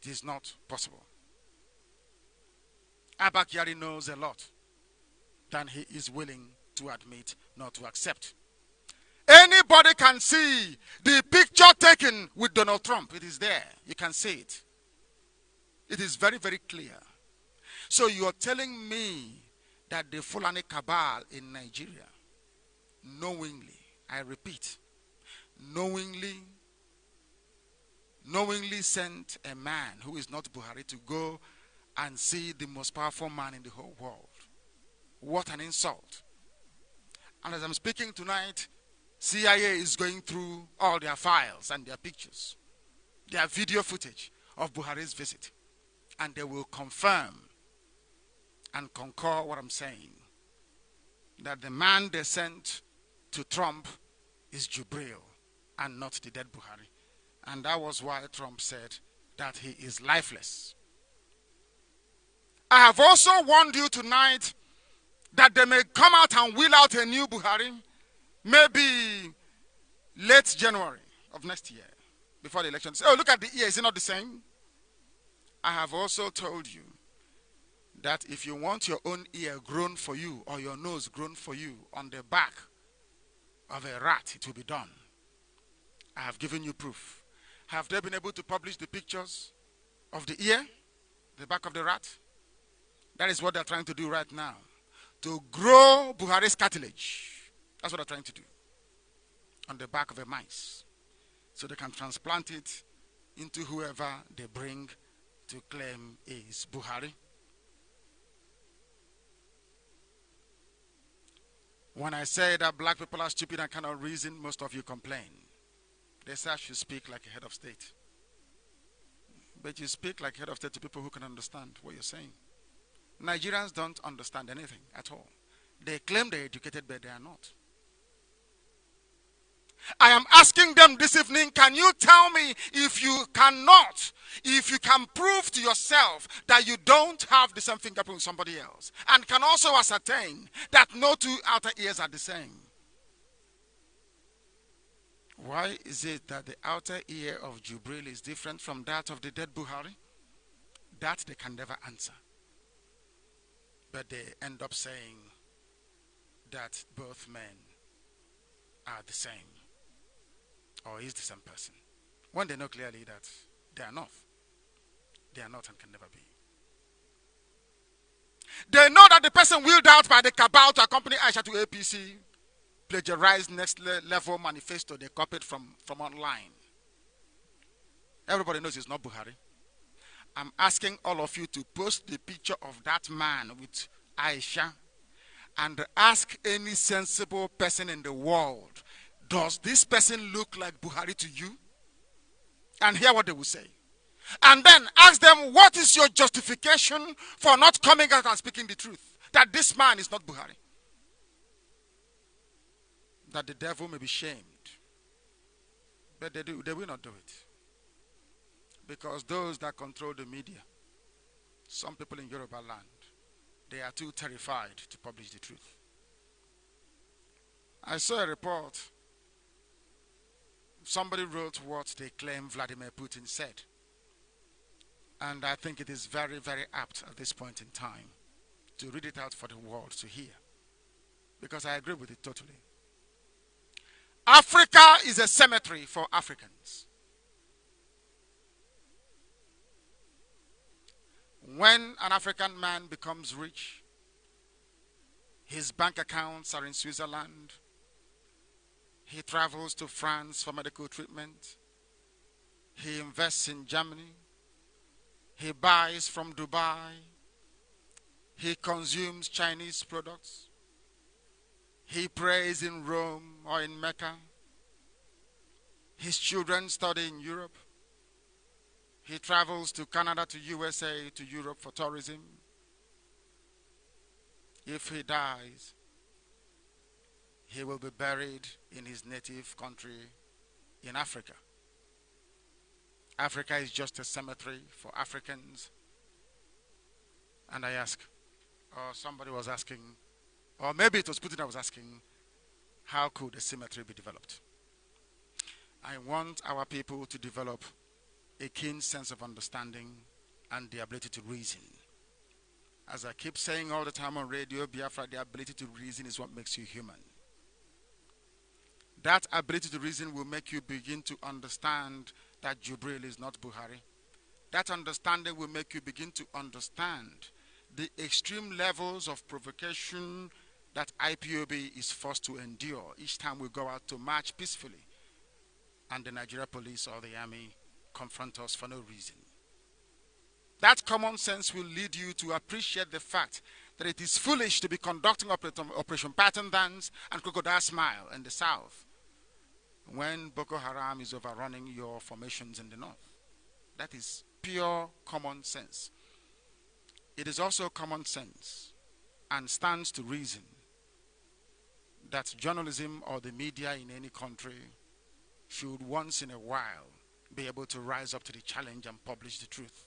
It is not possible. Abba Kyari knows a lot than he is willing to admit, not to accept. Anybody can see the picture taken with Donald Trump. It is there. You can see it. It is very, very clear. So you are telling me that the Fulani cabal in Nigeria knowingly, I repeat, knowingly sent a man who is not Buhari to go and see the most powerful man in the whole world. What an insult. And as I'm speaking tonight, CIA is going through all their files and their pictures, their video footage of Buhari's visit. And they will confirm and concur what I'm saying, that the man they sent to Trump is Jubril and not the dead Buhari. And that was why Trump said that he is lifeless. I have also warned you tonight that they may come out and wheel out a new Buhari, maybe late January of next year, before the election. Oh, look at the ear, is it not the same? I have also told you that if you want your own ear grown for you or your nose grown for you on the back of a rat, it will be done. I have given you proof. Have they been able to publish the pictures of the ear, the back of the rat? That is what they're trying to do right now. To grow Buhari's cartilage. That's what they're trying to do. On the back of a mice. So they can transplant it into whoever they bring to claim is Buhari. When I say that black people are stupid and cannot reason, most of you complain. They say I should speak like a head of state. But you speak like head of state to people who can understand what you're saying. Nigerians don't understand anything at all. They claim they're educated, but they are not. I am asking them this evening, can you tell me if you can prove to yourself that you don't have the same fingerprint with somebody else, and can also ascertain that no two outer ears are the same? Why is it that the outer ear of Jubril is different from that of the dead Buhari? That they can never answer. But they end up saying that both men are the same, or is the same person, when they know clearly that they are not. They are not and can never be. They know that the person wheeled out by the cabal to accompany Aisha to APC plagiarized next level manifesto they copied from online. Everybody knows it's not Buhari. I'm asking all of you to post the picture of that man with Aisha and ask any sensible person in the world, does this person look like Buhari to you? And hear what they will say. And then ask them, what is your justification for not coming out and speaking the truth? That this man is not Buhari. That the devil may be shamed. But they will not do it. Because those that control the media, some people in Yoruba land, they are too terrified to publish the truth. I saw a report. Somebody wrote what they claim Vladimir Putin said. And I think it is very, very apt at this point in time to read it out for the world to hear. Because I agree with it totally. Africa is a cemetery for Africans. When an African man becomes rich, his bank accounts are in Switzerland. He travels to France for medical treatment. He invests in Germany. He buys from Dubai. He consumes Chinese products. He prays in Rome or in Mecca. His children study in Europe. He travels to Canada, to USA, to Europe for tourism. If he dies, he will be buried in his native country in Africa. Africa is just a cemetery for Africans. And I ask, or somebody was asking, or maybe it was Putin that was asking, how could a cemetery be developed? I want our people to develop a keen sense of understanding and the ability to reason. As I keep saying all the time on radio, Biafra, the ability to reason is what makes you human. That ability to reason will make you begin to understand that Jubril is not Buhari. That understanding will make you begin to understand the extreme levels of provocation that IPOB is forced to endure each time we go out to march peacefully and the Nigeria police or the army confront us for no reason. That common sense will lead you to appreciate the fact that it is foolish to be conducting Operation Pattern Dance and Crocodile Smile in the south when Boko Haram is overrunning your formations in the north. That is pure common sense. It is also common sense and stands to reason that journalism or the media in any country should once in a while be able to rise up to the challenge and publish the truth.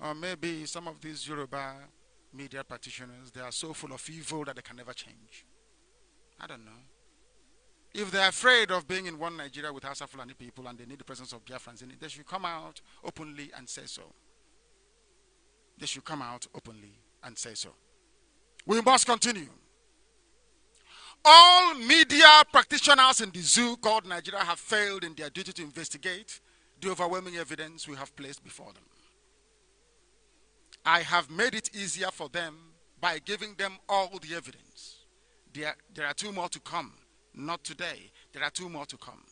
Or maybe some of these Yoruba media practitioners, they are so full of evil that they can never change. I don't know. If they're afraid of being in one Nigeria with Hausa Fulani people and they need the presence of Biafrans in it, they should come out openly and say so. They should come out openly and say so. We must continue. All media practitioners in the zoo called Nigeria have failed in their duty to investigate the overwhelming evidence we have placed before them. I have made it easier for them by giving them all the evidence. There are two more to come. Not today. There are two more to come.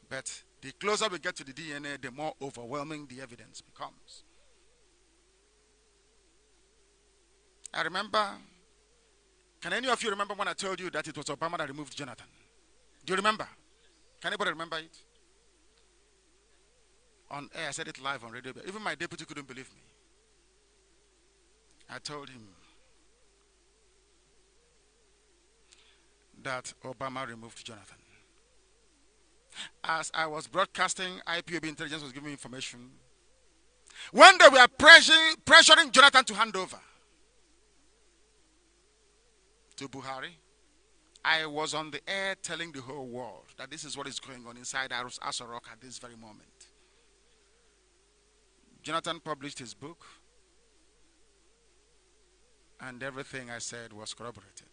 But the closer we get to the DNA, the more overwhelming the evidence becomes. I remember, can any of you remember when I told you that it was Obama that removed Jonathan? Do you remember? Can anybody remember it? On air, I said it live on radio. Even my deputy couldn't believe me. I told him that Obama removed Jonathan. As I was broadcasting, IPOB intelligence was giving me information. When they were pressuring Jonathan to hand over to Buhari, I was on the air telling the whole world that this is what is going on inside Aso Rock at this very moment. Jonathan published his book, and everything I said was corroborated.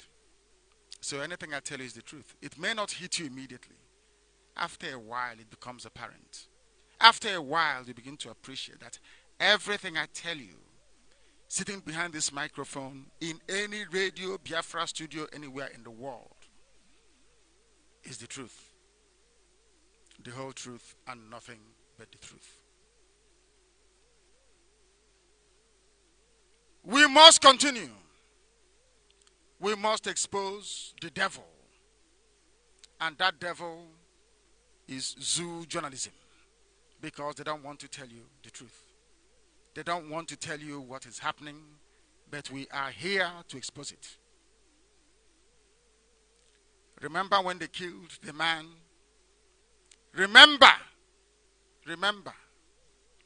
So anything I tell you is the truth. It may not hit you immediately. After a while, it becomes apparent. After a while, you begin to appreciate that everything I tell you, sitting behind this microphone, in any radio, Biafra studio, anywhere in the world, is the truth. The whole truth and nothing but the truth. We must continue. We must expose the devil. And that devil is zoo journalism. Because they don't want to tell you the truth. They don't want to tell you what is happening. But we are here to expose it. Remember when they killed the man? Remember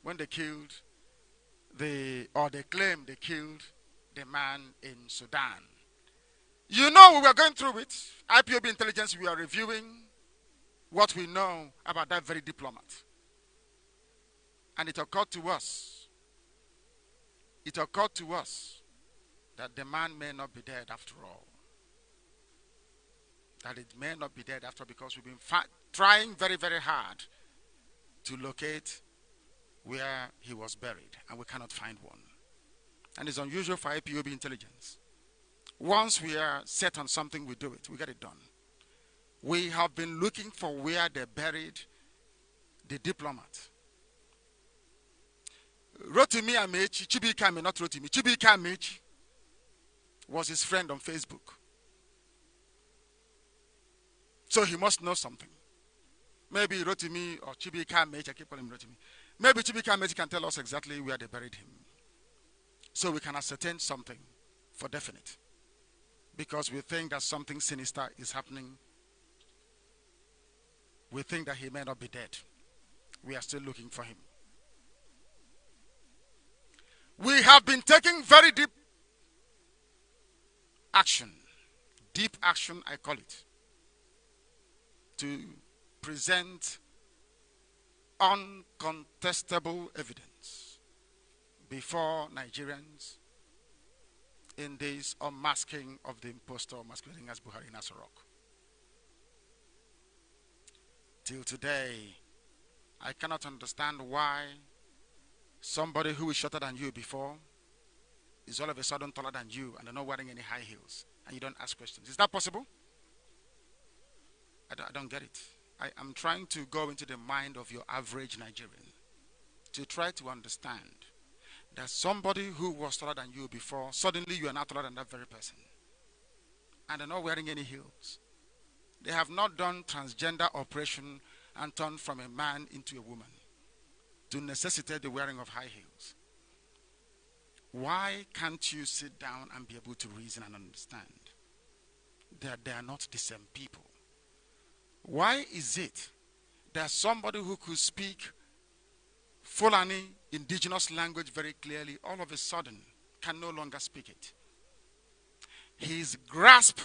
when they killed they claim they killed the man in Sudan. You know we were going through it. IPOB intelligence, we are reviewing what we know about that very diplomat. And it occurred to us that the man may not be dead after all. that it may not be dead after, because we've been trying very, very hard to locate where he was buried, and we cannot find one. And it's unusual for IPOB intelligence. Once we are set on something, we do it. We get it done. We have been looking for where they buried the diplomat. Rotimi Amechi, Chibika Ame, not Rotimi, Chibika Amechi was his friend on Facebook. So he must know something. Maybe Rotimi or Chibika Amechi, I keep calling him Rotimi. Maybe Chibika Amechi can tell us exactly where they buried him, so we can ascertain something for definite. Because we think that something sinister is happening. We think that he may not be dead. We are still looking for him. We have been taking very deep action. Deep action, I call it. To present uncontestable evidence before Nigerians in this unmasking of the impostor masquerading as Buhari in Asorok. Till today, I cannot understand why somebody who is shorter than you before is all of a sudden taller than you and they're not wearing any high heels, and you don't ask questions. Is that possible? I don't get it. I'm trying to go into the mind of your average Nigerian to try to understand that somebody who was taller than you before, suddenly you are not taller than that very person. And they're not wearing any heels. They have not done transgender operation and turned from a man into a woman to necessitate the wearing of high heels. Why can't you sit down and be able to reason and understand that they are not the same people? Why is it that somebody who could speak Fulani indigenous language very clearly, all of a sudden can no longer speak it? His grasp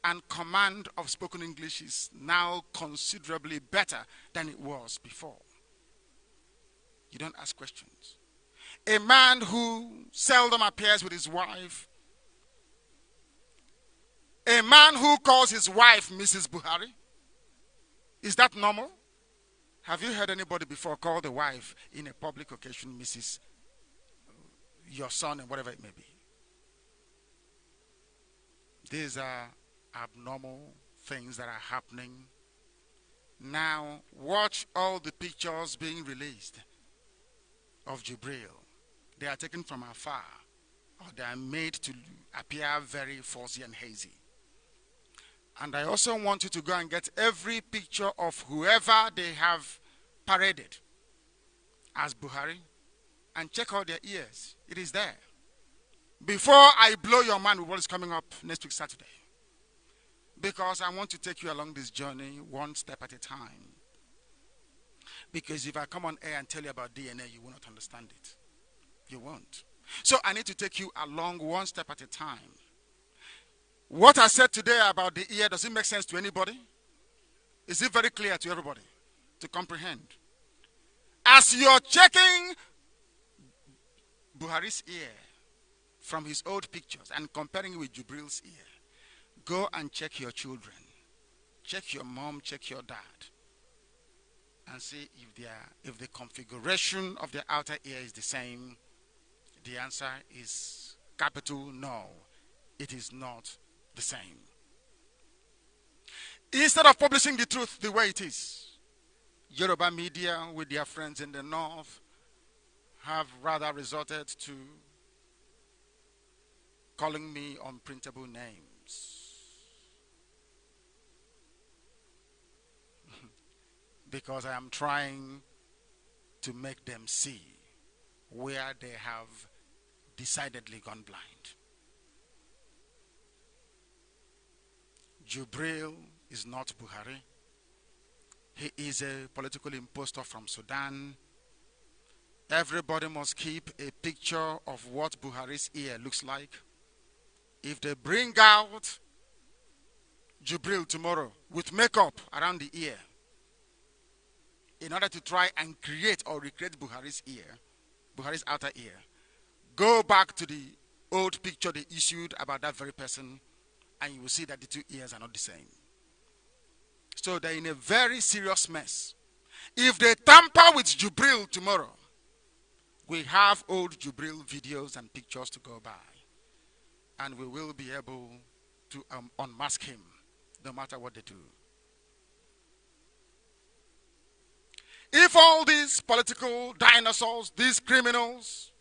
and command of spoken English is now considerably better than it was before. You don't ask questions. A man who seldom appears with his wife, a man who calls his wife Mrs. Buhari, is that normal? Have you heard anybody before call the wife in a public occasion Mrs. your son and whatever it may be? These are abnormal things that are happening. Now, watch all the pictures being released of Jubril. They are taken from afar, or they are made to appear very fuzzy and hazy. And I also want you to go and get every picture of whoever they have paraded as Buhari and check out their ears. It is there. Before I blow your mind with what is coming up next week Saturday, because I want to take you along this journey one step at a time. Because if I come on air and tell you about DNA, you will not understand it. You won't. So I need to take you along one step at a time. What I said today about the ear, does it make sense to anybody? Is it very clear to everybody to comprehend? As you're checking Buhari's ear from his old pictures and comparing it with Jubril's ear, go and check your children. Check your mom, check your dad. And see if the configuration of the outer ear is the same. The answer is capital no. It is not the same. Instead of publishing the truth the way it is, Yoruba media with their friends in the north have rather resorted to calling me unprintable names. Because I am trying to make them see where they have decidedly gone blind. Jubril is not Buhari. He is a political impostor from Sudan. Everybody must keep a picture of what Buhari's ear looks like. If they bring out Jubril tomorrow with makeup around the ear, in order to try and create or recreate Buhari's ear, Buhari's outer ear, go back to the old picture they issued about that very person and you will see that the 2 ears are not the same. So they're in a very serious mess. If they tamper with Jubril tomorrow, we have old Jubril videos and pictures to go by, and we will be able to unmask him no matter what they do. If all these political dinosaurs, these criminals,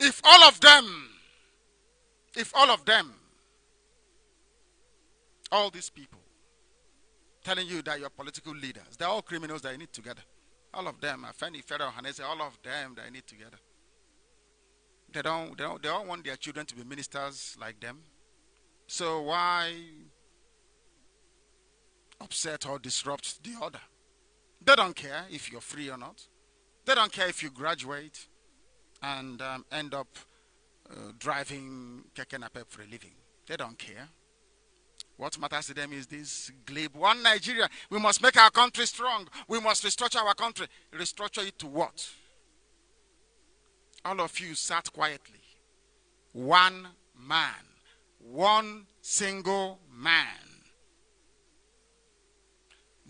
if all of them, all these people telling you that you're political leaders, they're all criminals that you need together. All of them, Afeni, Federal, Hanese, all of them that you need together. They all want their children to be ministers like them. So why upset or disrupt the order? They don't care if you're free or not. They don't care if you graduate and end up driving keke napep for a living. They don't care. What matters to them is this glib one Nigeria. We must make our country strong. We must restructure our country. Restructure it to what? All of you sat quietly. One man. One single man.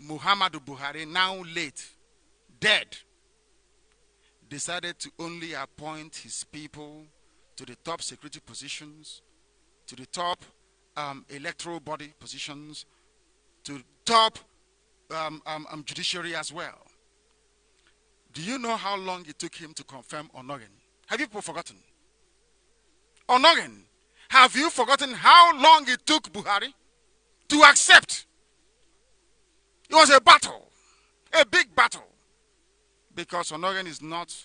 Muhammadu Buhari, now late, dead, decided to only appoint his people to the top security positions, to the top electoral body positions, to top judiciary as well. Do you know how long it took him to confirm Onogen? Have you people forgotten? Onogen, have you forgotten how long it took Buhari to accept? It was a battle, a big battle, because Onogen is not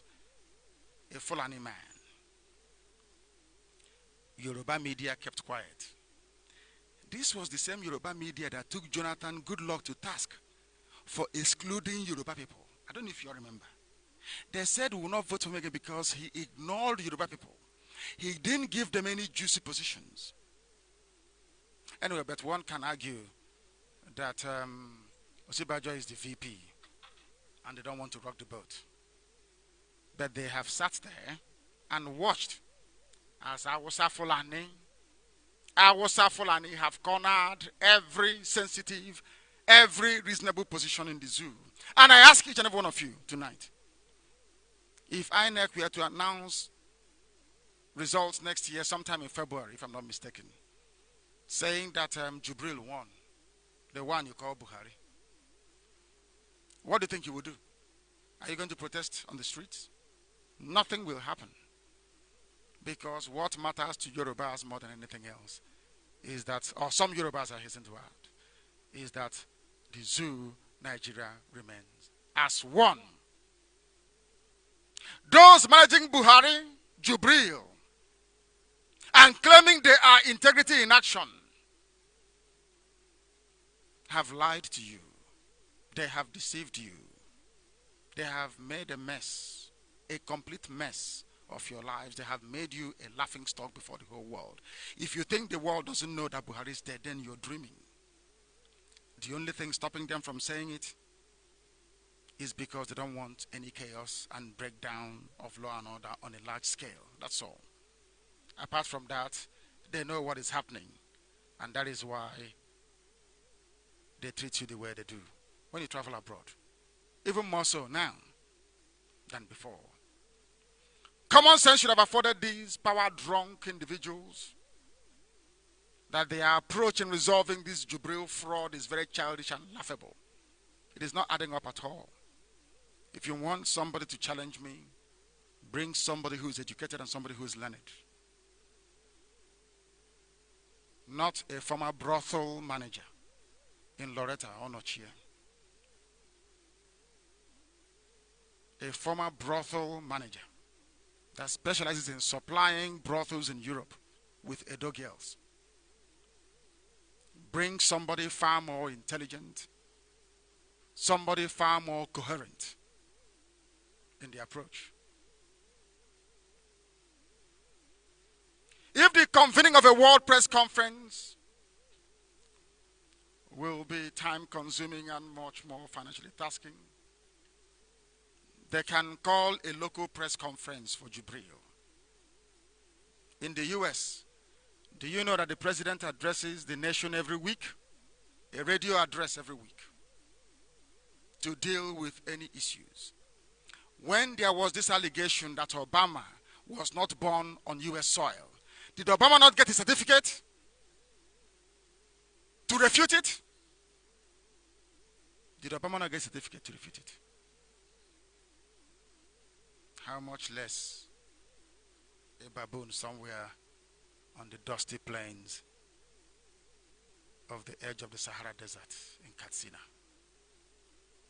a Fulani man. Yoruba media kept quiet. This was the same Yoruba media that took Jonathan Goodluck to task for excluding Yoruba people. I don't know if you remember. They said we will not vote for him again because he ignored Yoruba people. He didn't give them any juicy positions. Anyway, but one can argue that Osibajo is the VP and they don't want to rock the boat. But they have sat there and watched as Awusa Fulani have cornered every sensitive, every reasonable position in the zoo. And I ask each and every one of you tonight, if INEC were to announce results next year, sometime in February, if I'm not mistaken, saying that Jubril won, the one you call Buhari, what do you think you will do? Are you going to protest on the streets? Nothing will happen. Because what matters to Yorubas more than anything else is that, or some Yorubas are hesitant to add, is that the zoo, Nigeria, remains as one. Those managing Buhari, Jubril, and claiming they are integrity in action have lied to you. They have deceived you. They have made a mess, a complete mess of your lives. They have made you a laughing stock before the whole world. If you think the world doesn't know that Buhari is dead, then you're dreaming. The only thing stopping them from saying it is because they don't want any chaos and breakdown of law and order on a large scale. That's all. Apart from that, they know what is happening, and that is why they treat you the way they do when you travel abroad. Even more so now than before. Common sense should have afforded these power-drunk individuals that their approach in resolving this Jubril fraud is very childish and laughable. It is not adding up at all. If you want somebody to challenge me, bring somebody who is educated and somebody who is learned. Not a former brothel manager in Loretta or Nochia. A former brothel manager that specializes in supplying brothels in Europe with Edo girls. Bring somebody far more intelligent, somebody far more coherent in the approach. If the convening of a world press conference will be time-consuming and much more financially tasking, they can call a local press conference for Jubril. In the US, Do you know that the president addresses the nation every week? A radio address every week to deal with any issues. When there was this allegation that Obama was not born on US soil, did Obama not get a certificate to refute it? Did Obama not get a certificate to refute it? How much less a baboon somewhere on the dusty plains of the edge of the Sahara Desert in Katsina?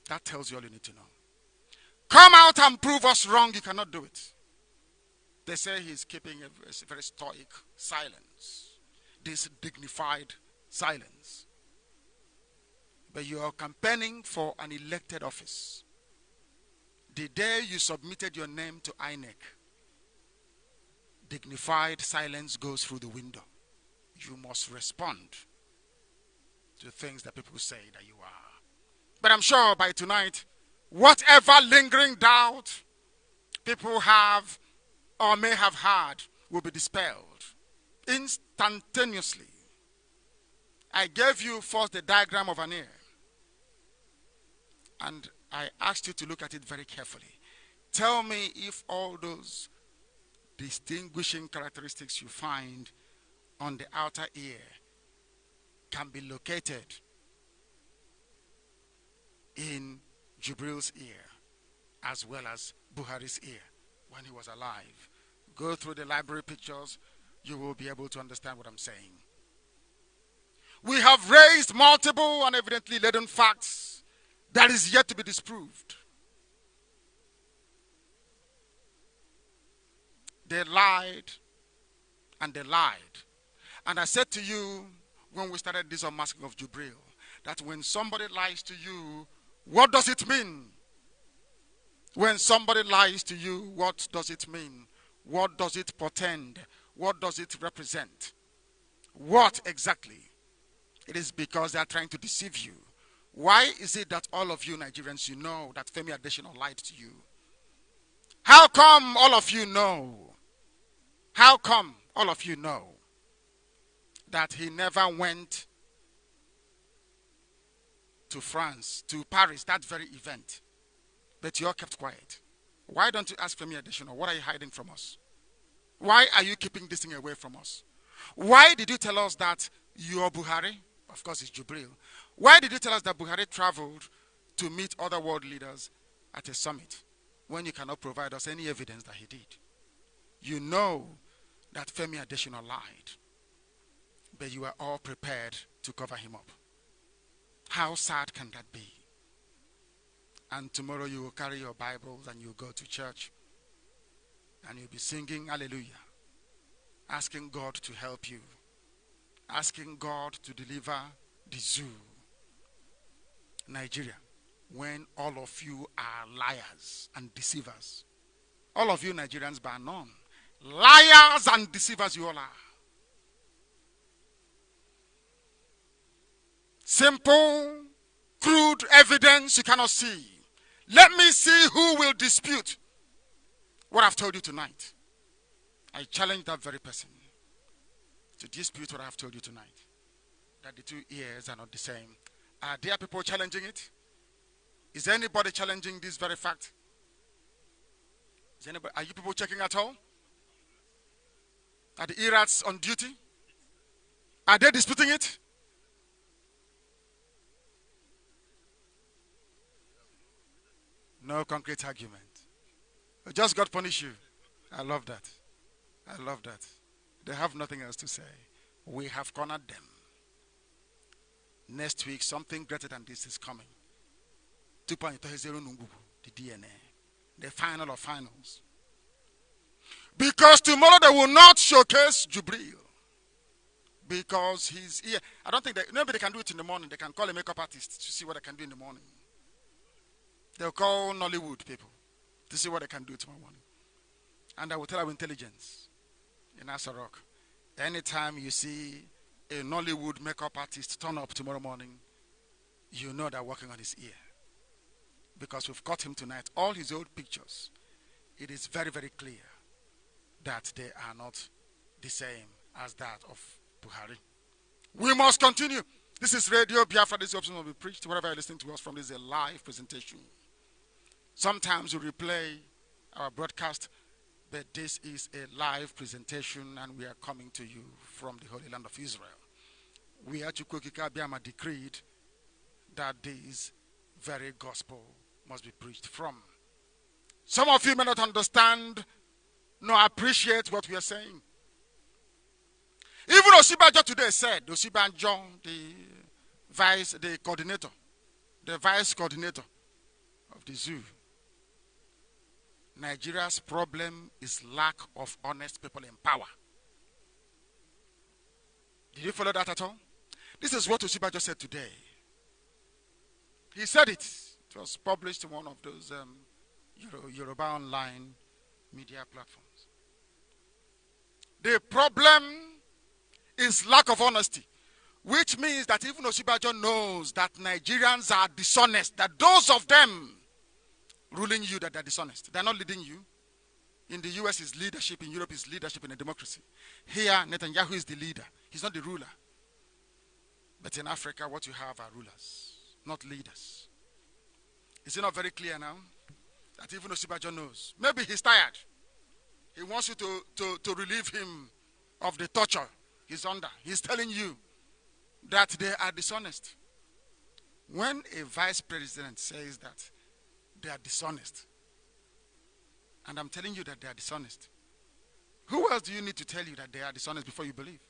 That tells you all you need to know. Come out and prove us wrong. You cannot do it. They say he's keeping a very stoic silence, this dignified silence. But you are campaigning for an elected office. The day you submitted your name to INEC, dignified silence goes through the window. You must respond to things that people say that you are. But I'm sure by tonight, whatever lingering doubt people have or may have had will be dispelled instantaneously. I gave you first the diagram of an ear, and I asked you to look at it very carefully. Tell me if all those distinguishing characteristics you find on the outer ear can be located in Jibril's ear as well as Buhari's ear when he was alive. Go through the library pictures, you will be able to understand what I'm saying. We have raised multiple and evidently laden facts that is yet to be disproved. They lied and they lied. And I said to you when we started this unmasking of Jibril, that when somebody lies to you, what does it mean? When somebody lies to you, what does it mean? What does it portend? What does it represent? What exactly? It is because they are trying to deceive you. Why is it that all of you Nigerians, you know that Femi Adesina lied to you? How come all of you know? How come all of you know that he never went to France, to Paris, that very event, but you all kept quiet? Why don't you ask Femi Adesina, what are you hiding from us? Why are you keeping this thing away from us? Why did you tell us that you are Buhari? Of course, it's Jubril. Why did you tell us that Buhari traveled to meet other world leaders at a summit when you cannot provide us any evidence that he did? You know that Femi Adesina lied, but you are all prepared to cover him up. How sad can that be? And tomorrow you will carry your Bibles and you'll go to church and you'll be singing hallelujah, asking God to help you, asking God to deliver the zoo, Nigeria, when all of you are liars and deceivers. All of you Nigerians by none. Liars and deceivers you all are. Simple, crude evidence you cannot see. Let me see who will dispute what I've told you tonight. I challenge that very person to dispute what I've told you tonight. That the two ears are not the same. Are there people challenging it? Is anybody challenging this very fact? Are you people checking at all? Are the Irats on duty? Are they disputing it? No concrete argument. Just God punish you. I love that. I love that. They have nothing else to say. We have cornered them. Next week, something greater than this is coming. 2.0 the DNA. The final of finals. Because tomorrow they will not showcase Jubril. Because he's here. I don't think nobody can do it in the morning. They can call a makeup artist to see what they can do in the morning. They'll call Nollywood people to see what they can do tomorrow morning. And I will tell our intelligence in Asarok, anytime you see a Nollywood makeup artist turn up tomorrow morning, you know they're working on his ear. Because we've caught him tonight. All his old pictures, it is very, very clear that they are not the same as that of Buhari. We must continue. This is Radio Biafra. This option will be preached. Wherever you're listening to us from, this is a live presentation. Sometimes we replay our broadcast, but this is a live presentation, and we are coming to you from the Holy Land of Israel. We at Chukwukika Biama decreed that this very gospel must be preached from. Some of you may not understand nor appreciate what we are saying. Even Osibajo today said, Osibajo, the vice coordinator of the zoo, Nigeria's problem is lack of honest people in power. Did you follow that at all? This is what Osibajo said today. He said it. It was published in one of those Yoruba online media platforms. The problem is lack of honesty, which means that even Osibajo knows that Nigerians are dishonest, that those of them ruling you, that they're dishonest. They're not leading you. In the US is leadership, in Europe is leadership in a democracy. Here, Netanyahu is the leader. He's not the ruler. But in Africa, what you have are rulers, not leaders. Is it not very clear now that even Osibajo knows? Maybe he's tired. He wants you to relieve him of the torture he's under. He's telling you that they are dishonest. When a vice president says that they are dishonest, and I'm telling you that they are dishonest, who else do you need to tell you that they are dishonest before you believe?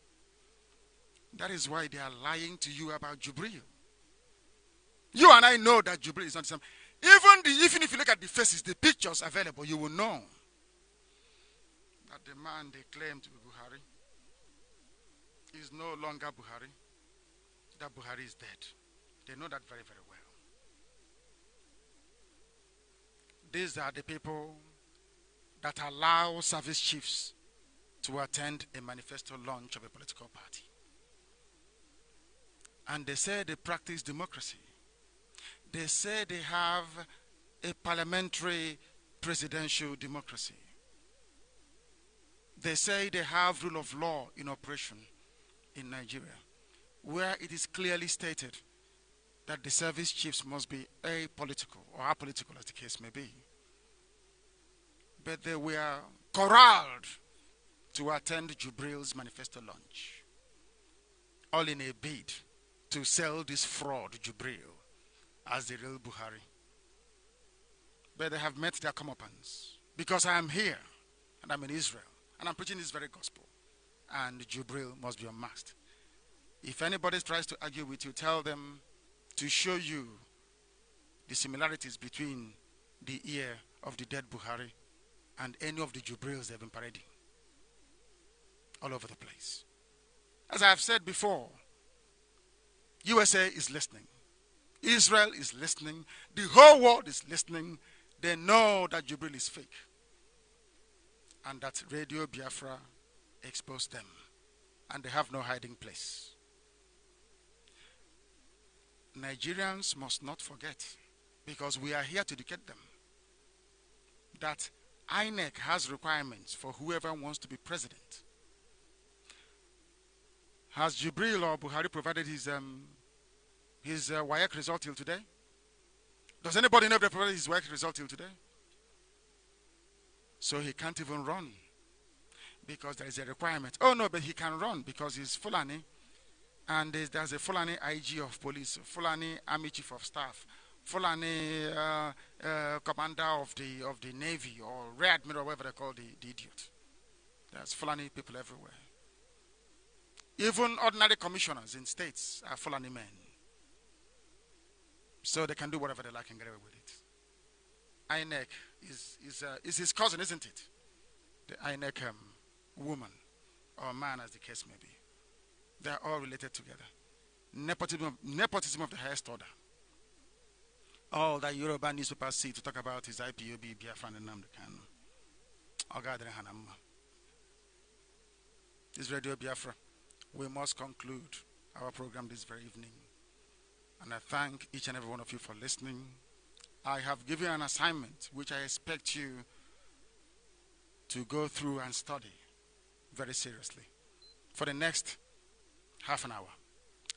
That is why they are lying to you about Jubril. You and I know that Jubril is not the same. Even if you look at the faces, the pictures available, you will know that the man they claim to be Buhari is no longer Buhari. That Buhari is dead. They know that very, very well. These are the people that allow service chiefs to attend a manifesto launch of a political party. And they say they practice democracy. They say they have a parliamentary presidential democracy. They say they have rule of law in operation in Nigeria, where it is clearly stated that the service chiefs must be apolitical or apolitical, as the case may be. But they were corralled to attend Jubril's manifesto launch, all in a bid to sell this fraud Jubril as the real Buhari. But they have met their comeuppance, because I am here and I'm in Israel and I'm preaching this very gospel, and Jubril must be unmasked. If anybody tries to argue with you, tell them to show you the similarities between the ear of the dead Buhari and any of the Jubrils they've been parading all over the place. As I have said before, USA is listening. Israel is listening. The whole world is listening. They know that Jubril is fake, and that Radio Biafra exposed them, and they have no hiding place. Nigerians must not forget, because we are here to educate them, that INEC has requirements for whoever wants to be president. Has Jubril or Buhari provided his WAEC result till today? Does anybody know if they provided his WAEC result till today? So he can't even run, because there is a requirement. Oh no, but he can run because he's Fulani, and there's a Fulani IG of police, Fulani Army Chief of Staff, Fulani Commander of the Navy, or Rear Admiral, whatever they call the idiot. There's Fulani people everywhere. Even ordinary commissioners in states are Fulani men. So they can do whatever they like and get away with it. INEC is his cousin, isn't it? The INEC woman or man, as the case may be. They are all related together. Nepotism of the highest order. All that Yoruba newspapers see to talk about is IPOB, BIAFRA, and Nnamdi Kanu. This Radio Biafra. We must conclude our program this very evening. And I thank each and every one of you for listening. I have given you an assignment which I expect you to go through and study very seriously for the next half an hour,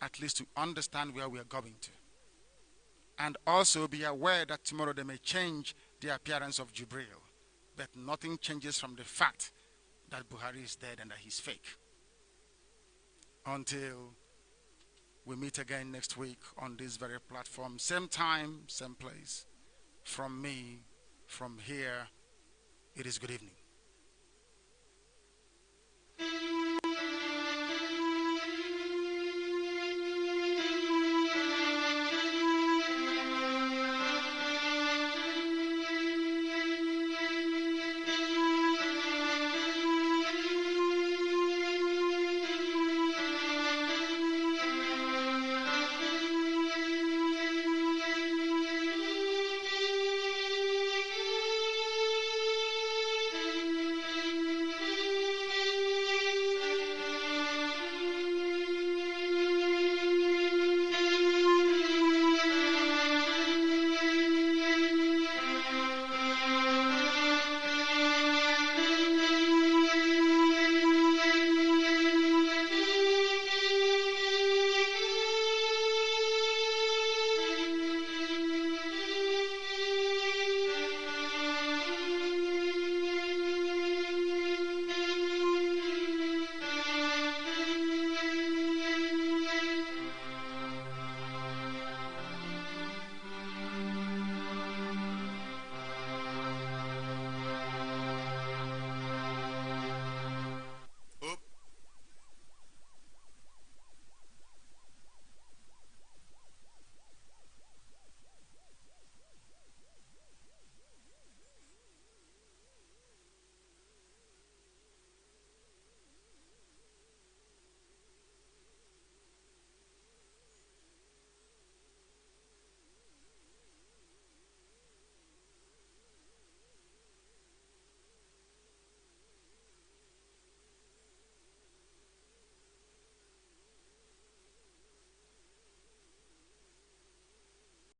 at least to understand where we are going to. And also be aware that tomorrow they may change the appearance of Jibril, but nothing changes from the fact that Buhari is dead and that he's fake. Until we meet again next week on this very platform, same time, same place. From me, from here, it is good evening.